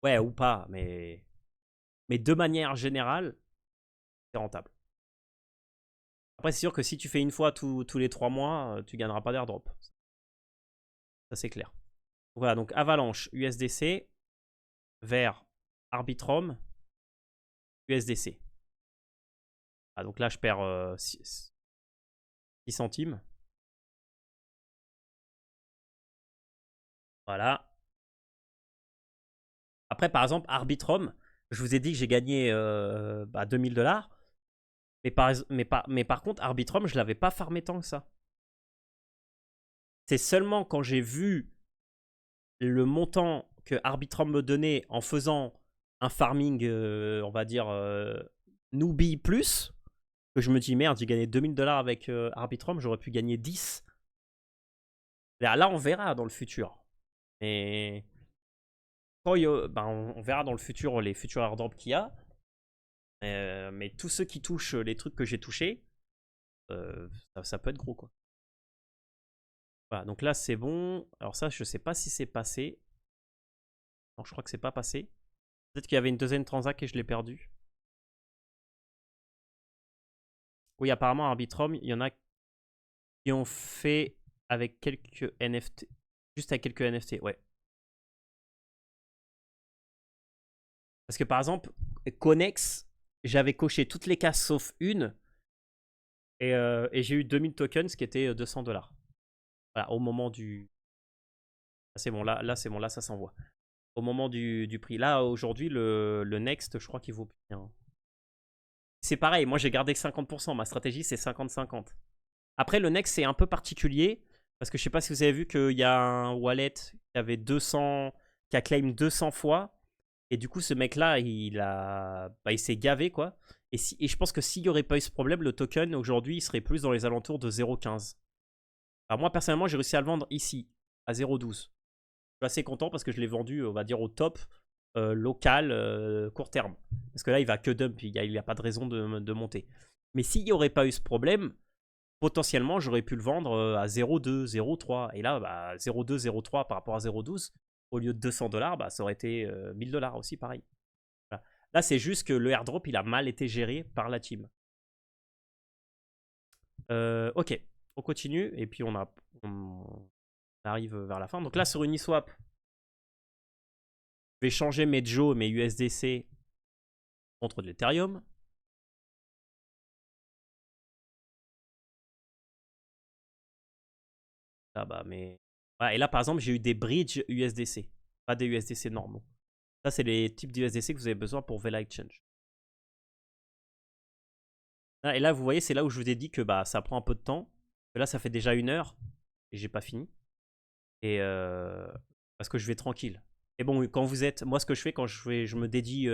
Ouais, ou pas, mais de manière générale, c'est rentable. Après, c'est sûr que si tu fais une fois tous les 3 mois, tu gagneras pas d'airdrop. Ça, c'est clair. Voilà, donc Avalanche, USDC, vers Arbitrum, USDC. Ah, donc là, je perds 6 centimes. Voilà. Après, par exemple, Arbitrum, je vous ai dit que j'ai gagné 2000 $. Mais par contre, Arbitrum, je ne l'avais pas farmé tant que ça. C'est seulement quand j'ai vu le montant que Arbitrum me donnait en faisant un farming, on va dire, newbie plus, que je me dis merde, j'ai gagné 2000 $ avec Arbitrum, j'aurais pu gagner 10. Là, on verra dans le futur. Et quand on verra dans le futur les futurs airdrops qu'il y a. Mais tous ceux qui touchent les trucs que j'ai touchés, ça peut être gros quoi. Voilà, donc là c'est bon. Alors ça, je sais pas si c'est passé. Non, je crois que c'est pas passé. Peut-être qu'il y avait une deuxième transac et je l'ai perdu. Oui, apparemment Arbitrum, il y en a qui ont fait avec quelques NFT. Juste avec quelques NFT, ouais. Parce que par exemple, Connex, j'avais coché toutes les cases sauf une. Et j'ai eu 2000 tokens, ce qui était 200 $. Voilà, au moment du... C'est bon, là c'est bon, là ça s'envoie. Au moment du prix. Là, aujourd'hui, le Next, je crois qu'il vaut plus rien. C'est pareil, moi j'ai gardé 50%. Ma stratégie, c'est 50-50. Après, le Next, c'est un peu particulier. Parce que je sais pas si vous avez vu qu'il y a un wallet qui avait 200... qui a claim 200 fois. Et du coup, ce mec-là, il s'est gavé, quoi. Et je pense que s'il n'y aurait pas eu ce problème, le token, aujourd'hui, il serait plus dans les alentours de 0,15. Alors moi, personnellement, j'ai réussi à le vendre ici, à 0,12. Je suis assez content parce que je l'ai vendu, on va dire, au top local, court terme. Parce que là, il va que dump, il n'y a pas de raison de monter. Mais s'il n'y aurait pas eu ce problème, potentiellement, j'aurais pu le vendre à 0,2, 0,3. Et là, 0,2, 0,3 par rapport à 0,12, au lieu de 200 $, ça aurait été 1000 $ aussi, pareil. Voilà. Là, c'est juste que le airdrop, il a mal été géré par la team. Ok, on continue. Et puis, on arrive vers la fin. Donc là, sur Uniswap, je vais changer mes JO, mes USDC contre de l'Ethereum. Ah mais... Ouais, et là, par exemple, j'ai eu des bridges USDC, pas des USDC normaux. Ça, c'est les types d'USDC que vous avez besoin pour Vela Exchange. Et là, vous voyez, c'est là où je vous ai dit que ça prend un peu de temps. Là, ça fait déjà 1 heure et j'ai pas fini. Et parce que je vais tranquille. Et bon, quand vous êtes... Moi, ce que je fais quand je me dédie...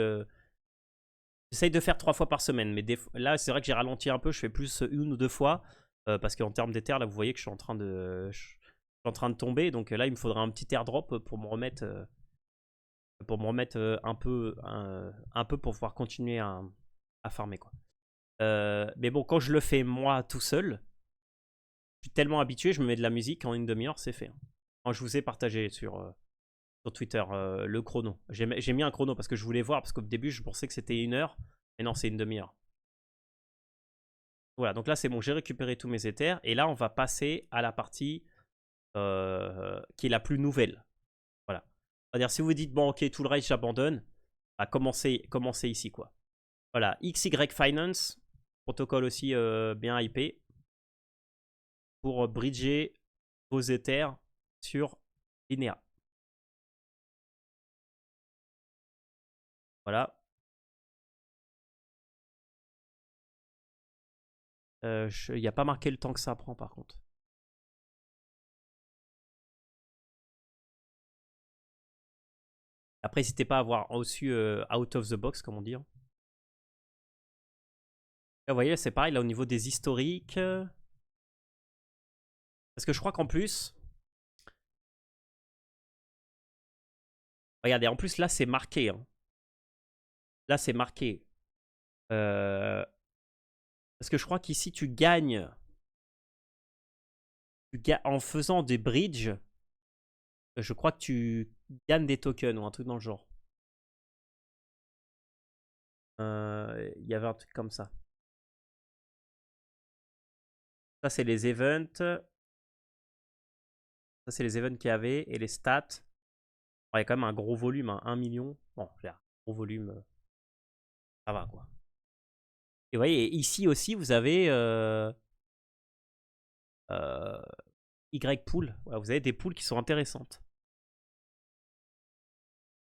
J'essaye de faire 3 fois par semaine. Mais là, c'est vrai que j'ai ralenti un peu. Je fais plus 1 ou 2 fois. Parce qu'en termes d'Ether, là, vous voyez que je suis en train de... en train de tomber. Donc là, il me faudra un petit airdrop pour me remettre... un peu pour pouvoir continuer à farmer, quoi. Mais bon, quand je le fais moi tout seul, je suis tellement habitué, je me mets de la musique, en une demi-heure, c'est fait. Quand je vous ai partagé sur Twitter le chrono. J'ai mis un chrono parce que je voulais voir, parce qu'au début, je pensais que c'était 1 heure. Mais non, c'est une demi-heure. Voilà, donc là, c'est bon, j'ai récupéré tous mes Ethers. Et là, on va passer à la partie qui est la plus nouvelle. Voilà. C'est-à-dire, si vous dites, bon, ok, tout le reste, j'abandonne, commencez ici, quoi. Voilà, XY Finance, protocole aussi bien hypé, pour bridger vos Ethers sur Linea. Voilà. Il n'y a pas marqué le temps que ça prend, par contre. Après, n'hésitez pas à avoir reçu out of the box, comme on dit. Là, vous voyez, c'est pareil, là, au niveau des historiques. Parce que je crois qu'en plus... Regardez, en plus, là, c'est marqué. Hein. Là, c'est marqué. Parce que je crois qu'ici, tu gagnes... En faisant des bridges, je crois que tu gagnes des tokens ou un truc dans le genre. Il y avait un truc comme ça. Ça, c'est les events. Ça, c'est les events qu'il y avait. Et les stats. Il y a quand même un gros volume, hein, 1 million. Bon, un gros volume. Ça va, quoi. Et vous voyez, ici aussi, vous avez Y-Pool. Voilà, vous avez des pools qui sont intéressantes.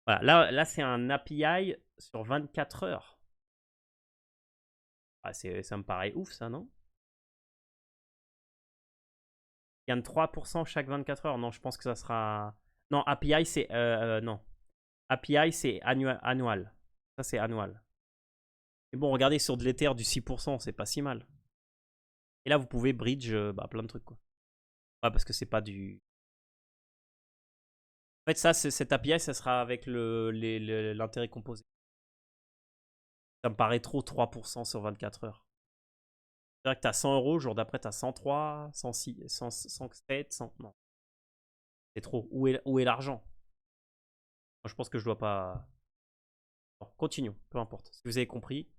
Voilà, là c'est un API sur 24 heures. Ah, ça me paraît ouf, ça, non? Il gagne 3% chaque 24 heures. Non, je pense que ça sera... Non, API, c'est... non. API, c'est annual. Ça, c'est annual. Mais bon, regardez, sur de l'Ether du 6%, c'est pas si mal. Et là, vous pouvez bridge plein de trucs, quoi. Ouais, parce que c'est pas du... En fait, ça, cette API, ça sera avec l'intérêt composé. Ça me paraît trop 3% sur 24 heures. C'est-à-dire que t'as 100 euros, le jour d'après, t'as 103, 106, 107, 100... Non. C'est trop. Où est l'argent? Moi, je pense que je dois pas... Bon, continuons, peu importe. Si vous avez compris.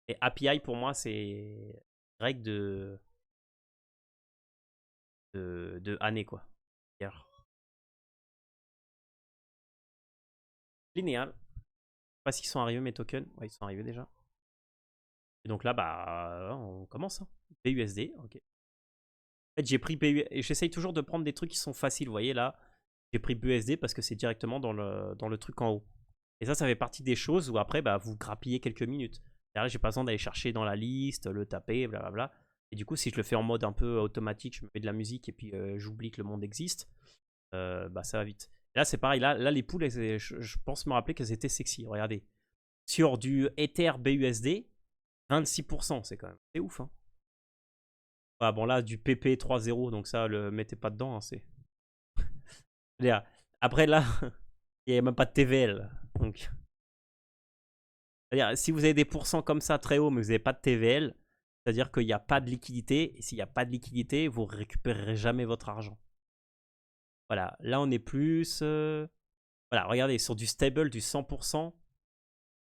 Et API, pour moi, c'est règle de année, quoi. Linéal. Je sais pas s'ils sont arrivés, mes tokens. Ouais, ils sont arrivés déjà. Et donc là, bah, on commence. Hein. BUSD, ok. En fait, j'ai pris BUSD. Et j'essaye toujours de prendre des trucs qui sont faciles. Vous voyez, là, j'ai pris BUSD parce que c'est directement dans le truc en haut. Et ça fait partie des choses où après, bah, vous grappillez quelques minutes. Derrière, j'ai pas besoin d'aller chercher dans la liste, le taper, blablabla. Et du coup, si je le fais en mode un peu automatique, je me mets de la musique et puis j'oublie que le monde existe, bah, ça va vite. Et là, c'est pareil. Là, les poules, je pense me rappeler qu'elles étaient sexy. Regardez. Sur du Ether BUSD, 26%, c'est quand même. C'est ouf, hein. Ah, bon, là, du PP 3.0, donc ça, le mettez pas dedans. Hein, c'est... Après, là, il n'y a même pas de TVL. Donc, c'est-à-dire, si vous avez des pourcents comme ça très hauts, mais vous n'avez pas de TVL, c'est-à-dire qu'il n'y a pas de liquidité. Et s'il n'y a pas de liquidité, vous ne récupérerez jamais votre argent. Voilà, là, on est plus... Voilà, regardez, sur du stable, du 100%,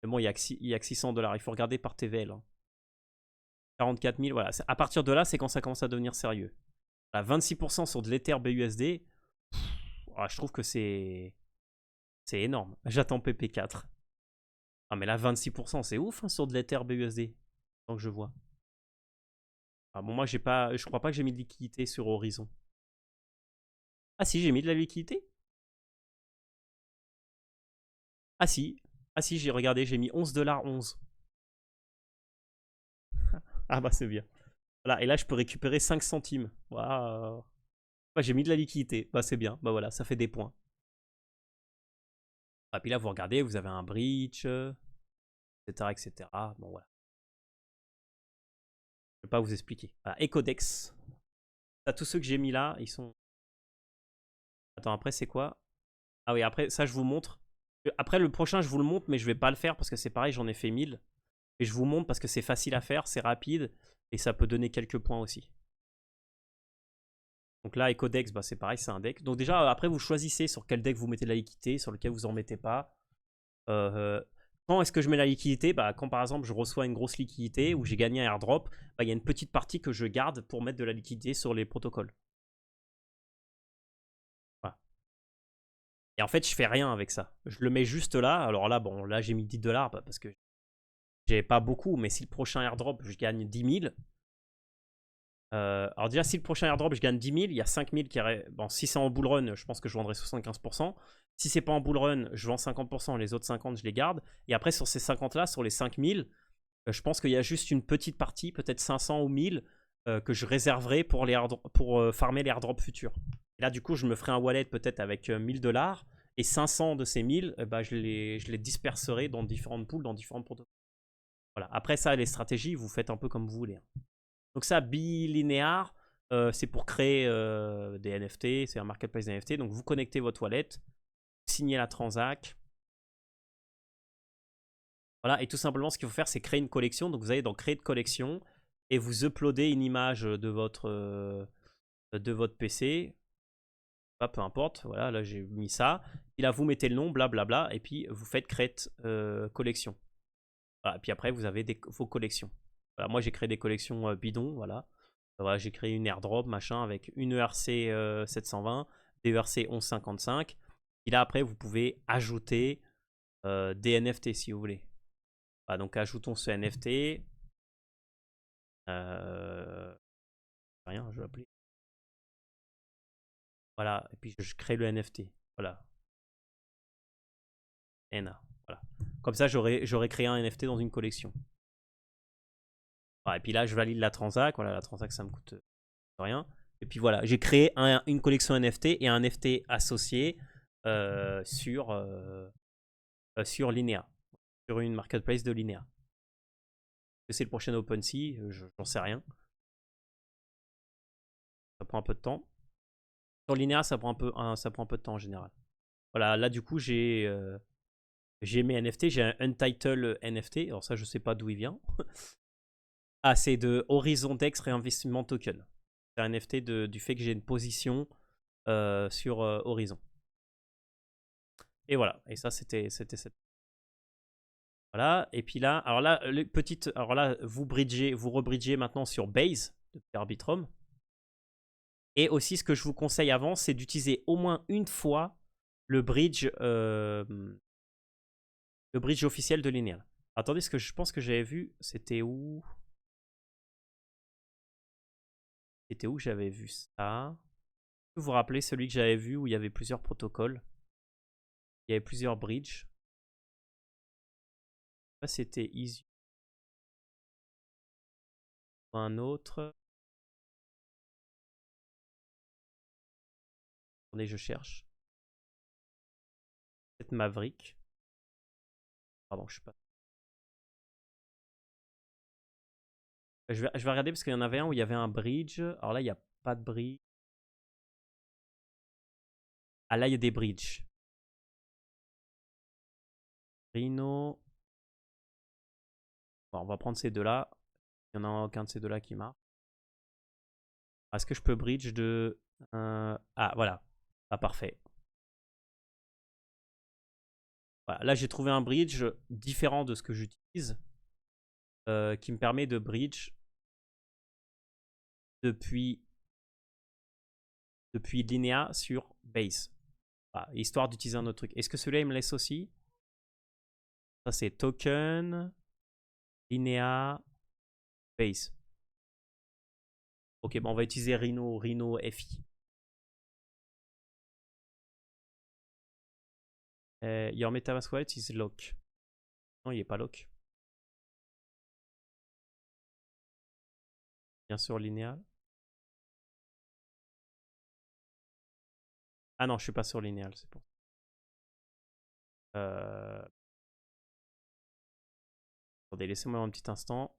mais bon, il y a que 600 $. Il faut regarder par TVL. Hein. 44 000, voilà. À partir de là, c'est quand ça commence à devenir sérieux. Voilà, 26% sur de l'Ether BUSD, je trouve que c'est énorme. J'attends PP4. Ah, mais là, 26%, c'est ouf hein, sur de l'Ether BUSD. Tant que je vois. Ah, bon, moi, je crois pas que j'ai mis de liquidité sur Horizon. Ah, si, j'ai mis de la liquidité. Ah, si. Ah, si, j'ai regardé, j'ai mis 11,11 $. Ah, bah, c'est bien. Voilà, et là, je peux récupérer 5 centimes. Waouh. Bah, j'ai mis de la liquidité. Bah, c'est bien. Bah, voilà, ça fait des points. Ah, puis là, vous regardez, vous avez un breach, etc., etc. Bon, voilà. Je vais pas vous expliquer. Voilà, Ecodex. Tous ceux que j'ai mis là, ils sont... Attends, après, c'est quoi? Ah oui, après, ça, je vous montre. Après, le prochain, je vous le montre, mais je vais pas le faire parce que c'est pareil, j'en ai fait 1000. Et je vous montre parce que c'est facile à faire, c'est rapide, et ça peut donner quelques points aussi. Donc là, Ecodex, bah, c'est pareil, c'est un deck. Donc déjà, après, vous choisissez sur quel deck vous mettez de la liquidité, sur lequel vous en mettez pas. Quand est-ce que je mets la liquidité? Bah, quand par exemple je reçois une grosse liquidité ou j'ai gagné un airdrop, bah, il y a une petite partie que je garde pour mettre de la liquidité sur les protocoles. Voilà. Et en fait, je fais rien avec ça. Je le mets juste là. Alors là, bon, là j'ai mis 10 $ parce que j'ai pas beaucoup, mais si le prochain airdrop je gagne 10 000. Alors déjà, si le prochain airdrop je gagne 10 000, il y a 5 000 qui... Bon, si c'est en bull run, je pense que je vendrai 75%. Si c'est pas en bull run, je vends 50%, les autres 50, je les garde. Et après, sur ces 50-là, sur les 5 000, je pense qu'il y a juste une petite partie, peut-être 500 ou 1000, que je réserverai pour farmer les airdrops futurs. Et là, du coup, je me ferai un wallet peut-être avec 1000 $. Et 500 de ces 1000, bah, je les disperserai dans différentes pools, dans différentes protocoles. Voilà. Après ça, les stratégies, vous faites un peu comme vous voulez. Donc ça, bilinéaire, c'est pour créer des NFT, c'est un marketplace d'NFT. Donc vous connectez votre wallet, signez la transac. Voilà, et tout simplement, ce qu'il faut faire, c'est créer une collection. Donc vous allez dans créer de collection et vous uploadez une image de votre PC. Ah, peu importe, voilà, là j'ai mis ça. Et là, vous mettez le nom, blablabla, et puis vous faites create collection. Voilà, et puis après, vous avez vos collections. Voilà, moi, j'ai créé des collections bidons, voilà. Voilà, j'ai créé une airdrop, machin, avec une ERC 720, des ERC 1155. Et là, après, vous pouvez ajouter des NFT si vous voulez. Voilà, donc, ajoutons ce NFT. Rien, je vais appeler. Voilà, et puis je crée le NFT. Voilà. NA. Voilà. Comme ça, j'aurais créé un NFT dans une collection. Voilà, et puis là, je valide la transac. Voilà, la transac, ça me coûte rien. Et puis voilà, j'ai créé une collection NFT et un NFT associé sur Linea, sur une marketplace de Linea. c'est le prochain OpenSea, j'en sais rien. Ça prend un peu de temps. Sur Linéa, ça prend un peu de temps en général. Voilà, là du coup j'ai mes NFT, j'ai un Untitled NFT, alors ça je sais pas d'où il vient. Ah, c'est de Horizon Dex Reinvestment Token. C'est un NFT du fait que j'ai une position sur Horizon. Et voilà, et ça c'était cette. Voilà, et puis là, alors là, vous rebridgez maintenant sur Base depuis Arbitrum. Et aussi, ce que je vous conseille avant, c'est d'utiliser au moins une fois le bridge officiel de Lineal. Attendez, ce que je pense que j'avais vu, c'était où? C'était où j'avais vu ça? Vous vous rappelez celui que j'avais vu où il y avait plusieurs protocoles? Il y avait plusieurs bridges. Ça, c'était Easy. Un autre. Attendez, je cherche. Peut-être Maverick. Pardon, je sais pas. Je vais regarder parce qu'il y en avait un où il y avait un bridge. Alors là, il n'y a pas de bridge. Ah là, il y a des bridges. Rhino. Bon, on va prendre ces deux-là. Il n'y en a aucun de ces deux-là qui marche. Est-ce que je peux bridge de... Ah, voilà. Ah, parfait. Voilà. Là, j'ai trouvé un bridge différent de ce que j'utilise. Qui me permet de bridge depuis Linéa sur Base. Voilà, histoire d'utiliser un autre truc. Est-ce que celui-là, il me laisse aussi? Ça, c'est token, Linéa, Base. Ok, bon, on va utiliser Rhino FI. Your MetaMask wallet is lock. Non, il n'est pas lock. Bien sûr, Linéal. Ah non, je suis pas sur Linéal, c'est bon. Attendez, laissez-moi un petit instant.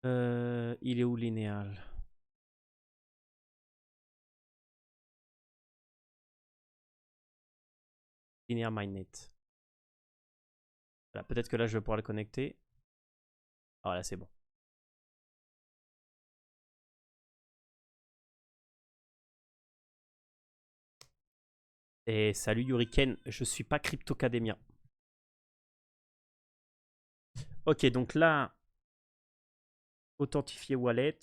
Il est où Linéal? Linear Mainnet. Voilà, peut-être que là, je vais pouvoir le connecter. Ah là, c'est bon. Et salut Yuriken, je suis pas Cryptocademia. Ok, donc là, authentifier wallet.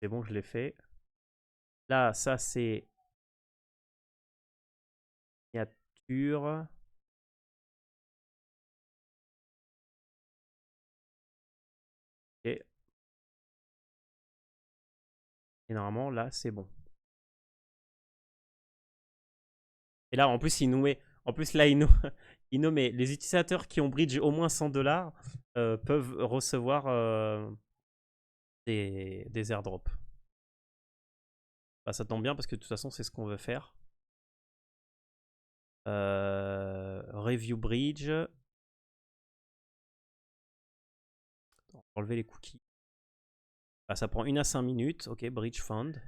C'est bon, je l'ai fait. Là, ça c'est signature. Et normalement, là, c'est bon. Et là, en plus, il nous met. En plus, là, il nous met. Les utilisateurs qui ont bridge au moins $100 peuvent recevoir des airdrops. Bah, ça tombe bien parce que de toute façon, c'est ce qu'on veut faire. Review bridge. Enlever les cookies. Bah, ça prend 1 à 5 minutes. Ok, bridge found.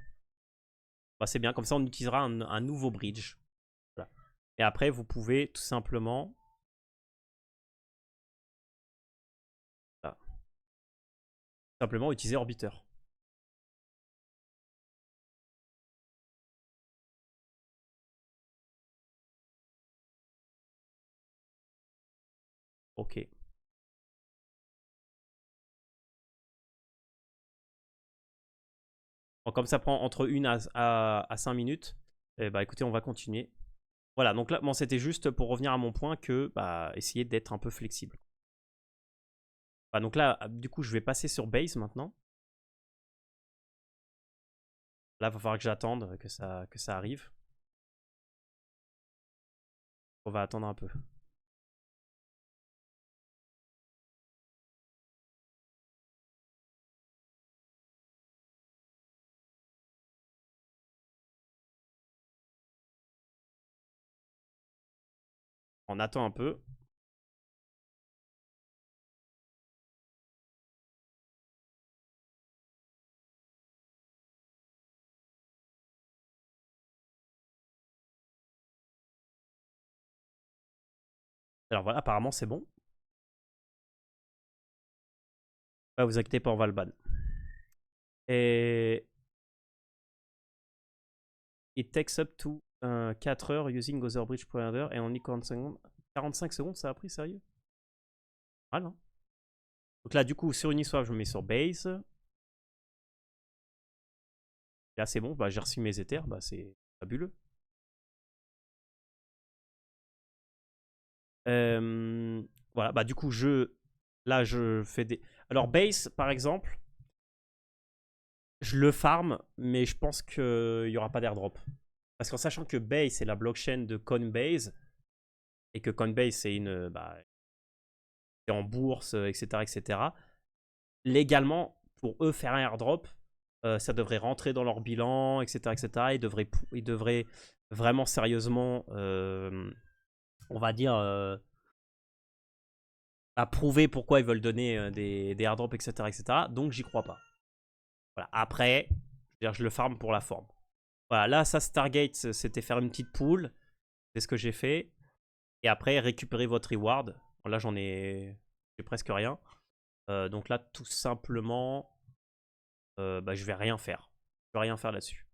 Bah, c'est bien, comme ça on utilisera un nouveau bridge. Voilà. Et après, vous pouvez tout simplement... Voilà. Simplement utiliser Orbiter. Ok. Bon, comme ça prend entre 1 à 5 minutes, eh bah, écoutez, on va continuer. Voilà, donc là, bon, c'était juste pour revenir à mon point que bah, essayer d'être un peu flexible. Bah, donc là, du coup, je vais passer sur Base maintenant. Là, il va falloir que j'attende que ça arrive. On va attendre un peu. On attend un peu. Alors voilà, apparemment c'est bon. Bah, vous inquiétez pas, on va le ban. Et it takes up to 4 heures using Other Bridge Provider et only 45 secondes. 45 secondes, ça a pris, sérieux? Ah non. Donc là, du coup, sur Uniswap, je me mets sur Base. Là, c'est bon, bah, j'ai reçu mes Ethers, bah, c'est fabuleux. Voilà, bah, du coup, là, je fais des. Alors, Base, par exemple, je le farm, mais je pense qu'il n'y aura pas d'airdrop. Parce qu'en sachant que Base, c'est la blockchain de Coinbase, et que Coinbase, c'est une. Bah, c'est en bourse, etc., etc. Légalement, pour eux, faire un airdrop, ça devrait rentrer dans leur bilan, etc., etc. Ils devraient vraiment sérieusement, on va dire, prouver pourquoi ils veulent donner des airdrops, etc., etc. Donc, j'y crois pas. Voilà. Après, je le farm pour la forme. Voilà, là, ça, Stargate, c'était faire une petite pool. C'est ce que j'ai fait. Et après, récupérer votre reward. Bon, là, j'ai presque rien. Donc là, tout simplement, bah, je vais rien faire. Je vais rien faire là-dessus.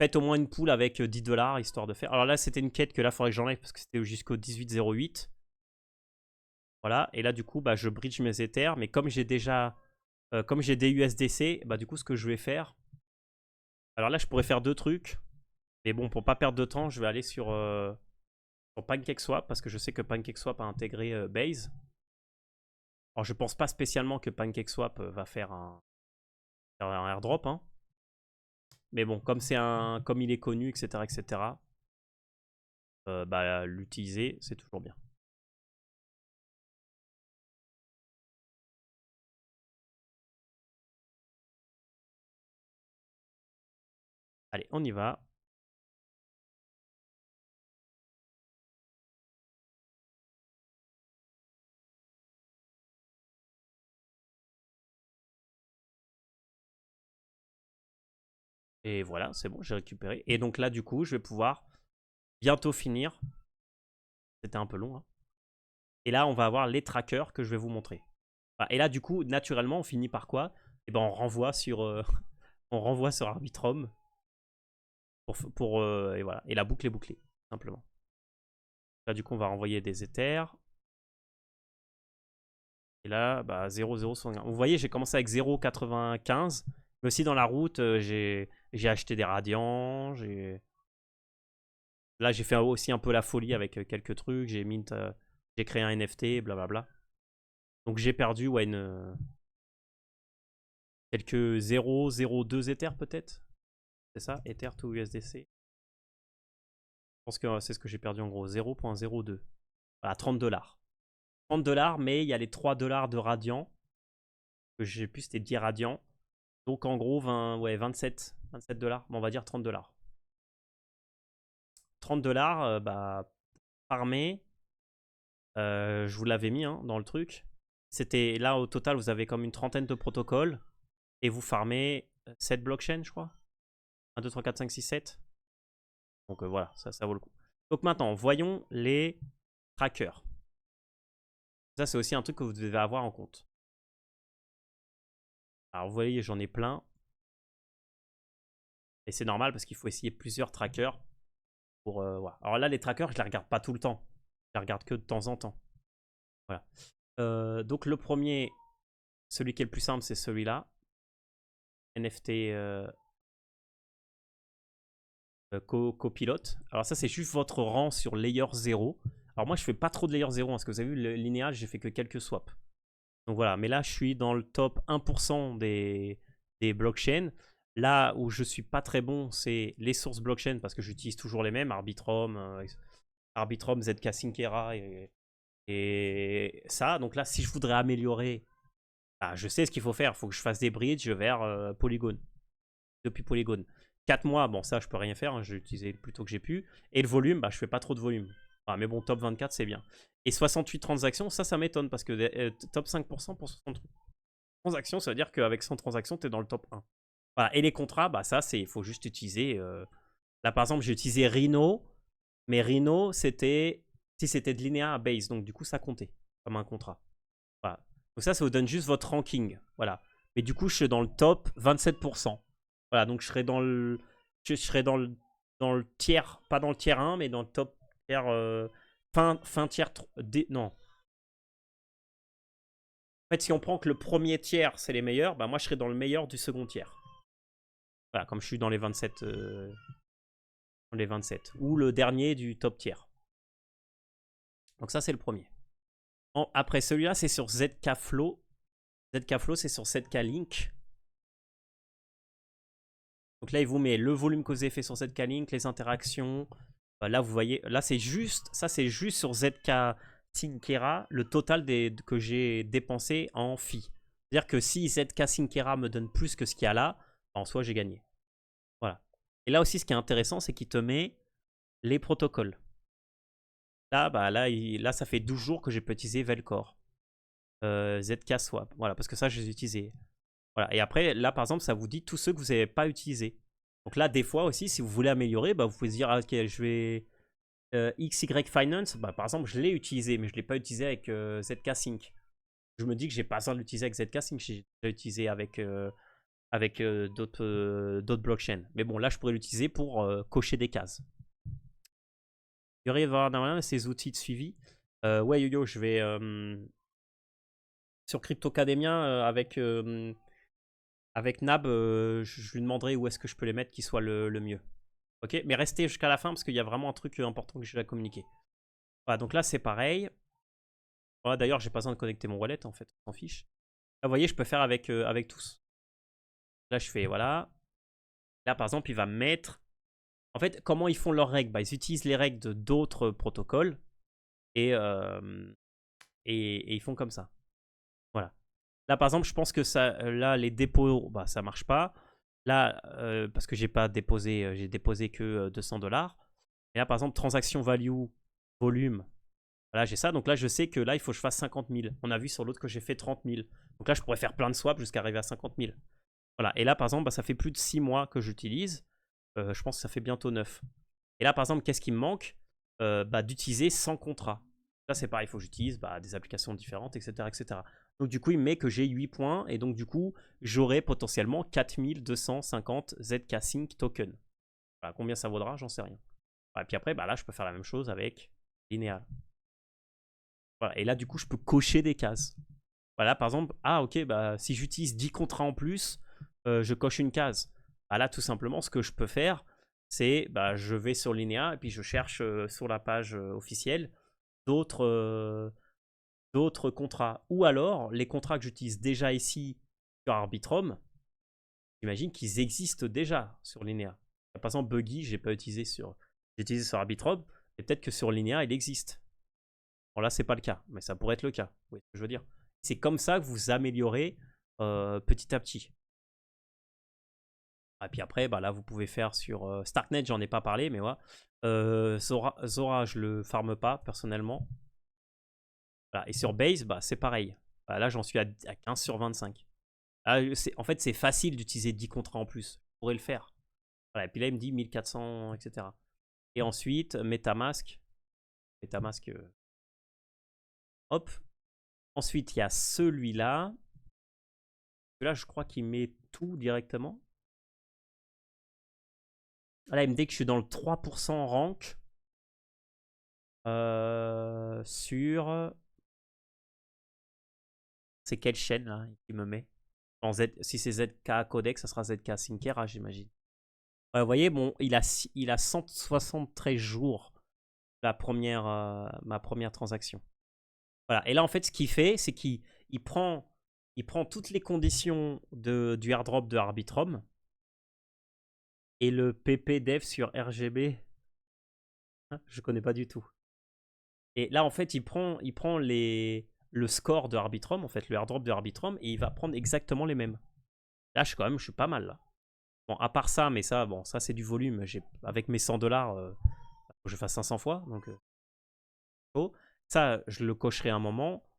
Faites au moins une pool avec 10 $, histoire de faire. Alors là, c'était une quête que là, il faudrait que j'enlève parce que c'était jusqu'au 18-08. Voilà. Et là, du coup, bah, je bridge mes Ethers. Mais comme j'ai déjà... comme j'ai des USDC, bah, du coup, ce que je vais faire... Alors là, je pourrais faire deux trucs. Mais bon, pour pas perdre de temps, je vais aller sur PancakeSwap. Parce que je sais que PancakeSwap a intégré Base. Alors, je pense pas spécialement que PancakeSwap va faire un airdrop. Hein. Mais bon, comme il est connu, etc., etc., bah, l'utiliser, c'est toujours bien. Allez, on y va. Et voilà, c'est bon, j'ai récupéré. Et donc là, du coup, je vais pouvoir bientôt finir. C'était un peu long. Hein. Et là, on va avoir les trackers que je vais vous montrer. Voilà. Et là, du coup, naturellement, on finit par quoi? Et ben, on renvoie sur, on renvoie sur Arbitrum. Et voilà. Et la boucle est bouclée, simplement. Là, du coup, on va renvoyer des Ethers. Et là, bah, 0,061. Vous voyez, j'ai commencé avec 0,95. Mais aussi dans la route, j'ai acheté des radians. Là, j'ai fait aussi un peu la folie avec quelques trucs. J'ai créé un NFT, blablabla. Donc j'ai perdu ouais, quelques 0,02 Ether peut-être. C'est ça, Ether to USDC. Je pense que c'est ce que j'ai perdu en gros, 0,02. Voilà, 30 $. 30 $, mais il y a les 3 $ de radian. Que j'ai plus, c'était 10 radians. Donc en gros, 27 $. Bon, on va dire 30 $. 30 $, bah, farmer. Je vous l'avais mis hein, dans le truc. C'était là au total, vous avez comme une trentaine de protocoles. Et vous farmez 7 blockchains, je crois. 1, 2, 3, 4, 5, 6, 7. Donc voilà, ça vaut le coup. Donc maintenant, voyons les trackers. Ça, c'est aussi un truc que vous devez avoir en compte. Alors vous voyez, j'en ai plein. Et c'est normal parce qu'il faut essayer plusieurs trackers. Voilà. Alors là, les trackers, je les regarde pas tout le temps. Je les regarde que de temps en temps. Voilà. Donc le premier, celui qui est le plus simple, c'est celui-là. NFT copilote. Alors ça, c'est juste votre rang sur layer 0. Alors moi, je fais pas trop de layer 0. Parce que vous avez vu, le linéage, j'ai fait que quelques swaps. Donc voilà, mais là, je suis dans le top 1% des blockchains. Là où je suis pas très bon, c'est les sources blockchain parce que j'utilise toujours les mêmes, Arbitrum, ZK Syncera et ça. Donc là, si je voudrais améliorer, bah, je sais ce qu'il faut faire. Il faut que je fasse des bridges vers Polygon. Depuis Polygon. 4 mois, bon ça je peux rien faire, hein, j'ai utilisé plutôt que j'ai pu. Et le volume, bah je fais pas trop de volume. Ah, mais bon, top 24, c'est bien. Et 68 transactions, ça m'étonne parce que top 5% pour 60 transactions, ça veut dire qu'avec 100 transactions, tu es dans le top 1. Voilà. Et les contrats, bah ça, il faut juste utiliser. Là, par exemple, j'ai utilisé Rhino, mais Rhino, c'était si c'était de linéaire à base, donc du coup, ça comptait comme un contrat. Voilà. Donc ça vous donne juste votre ranking. Voilà. Mais du coup, je suis dans le top 27%. Voilà, donc je serais dans le. Je serais dans le tiers, pas dans le tiers 1, mais dans le top tiers. Fin tiers. Non. En fait, si on prend que le premier tiers, c'est les meilleurs, bah moi je serais dans le meilleur du second tiers. Voilà, comme je suis dans les 27. Dans les 27. Ou le dernier du top tiers. Donc ça, c'est le premier. Après, celui-là, c'est sur ZK Flow. ZK Flow, c'est sur ZK Link. Donc là, il vous met le volume que vous avez fait sur ZK Link, les interactions. Là, vous voyez, là, c'est juste, ça, c'est juste sur ZK Syncera, le total que j'ai dépensé en phi. C'est-à-dire que si ZK Syncera me donne plus que ce qu'il y a là, en soi, j'ai gagné. Voilà. Et là aussi, ce qui est intéressant, c'est qu'il te met les protocoles. Là, là, ça fait 12 jours que j'ai pas utilisé Velcore. ZK Swap. Voilà, parce que ça, je les ai utilisés. Voilà. Et après, là, par exemple, ça vous dit tous ceux que vous n'avez pas utilisés. Donc là, des fois aussi, si vous voulez améliorer, bah, vous pouvez se dire, ah, ok, je vais XY Finance. Bah, par exemple, je l'ai utilisé, mais je ne l'ai pas utilisé avec ZK Sync. Je me dis que j'ai pas besoin de l'utiliser avec ZK Sync, j'ai déjà utilisé avec d'autres blockchains. Mais bon, là, je pourrais l'utiliser pour cocher des cases. Il y aurait ces outils de suivi. Ouais, yo-yo, je vais sur Cryptocademia avec Nab, je lui demanderai où est-ce que je peux les mettre qui soit le mieux. Ok, mais restez jusqu'à la fin parce qu'il y a vraiment un truc important que je vais communiquer. Voilà, donc là c'est pareil. Voilà, d'ailleurs, j'ai pas besoin de connecter mon wallet en fait, on s'en fiche. Là, vous voyez, je peux faire avec tous. Là, je fais voilà. Là, par exemple, il va me mettre. En fait, comment ils font leurs règles? Bah, ils utilisent les règles de d'autres protocoles et ils font comme ça. Voilà. Là, par exemple, je pense que ça, là, les dépôts, bah, ça marche pas. Là, parce que j'ai déposé que 200$. Et là, par exemple, transaction value, volume. Voilà, j'ai ça. Donc là, je sais que là, il faut que je fasse 50 000. On a vu sur l'autre que j'ai fait 30 000. Donc là, je pourrais faire plein de swaps jusqu'à arriver à 50 000. Voilà. Et là, par exemple, bah, ça fait plus de 6 mois que j'utilise. Je pense que ça fait bientôt 9. Et là, par exemple, qu'est-ce qui me manque? D'utiliser 100 contrats. Là, c'est pareil, il faut que j'utilise des applications différentes, etc., etc. Donc, du coup, il met que j'ai 8 points. Et donc, du coup, j'aurai potentiellement 4250 ZK Sync token. Voilà, combien ça vaudra, j'en sais rien. Et puis après, là, je peux faire la même chose avec Lineal. Voilà, et là, du coup, je peux cocher des cases. Voilà, par exemple, ok, si j'utilise 10 contrats en plus, je coche une case. Là, tout simplement, ce que je peux faire, c'est je vais sur Linea et puis je cherche sur la page officielle d'autres contrats. Ou alors, les contrats que j'utilise déjà ici sur Arbitrum, j'imagine qu'ils existent déjà sur Linea. Par exemple, Buggy, j'ai utilisé sur Arbitrum, et peut-être que sur Linea, il existe. Bon, là, c'est pas le cas, mais ça pourrait être le cas. Oui, je veux dire. C'est comme ça que vous améliorez petit à petit. Et puis après, là, vous pouvez faire sur Starknet, j'en ai pas parlé, mais voilà. Zora, je le farme pas personnellement. Voilà. Et sur Base, c'est pareil. Là, j'en suis à 15 sur 25. En fait, c'est facile d'utiliser 10 contrats en plus. Je pourrais le faire. Voilà. Et puis là, il me dit 1400, etc. Et ensuite, Metamask. Hop. Ensuite, il y a celui-là. Celui-là, je crois qu'il met tout directement. Là, il me dit que je suis dans le 3% rank sur... C'est quelle chaîne, là, qu'il me met si c'est ZK Codex, ça sera ZK Syncera, j'imagine. Vous voyez, bon, il a 173 jours ma première transaction. Voilà. Et là, en fait, ce qu'il fait, c'est qu'il prend toutes les conditions du airdrop de Arbitrum et le PP dev sur RGB. Je connais pas du tout. Et là, en fait, il prend le score de Arbitrum, en fait, le airdrop de Arbitrum, et il va prendre exactement les mêmes. Là, je suis pas mal, là. Bon, à part ça, mais ça, ça c'est du volume. Avec mes 100$, faut que je fasse 500 fois, donc Ça, je le cocherai un moment.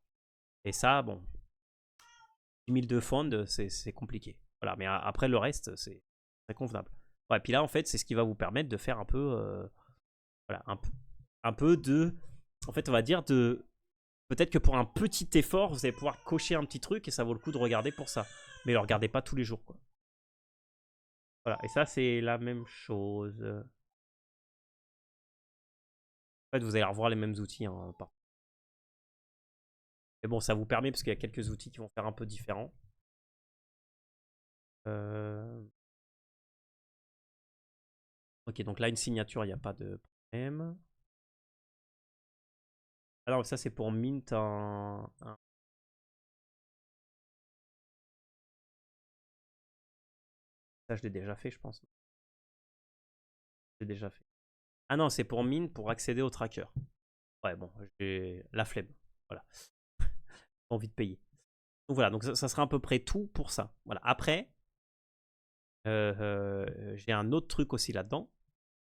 Et ça, bon, 10 000 de fond, c'est compliqué. Voilà, mais après, le reste, c'est très convenable. Ouais, et puis là, en fait, c'est ce qui va vous permettre de faire un peu, voilà, un peu de, en fait, on va dire de, peut-être que pour un petit effort, vous allez pouvoir cocher un petit truc et ça vaut le coup de regarder pour ça. Mais le regardez pas tous les jours, quoi. Voilà, et ça, c'est la même chose. En fait, vous allez revoir les mêmes outils, hein, mais bon, ça vous permet, parce qu'il y a quelques outils qui vont faire un peu différent. Ok, donc là, une signature, il n'y a pas de problème. Alors, ça, c'est pour mint Ça, je l'ai déjà fait, je pense. J'ai déjà fait. Ah non, c'est pour mint pour accéder au tracker. Ouais, bon, j'ai la flemme. Voilà. Pas envie de payer. Donc voilà, donc ça sera à peu près tout pour ça. Voilà. Après, j'ai un autre truc aussi là-dedans.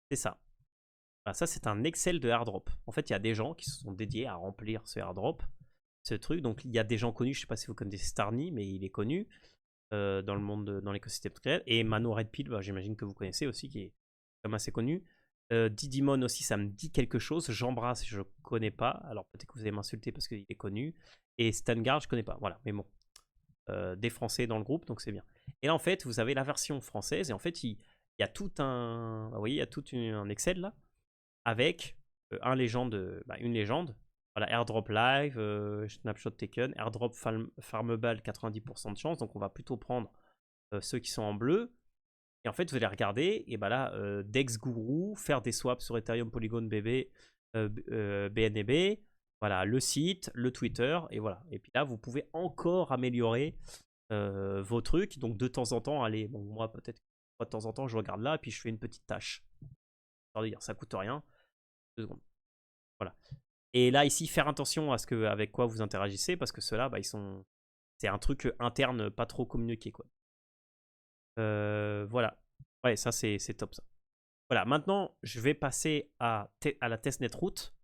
C'est ça. Voilà, ça, c'est un Excel de airdrop. En fait, il y a des gens qui se sont dédiés à remplir ce airdrop, ce truc. Donc, il y a des gens connus. Je ne sais pas si vous connaissez Starny, mais il est connu dans le monde, dans l'écosystème créatif. Et Mano Red Pill, bah, j'imagine que vous connaissez aussi, qui est quand même assez connu. Didymon aussi, ça me dit quelque chose. J'embrasse, je connais pas. Alors peut-être que vous allez m'insulter parce qu'il est connu. Et Stangard, je connais pas. Voilà, mais bon. Des Français dans le groupe, donc c'est bien. Et là, en fait, vous avez la version française. Et en fait, il y a tout un... Vous voyez, il y a tout un Excel là. Avec une légende. Voilà, airdrop live, snapshot taken, airdrop farmable 90% de chance. Donc on va plutôt prendre ceux qui sont en bleu. Et en fait, vous allez regarder, et bah là, Dex Guru, faire des swaps sur Ethereum, Polygon, BNB, voilà, le site, le Twitter, et voilà. Et puis là, vous pouvez encore améliorer vos trucs. Donc de temps en temps, allez, bon, moi peut-être de temps en temps, je regarde là, et puis je fais une petite tâche. Ça coûte rien. 2 secondes. Voilà. Et là, ici, faire attention à ce que, avec quoi vous interagissez, parce que ceux-là, bah, ils sont. C'est un truc interne, pas trop communiqué, quoi. Voilà. Ouais, ça, c'est top, ça. Voilà, maintenant, je vais passer à la testnet route,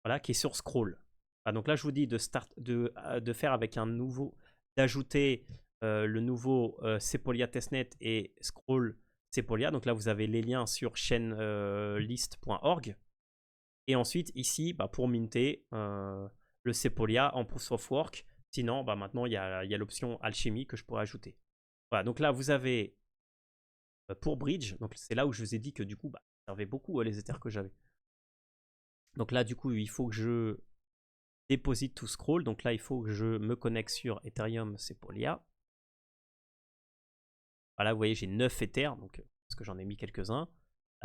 voilà, qui est sur Scroll. Ah, donc là, je vous dis de faire avec un nouveau, d'ajouter le nouveau Sepolia testnet et Scroll Sepolia. Donc là, vous avez les liens sur chainlist.org. Et ensuite, ici, bah, pour minter le Sepolia en proof of work. Sinon, bah, maintenant, il y a l'option alchimie que je pourrais ajouter. Voilà, donc là, vous avez pour Bridge, donc c'est là où je vous ai dit que du coup, bah, ça servait beaucoup les Ethers que j'avais. Donc là, du coup, il faut que je déposite tout scroll. Donc là, il faut que je me connecte sur Ethereum Sepolia. Voilà, vous voyez, j'ai 9 Ethers, donc, parce que j'en ai mis quelques-uns.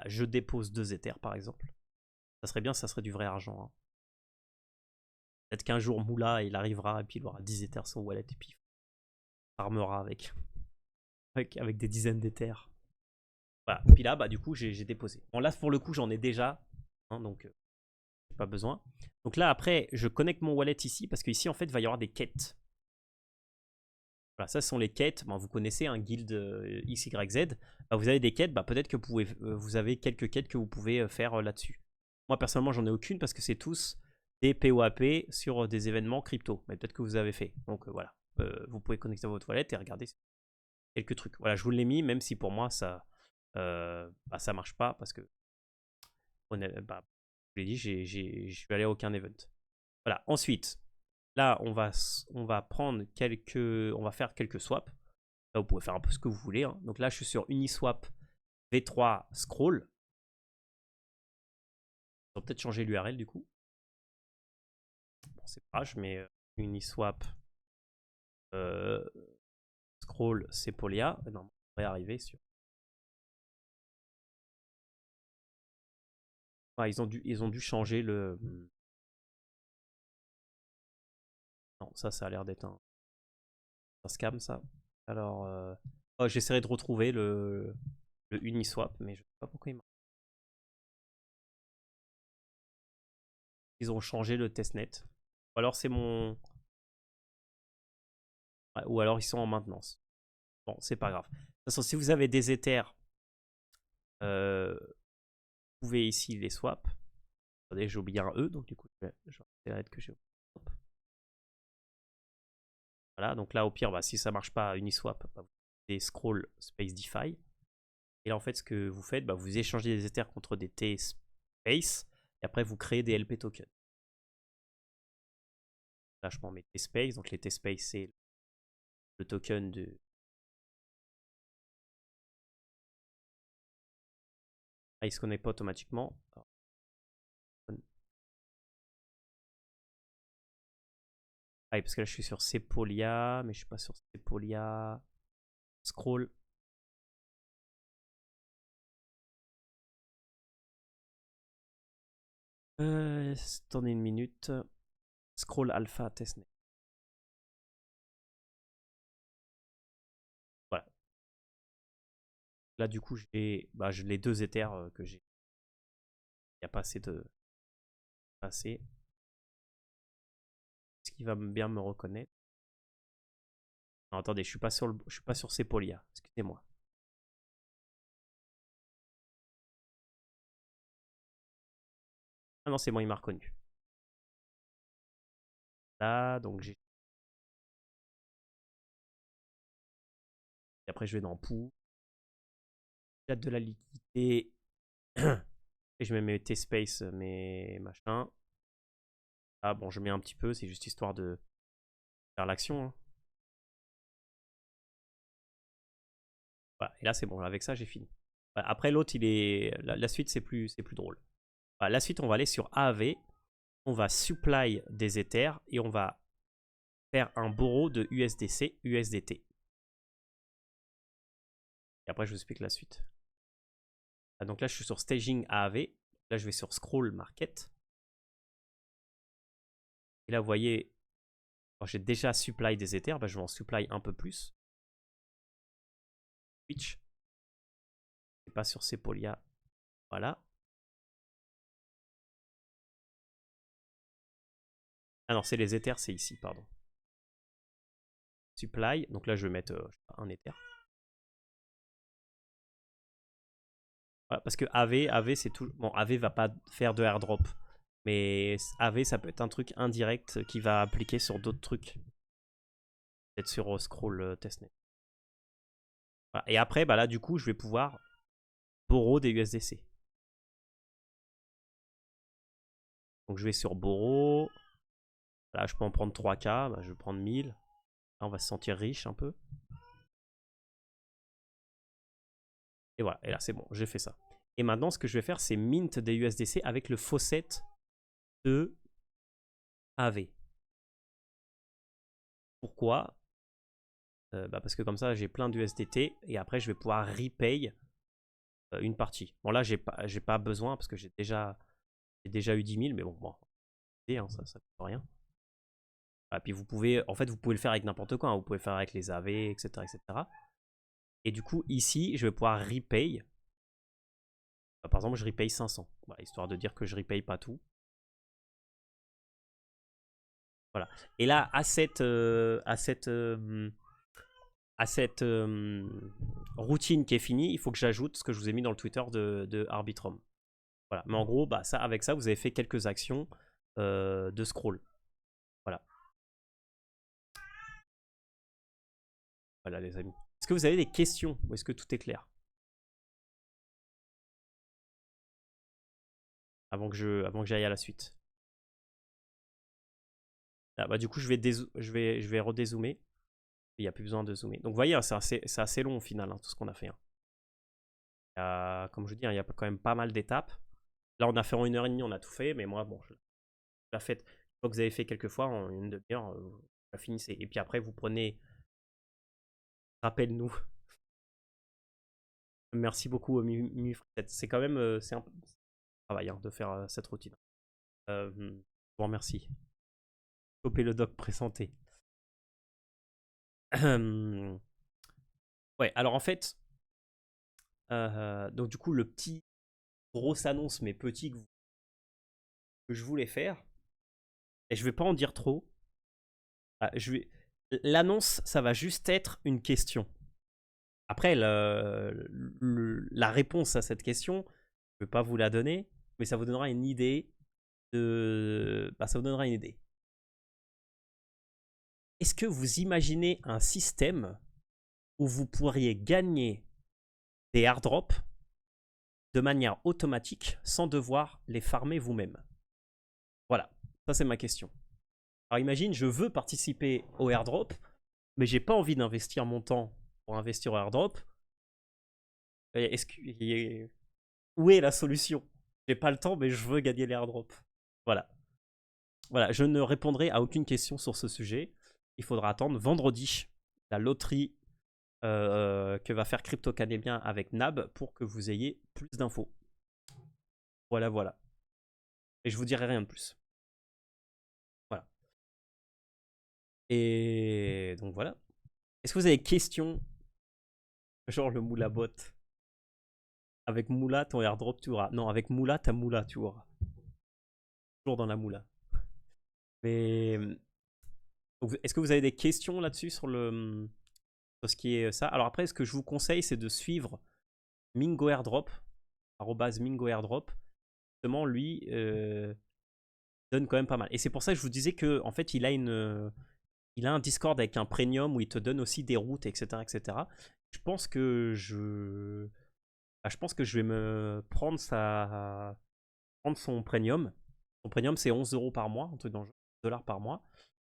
Je dépose 2 Ethers, par exemple. Ça serait bien, ça serait du vrai argent. Hein. Peut-être qu'un jour, Moula, il arrivera, et puis il aura 10 Ethers sur wallet, et puis il farmera avec des dizaines d'Ethers. Voilà, puis là, bah, du coup, j'ai déposé. Bon, là, pour le coup, j'en ai déjà, hein, donc pas besoin. Donc là, après, je connecte mon wallet ici, parce qu'ici, en fait, il va y avoir des quêtes. Voilà, ça, ce sont les quêtes. Bon, vous connaissez un guild XYZ. Bah, vous avez des quêtes. Bah, peut-être que vous avez quelques quêtes que vous pouvez faire là-dessus. Moi, personnellement, j'en ai aucune parce que c'est tous des POAP sur des événements crypto. Mais peut-être que vous avez fait. Donc voilà. Vous pouvez connecter votre wallet et regarder quelques trucs. Voilà, je vous l'ai mis, même si pour moi, ça marche pas parce que, bah, je l'ai dit, je suis allé à aucun event. Voilà, ensuite, là, on va faire quelques swaps. Là, vous pouvez faire un peu ce que vous voulez. Hein. Donc là, je suis sur Uniswap V3 Scroll. On va peut-être changer l'URL du coup. Bon, c'est pas grave, je mets Uniswap Scroll Sepolia. Non, on va y arriver sur. Ah, ils ont dû changer le. Non, ça a l'air d'être un scam, ça. Alors, j'essaierai de retrouver le Uniswap, mais je sais pas pourquoi il marche. Ils ont changé le testnet. Ou alors c'est mon. Ouais, ou alors ils sont en maintenance. Bon, c'est pas grave. De toute façon, si vous avez des Ethers, vous pouvez ici les swap. Attendez, j'ai oublié un E, donc du coup, je vais arrêter que j'ai oublié. Voilà, donc là, au pire, bah, si ça marche pas, Uniswap, bah, vous faites scroll space DeFi. Et là, en fait, ce que vous faites, bah, vous échangez des Ethers contre des T space, et après, vous créez des LP tokens. Là, je prends mes T space, donc les T space, c'est le token de. Ah, il se connecte pas automatiquement. Alors, ah, parce que là, je suis sur Sepolia, mais je suis pas sur Sepolia. Scroll. Attendez une minute. Scroll alpha testnet. Voilà. Là, du coup, j'ai les 2 Ethers que j'ai. Il n'y a pas assez de. Pas assez. Est-ce qu'il va bien me reconnaître? Non, attendez, je suis pas sur Sepolia. Excusez-moi. Ah non, c'est bon, il m'a reconnu. Là, donc j'ai. Et après, je vais dans Pou. J'ai de la liquidité. Et je mets mes T-Space, mes machins. Ah bon, je mets un petit peu, c'est juste histoire de faire l'action. Hein. Voilà, et là c'est bon, avec ça j'ai fini. Voilà, après l'autre, il est. La suite, c'est plus drôle. Voilà, la suite, on va aller sur AAV. On va supply des Ethers et on va faire un borrow de USDC, USDT. Et après, je vous explique la suite. Ah, donc là, je suis sur Staging AAV. Là, je vais sur Scroll Market. Et là, vous voyez, j'ai déjà supply des Ethers. Bah, je vais en supply un peu plus. Switch. Et pas sur Sepolia. Voilà. Ah non, c'est les Ethers, c'est ici, pardon. Supply. Donc là, je vais mettre un Ether. Voilà, parce que AV c'est tout. Bon, AV va pas faire de airdrop. Mais AV, ça peut être un truc indirect qui va appliquer sur d'autres trucs. Peut-être sur Scroll Testnet. Voilà. Et après, bah là, du coup, je vais pouvoir borrow des USDC. Donc je vais sur borrow. Là, je peux en prendre 3K. Bah, je vais prendre 1000. Là, on va se sentir riche un peu. Et voilà. Et là, c'est bon. J'ai fait ça. Et maintenant, ce que je vais faire, c'est mint des USDC avec le faucet de AV. Pourquoi? Bah parce que comme ça, j'ai plein d'USDT. Et après, je vais pouvoir repay une partie. Bon, là, j'ai pas besoin parce que j'ai déjà eu 10 000. Mais bon, hein, ça ne coûte rien. Ah, puis vous pouvez, en fait, vous pouvez le faire avec n'importe quoi. Hein. Vous pouvez le faire avec les AV, etc., etc. Et du coup, ici, je vais pouvoir repay. Par exemple, je repay 500. Voilà, histoire de dire que je repay pas tout. Voilà. Et là, à cette routine qui est finie, il faut que j'ajoute ce que je vous ai mis dans le Twitter de Arbitrum. Voilà. Mais en gros, bah, avec ça, vous avez fait quelques actions de scroll. Voilà. Voilà, les amis. Est-ce que vous avez des questions ou est-ce que tout est clair? Avant que j'aille à la suite. Ah, bah, du coup, je vais redézoomer. Il n'y a plus besoin de zoomer. Donc, vous voyez, c'est assez long au final, hein, tout ce qu'on a fait. Hein. Comme je vous dis, il y a quand même pas mal d'étapes. Là, on a fait en 1h30, on a tout fait. Mais moi, bon, je l'ai fait. Une fois que vous avez fait quelques fois, en une demi-heure, vous la finissez. Et puis après, vous prenez. Rappelle-nous. Merci beaucoup, Mufrette. C'est quand même c'est un travail hein, de faire cette routine. Je vous remercie. Copier le doc présenté. Ouais, alors en fait, donc du coup, le petit grosse annonce, mais petit que je voulais faire, et je vais pas en dire trop. L'annonce, ça va juste être une question. Après, la réponse à cette question, je ne vais pas vous la donner, mais ça vous donnera une idée ça vous donnera une idée. Est-ce que vous imaginez un système où vous pourriez gagner des airdrops de manière automatique sans devoir les farmer vous-même? Voilà, ça c'est ma question. Alors imagine, je veux participer au airdrop, mais j'ai pas envie d'investir mon temps pour investir au airdrop. Où est la solution? J'ai pas le temps, mais je veux gagner les airdrops. Voilà. Voilà, je ne répondrai à aucune question sur ce sujet. Il faudra attendre vendredi la loterie que va faire Crypto Academia avec Nab pour que vous ayez plus d'infos. Voilà, voilà. Et je vous dirai rien de plus. Voilà. Et donc voilà. Est-ce que vous avez des questions? Genre le Moula bot. Avec Moula, ton airdrop, tu auras. Non, avec Moula, ta Moula, tu auras. Toujours dans la Moula. Mais est-ce que vous avez des questions là-dessus sur ce qui est ça? Alors après, ce que je vous conseille, c'est de suivre Mingo Airdrop, @Mingo Airdrop. Justement, lui donne quand même pas mal. Et c'est pour ça que je vous disais que en fait, il a un Discord avec un premium où il te donne aussi des routes, etc., etc. Je pense que je vais me prendre son premium. Son premium, c'est 11 € par mois, un truc dans le $, par mois.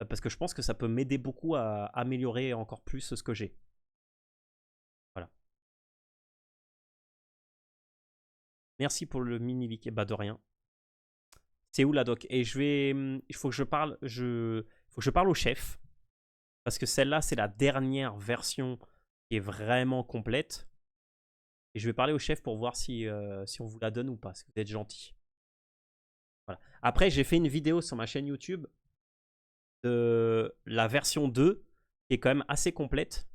Parce que je pense que ça peut m'aider beaucoup à améliorer encore plus ce que j'ai. Voilà. Merci pour le mini leak. Bah de rien. C'est où la doc? Et il faut que je parle, faut que je parle au chef. Parce que celle-là, c'est la dernière version qui est vraiment complète. Et je vais parler au chef pour voir si on vous la donne ou pas, si vous êtes gentil. Voilà. Après, j'ai fait une vidéo sur ma chaîne YouTube de la version 2, qui est quand même assez complète.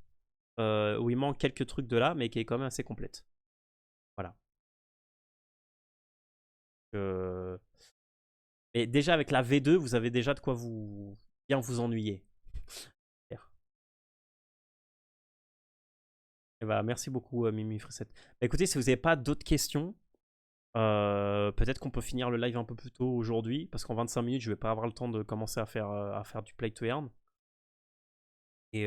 Où il manque quelques trucs de là, mais qui est quand même assez complète. Voilà. Et déjà, avec la V2, vous avez déjà de quoi bien vous ennuyer. Et bah, merci beaucoup, Mimi Frissette. Bah, écoutez, si vous n'avez pas d'autres questions, peut-être qu'on peut finir le live un peu plus tôt aujourd'hui, parce qu'en 25 minutes, je vais pas avoir le temps de commencer à faire du play to earn. Et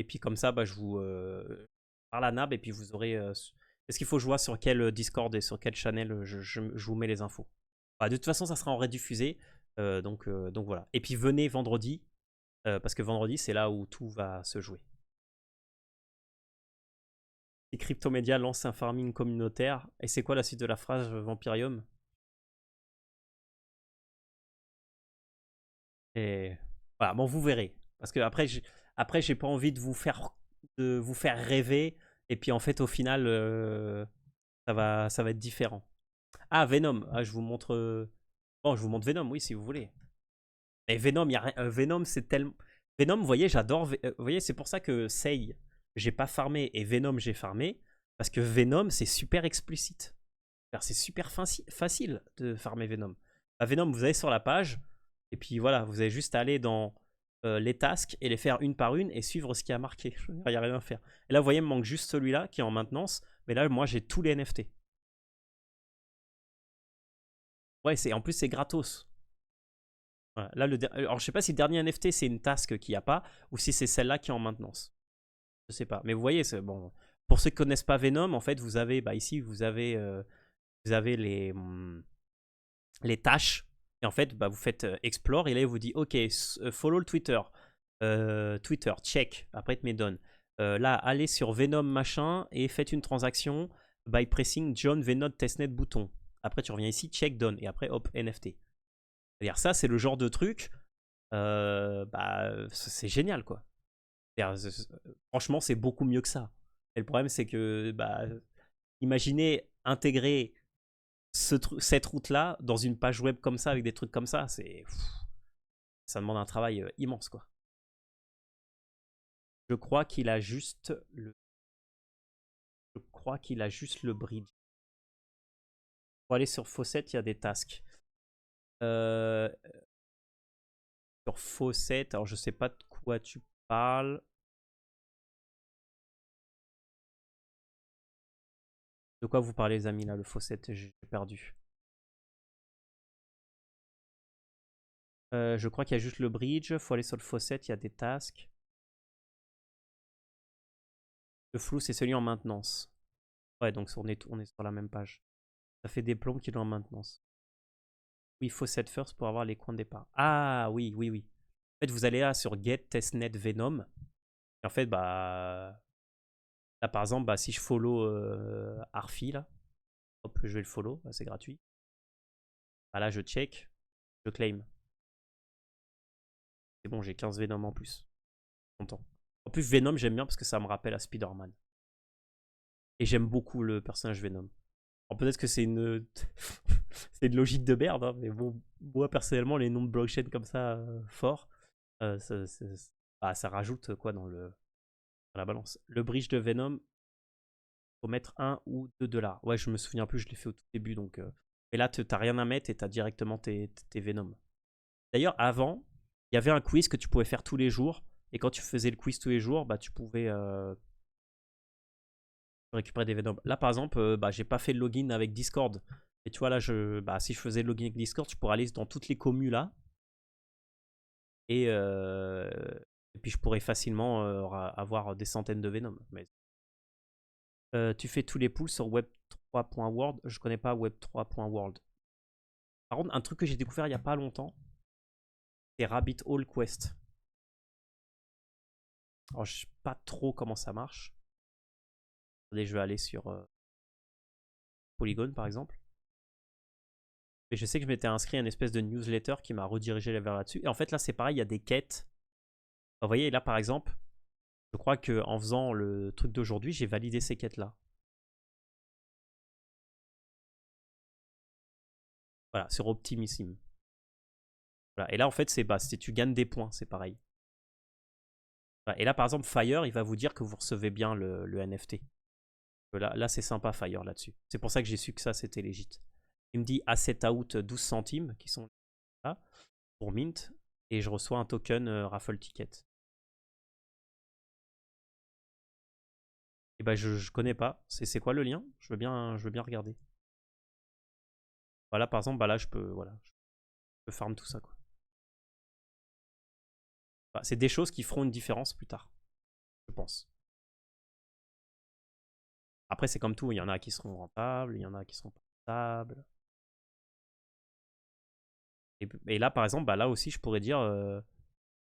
puis comme ça, bah, je vous parle à Nab, et puis vous aurez... Est-ce qu'il faut que je vois sur quel Discord et sur quel channel je vous mets les infos? Bah, de toute façon, ça sera en rediffusé, donc voilà. Et puis venez vendredi, parce que vendredi, c'est là où tout va se jouer. Si Cryptomédia lance un farming communautaire, et c'est quoi la suite de la phrase, Vampirium? Et voilà, bon, vous verrez. Parce que après, j'ai pas envie de vous faire rêver. Et puis en fait, au final, ça va être différent. Ah, Venom. Ah, je vous montre. Bon, je vous montre Venom, oui, si vous voulez. Et Venom, y a rien... Venom, c'est tellement. Venom, vous voyez, j'adore. Vous voyez, c'est pour ça que Sei, j'ai pas farmé, et Venom, j'ai farmé. Parce que Venom, c'est super explicite. C'est super facile de farmer Venom. Bah, Venom, vous allez sur la page, et puis voilà, vous avez juste à aller dans les tasks et les faire une par une et suivre ce qui a marqué. Il n'y a rien à faire. Et là, vous voyez, il me manque juste celui-là qui est en maintenance, mais là, moi, j'ai tous les NFT. Ouais, en plus, c'est gratos. Voilà. Là, alors, je sais pas si le dernier NFT, c'est une task qu'il n'y a pas, ou si c'est celle-là qui est en maintenance. Je sais pas. Mais vous voyez, c'est bon. Pour ceux qui connaissent pas Venom, en fait, vous avez, bah, ici, vous avez les tâches. Et en fait, bah, vous faites explore et là, il vous dit OK, follow le Twitter. Twitter, check. Après, il te met done. Là, allez sur Venom machin et faites une transaction by pressing John Venom testnet bouton. Après, tu reviens ici, check done. Et après, hop, NFT. C'est-à-dire, ça, c'est le genre de truc. Bah, c'est génial, quoi. Franchement, c'est beaucoup mieux que ça. Et le problème, c'est que, bah, imaginez intégrer cette route-là dans une page web comme ça, avec des trucs comme ça, ça demande un travail immense, quoi. Je crois qu'il a juste le bridge. Pour aller sur Faucet, il y a des tasks. Sur Faucet, alors je sais pas de quoi tu parles. De quoi vous parlez, les amis, là, le Faucet? J'ai perdu. Je crois qu'il y a juste le bridge. Faut aller sur le faucet, il y a des tasks. Le flou, c'est celui en maintenance. Ouais, donc on est sur la même page. Ça fait des plombes qu'il est en maintenance. Oui, faucet first pour avoir les coins de départ. Ah oui, oui, oui. En fait, vous allez là sur get testnet venom. Et en fait, bah... Là, par exemple, bah, si je follow Arfi, là, hop, je vais le follow, bah, c'est gratuit. Bah, là, je check, je claim. C'est bon, j'ai 15 Venom en plus. Content. En plus, Venom, j'aime bien parce que ça me rappelle à Spider-Man. Et j'aime beaucoup le personnage Venom. Alors peut-être que c'est une... c'est une logique de merde, hein, mais bon, moi, personnellement, les noms de blockchain comme ça, forts, bah, ça rajoute quoi dans la balance. Le bridge de Venom, faut mettre 1 ou 2 $. Ouais, je me souviens plus, je l'ai fait au tout début, donc... Mais là, t'as rien à mettre et t'as directement tes Venom. D'ailleurs, avant, il y avait un quiz que tu pouvais faire tous les jours. Et quand tu faisais le quiz tous les jours, bah, tu pouvais récupérer des Venom. Là, par exemple, bah, j'ai pas fait le login avec Discord. Et tu vois, là, bah, si je faisais le login avec Discord, je pourrais aller dans toutes les communes là. Et puis, je pourrais facilement avoir des centaines de Venom. Mais... tu fais tous les pools sur web3.world. Je connais pas web3.world. Par contre, un truc que j'ai découvert il y a pas longtemps, c'est Rabbit Hole Quest. Alors, je sais pas trop comment ça marche. Attendez, je vais aller sur Polygon, par exemple. Mais je sais que je m'étais inscrit à une espèce de newsletter qui m'a redirigé vers là-dessus. Et en fait, là, c'est pareil, il y a des quêtes. Vous voyez, là, par exemple, je crois qu'en faisant le truc d'aujourd'hui, j'ai validé ces quêtes-là. Voilà, sur Optimissim. Voilà. Et là, en fait, c'est bah, si tu gagnes des points, c'est pareil. Voilà. Et là, par exemple, Fire, il va vous dire que vous recevez bien le NFT. Là c'est sympa, Fire, là-dessus. C'est pour ça que j'ai su que ça, c'était légit. Il me dit asset out 12 centimes, qui sont là, pour mint. Et je reçois un token raffle ticket. Et bah, je connais pas. C'est quoi le lien? Je veux bien regarder. Voilà, par exemple, bah là, voilà, je peux farm tout ça, quoi. Bah, c'est des choses qui feront une différence plus tard, je pense. Après, c'est comme tout, il y en a qui seront rentables, il y en a qui seront pas rentables. Et là, par exemple, bah là aussi, je pourrais dire,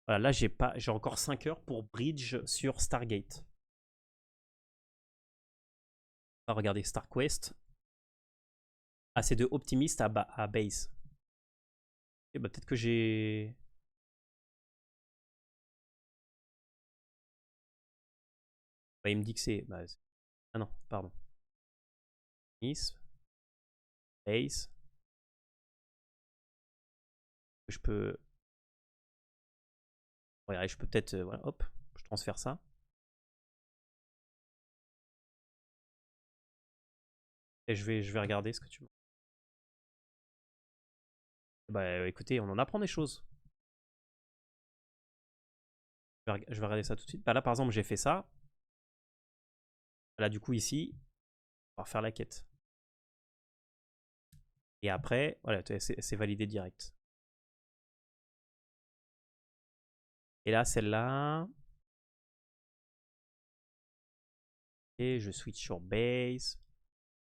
voilà, là, j'ai encore 5 heures pour bridge sur Stargate. Ah, regardez, StarQuest. Ah, c'est de Optimist à base. Et bah, peut-être que j'ai... Bah, il me dit que c'est... Bah, ah non, pardon. Optimist, base. Je peux... Regardez, je peux peut-être... voilà, hop, je transfère ça. Et je vais regarder ce que tu... Bah écoutez, on en apprend des choses. Je vais regarder ça tout de suite. Bah là, par exemple, j'ai fait ça. Là, du coup, ici, on va refaire la quête. Et après, voilà, c'est validé direct. Et là, celle-là. Et je switch sur base.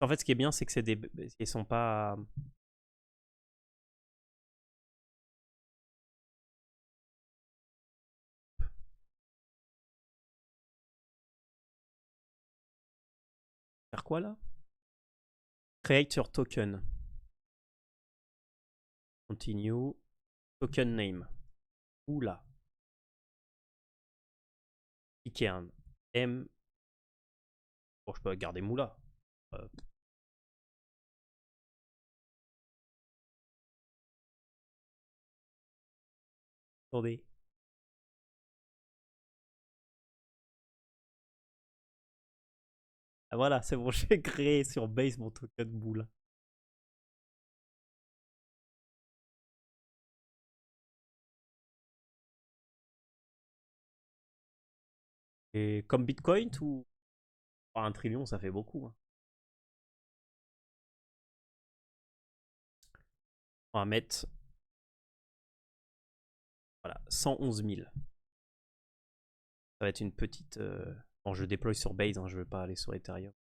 En fait, ce qui est bien, c'est que c'est des... Ils sont pas... Faire quoi, là? Create your token. Continue. Token name. Oula. Cliquez un M. Bon, je peux garder Moula. Euh, Attendez. Ah, voilà, c'est bon, j'ai créé sur base mon token Moula. Et comme Bitcoin ou... Oh, 1 trillion, ça fait beaucoup. Hein. On va mettre Voilà, 111 000. Ça va être une petite... Bon, je déploie sur Base, hein, je ne veux pas aller sur Ethereum.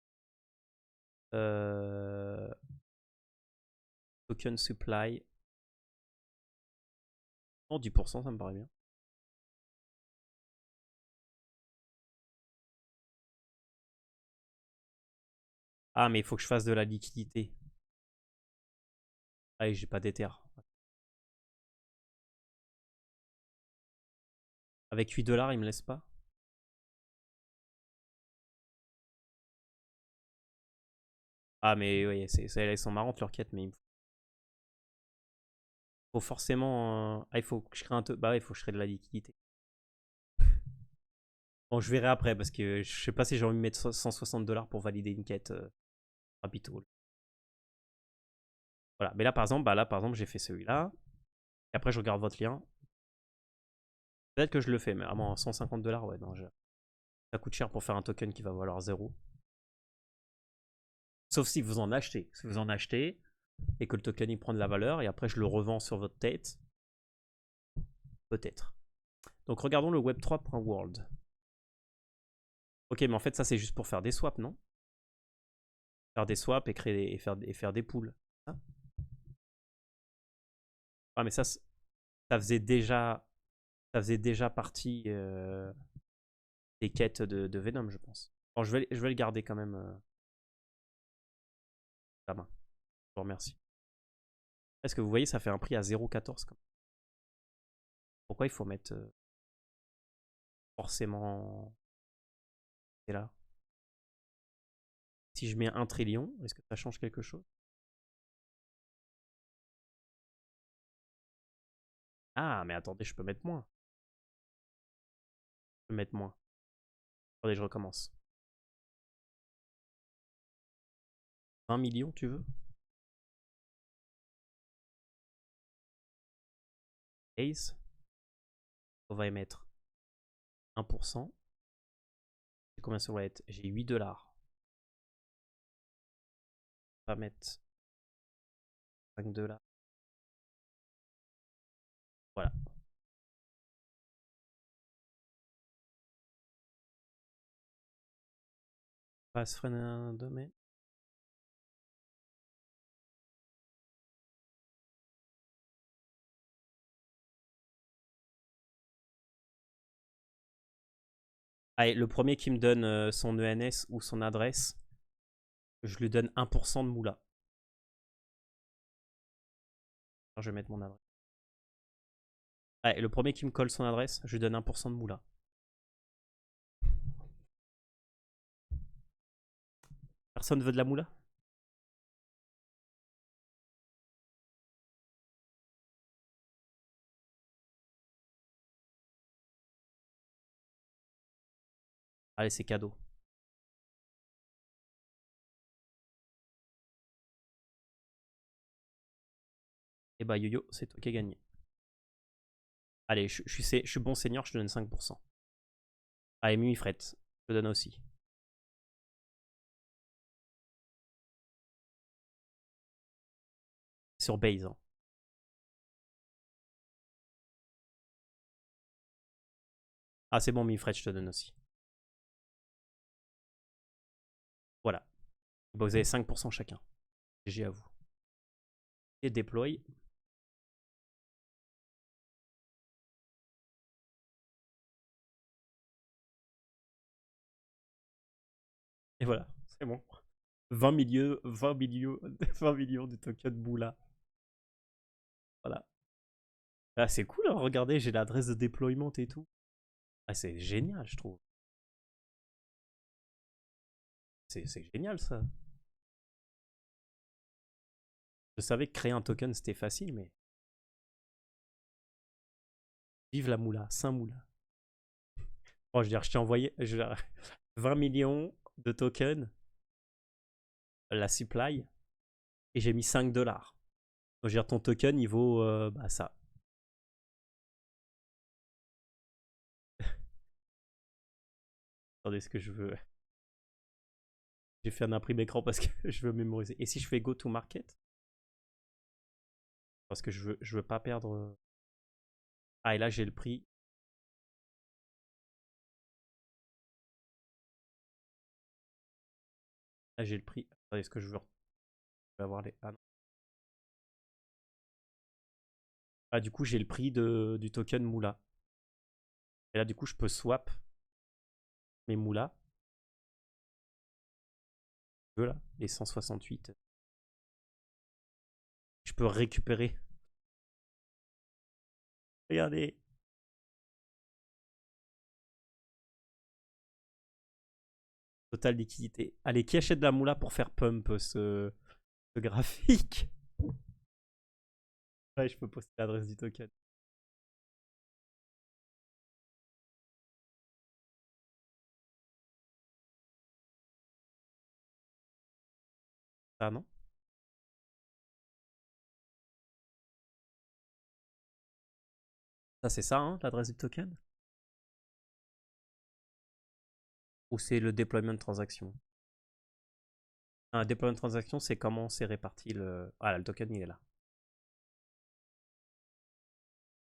Token supply. Oh, 10%, ça me paraît bien. Ah, mais il faut que je fasse de la liquidité. Ah, j'ai pas d'Ether. Avec 8 $, il me laisse pas. Ah, mais oui, elles sont marrantes leurs quêtes, mais il faut forcément. Ah, il faut que je crée un. Bah ouais, il faut que je crée de la liquidité. Bon, je verrai après parce que je sais pas si j'ai envie de mettre 160 $ pour valider une quête rapide. Voilà, mais là par exemple, j'ai fait celui-là. Et après, je regarde votre lien. Peut-être que je le fais, mais vraiment 150 $, ouais, non, ça coûte cher pour faire un token qui va valoir 0. Sauf si vous en achetez. Si vous en achetez et que le token il prend de la valeur et après je le revends sur votre tête. Peut-être. Donc regardons le web3.world. Ok, mais en fait, ça c'est juste pour faire des swaps, non? Faire des swaps et créer et faire des pools. Ah, mais ça faisait déjà partie des quêtes de Venom, je pense. Bon, je vais le garder quand même la main. Je vous remercie. Est-ce que vous voyez, ça fait un prix à 0,14. Pourquoi il faut mettre forcément... C'est là. Si je mets 1 trillion, est-ce que ça change quelque chose? Ah, mais attendez, je peux mettre moins. Je peux mettre moins. Attendez, je recommence. 20 millions, tu veux? Ace. On va émettre 1%. Combien ça va être? J'ai 8 $. On va mettre 5 $. Voilà. On va se freiner un domaine. Allez, le premier qui me donne son ENS ou son adresse, je lui donne 1% de moula. Alors, je vais mettre mon adresse. Allez, le premier qui me colle son adresse, je lui donne 1% de moula. Personne veut de la moula? Allez, c'est cadeau. Et bah yo-yo, c'est toi qui as gagné. Allez, je suis bon seigneur, je te donne 5%. Allez, Mimifret, je te donne aussi. Sur base. Hein. Ah, c'est bon, Mimifret, je te donne aussi. Voilà. Bah, vous avez 5% chacun. GG à vous. Et déploie. Et voilà, c'est bon. 20 millions, 20 millions, 20 millions de tokens Moula. Voilà. Ah, c'est cool, hein, regardez, j'ai l'adresse de déploiement et tout. Ah, c'est génial, je trouve. C'est génial, ça. Je savais que créer un token, c'était facile, mais... Vive la Moula, Saint Moula. Oh, je veux dire, je t'ai envoyé 20 millions de tokens, la supply, et j'ai mis 5 $. Donc, je veux dire, ton token, il vaut bah, ça. Attendez, ce que je veux... J'ai fait un imprimé écran parce que je veux mémoriser. Et si je fais go to market? Parce que je veux pas perdre... Ah, et là, j'ai le prix. Là, j'ai le prix. Attendez, est-ce que je veux avoir les. Ah, non. Ah, du coup, j'ai le prix du token Moula. Et là, du coup, je peux swap mes Moula. Je veux là, les 168. Je peux récupérer. Regardez. Total liquidité. Allez, qui achète de la Moula pour faire pump ce graphique? Ouais, je peux poster l'adresse du token. Ah non? Ça, c'est ça, hein, l'adresse du token? Ou c'est le deployment transaction? Un deployment transaction, c'est comment c'est réparti le. Ah là, le token, il est là.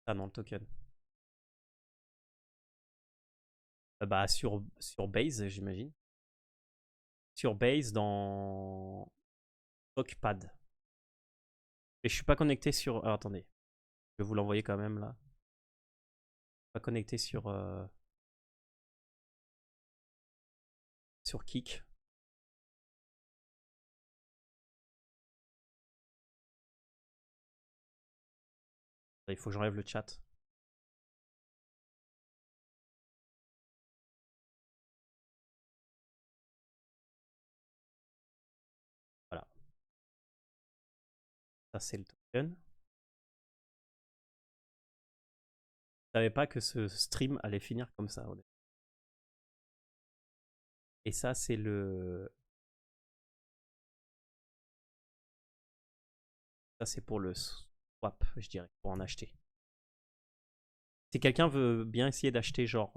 Ah non, le token. Bah, sur Base, j'imagine. Sur Base, dans TalkPad. Et je suis pas connecté sur. Alors, attendez. Je vais vous l'envoyer quand même là. Pas connecté sur Kik. Il faut que j'enlève le chat. Voilà. Ça, c'est le token. Je savais pas que ce stream allait finir comme ça. Et ça, c'est le. Ça, c'est pour le swap, je dirais, pour en acheter. Si quelqu'un veut bien essayer d'acheter, genre,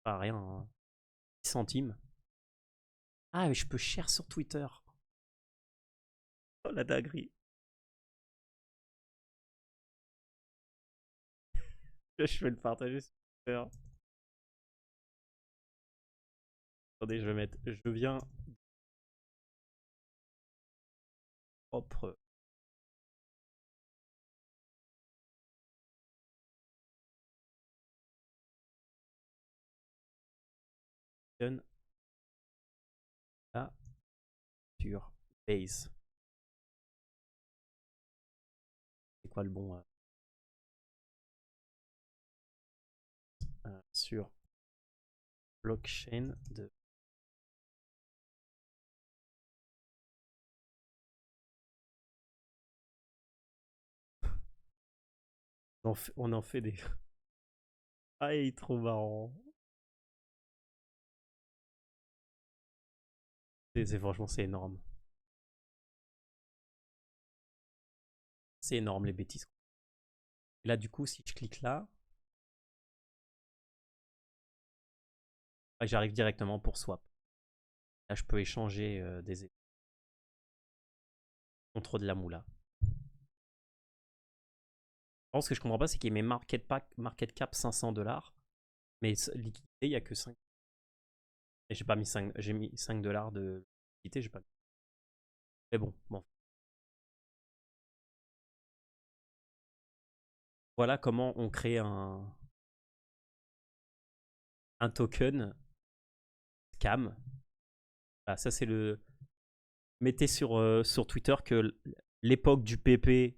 pas rien, hein, 10 centimes. Ah, mais je peux share sur Twitter. Oh la dinguerie. Je vais le partager sur Twitter. Attendez, je vais mettre. Je viens propre. Là, sur Base. C'est quoi le bon sur blockchain de. On en fait des. Ah, il est trop marrant. Franchement, c'est énorme. C'est énorme les bêtises. Et là, du coup, si je clique là, j'arrive directement pour swap. Là, je peux échanger des contre de la moula. Ce que je comprends pas, c'est qu'il met market cap 500$, mais liquidité, il n'y a que 5. Et j'ai pas mis 5, j'ai mis 5$ de liquidité, j'ai pas mis. Mais bon. Voilà comment on crée un token scam. Voilà, ça c'est le. Mettez sur Twitter que l'époque du PP,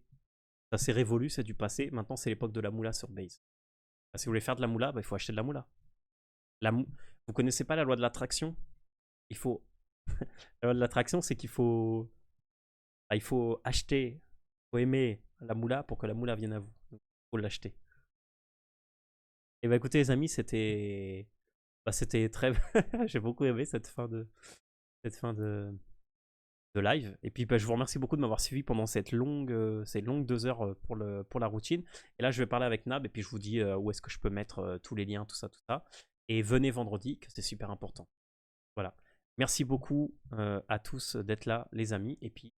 ça s'est révolu, c'est du passé. Maintenant, c'est l'époque de la moula sur Base. Si vous voulez faire de la moula, il faut acheter de la moula. Vous connaissez pas la loi de l'attraction? Il faut. La loi de l'attraction, c'est qu'il faut. Il faut acheter, il faut aimer la moula pour que la moula vienne à vous. Il faut l'acheter. Et bah écoutez les amis, c'était très. J'ai beaucoup aimé cette fin de live. Et puis je vous remercie beaucoup de m'avoir suivi pendant ces longues 2 heures pour la routine. Et là je vais parler avec Nab et puis je vous dis où est-ce que je peux mettre tous les liens, tout ça, tout ça. Et venez vendredi, que c'est super important. Voilà. Merci beaucoup à tous d'être là, les amis. Et puis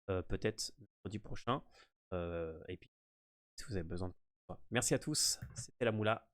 peut-être vendredi prochain. Et puis si vous avez besoin de Merci à tous, c'était la Moula.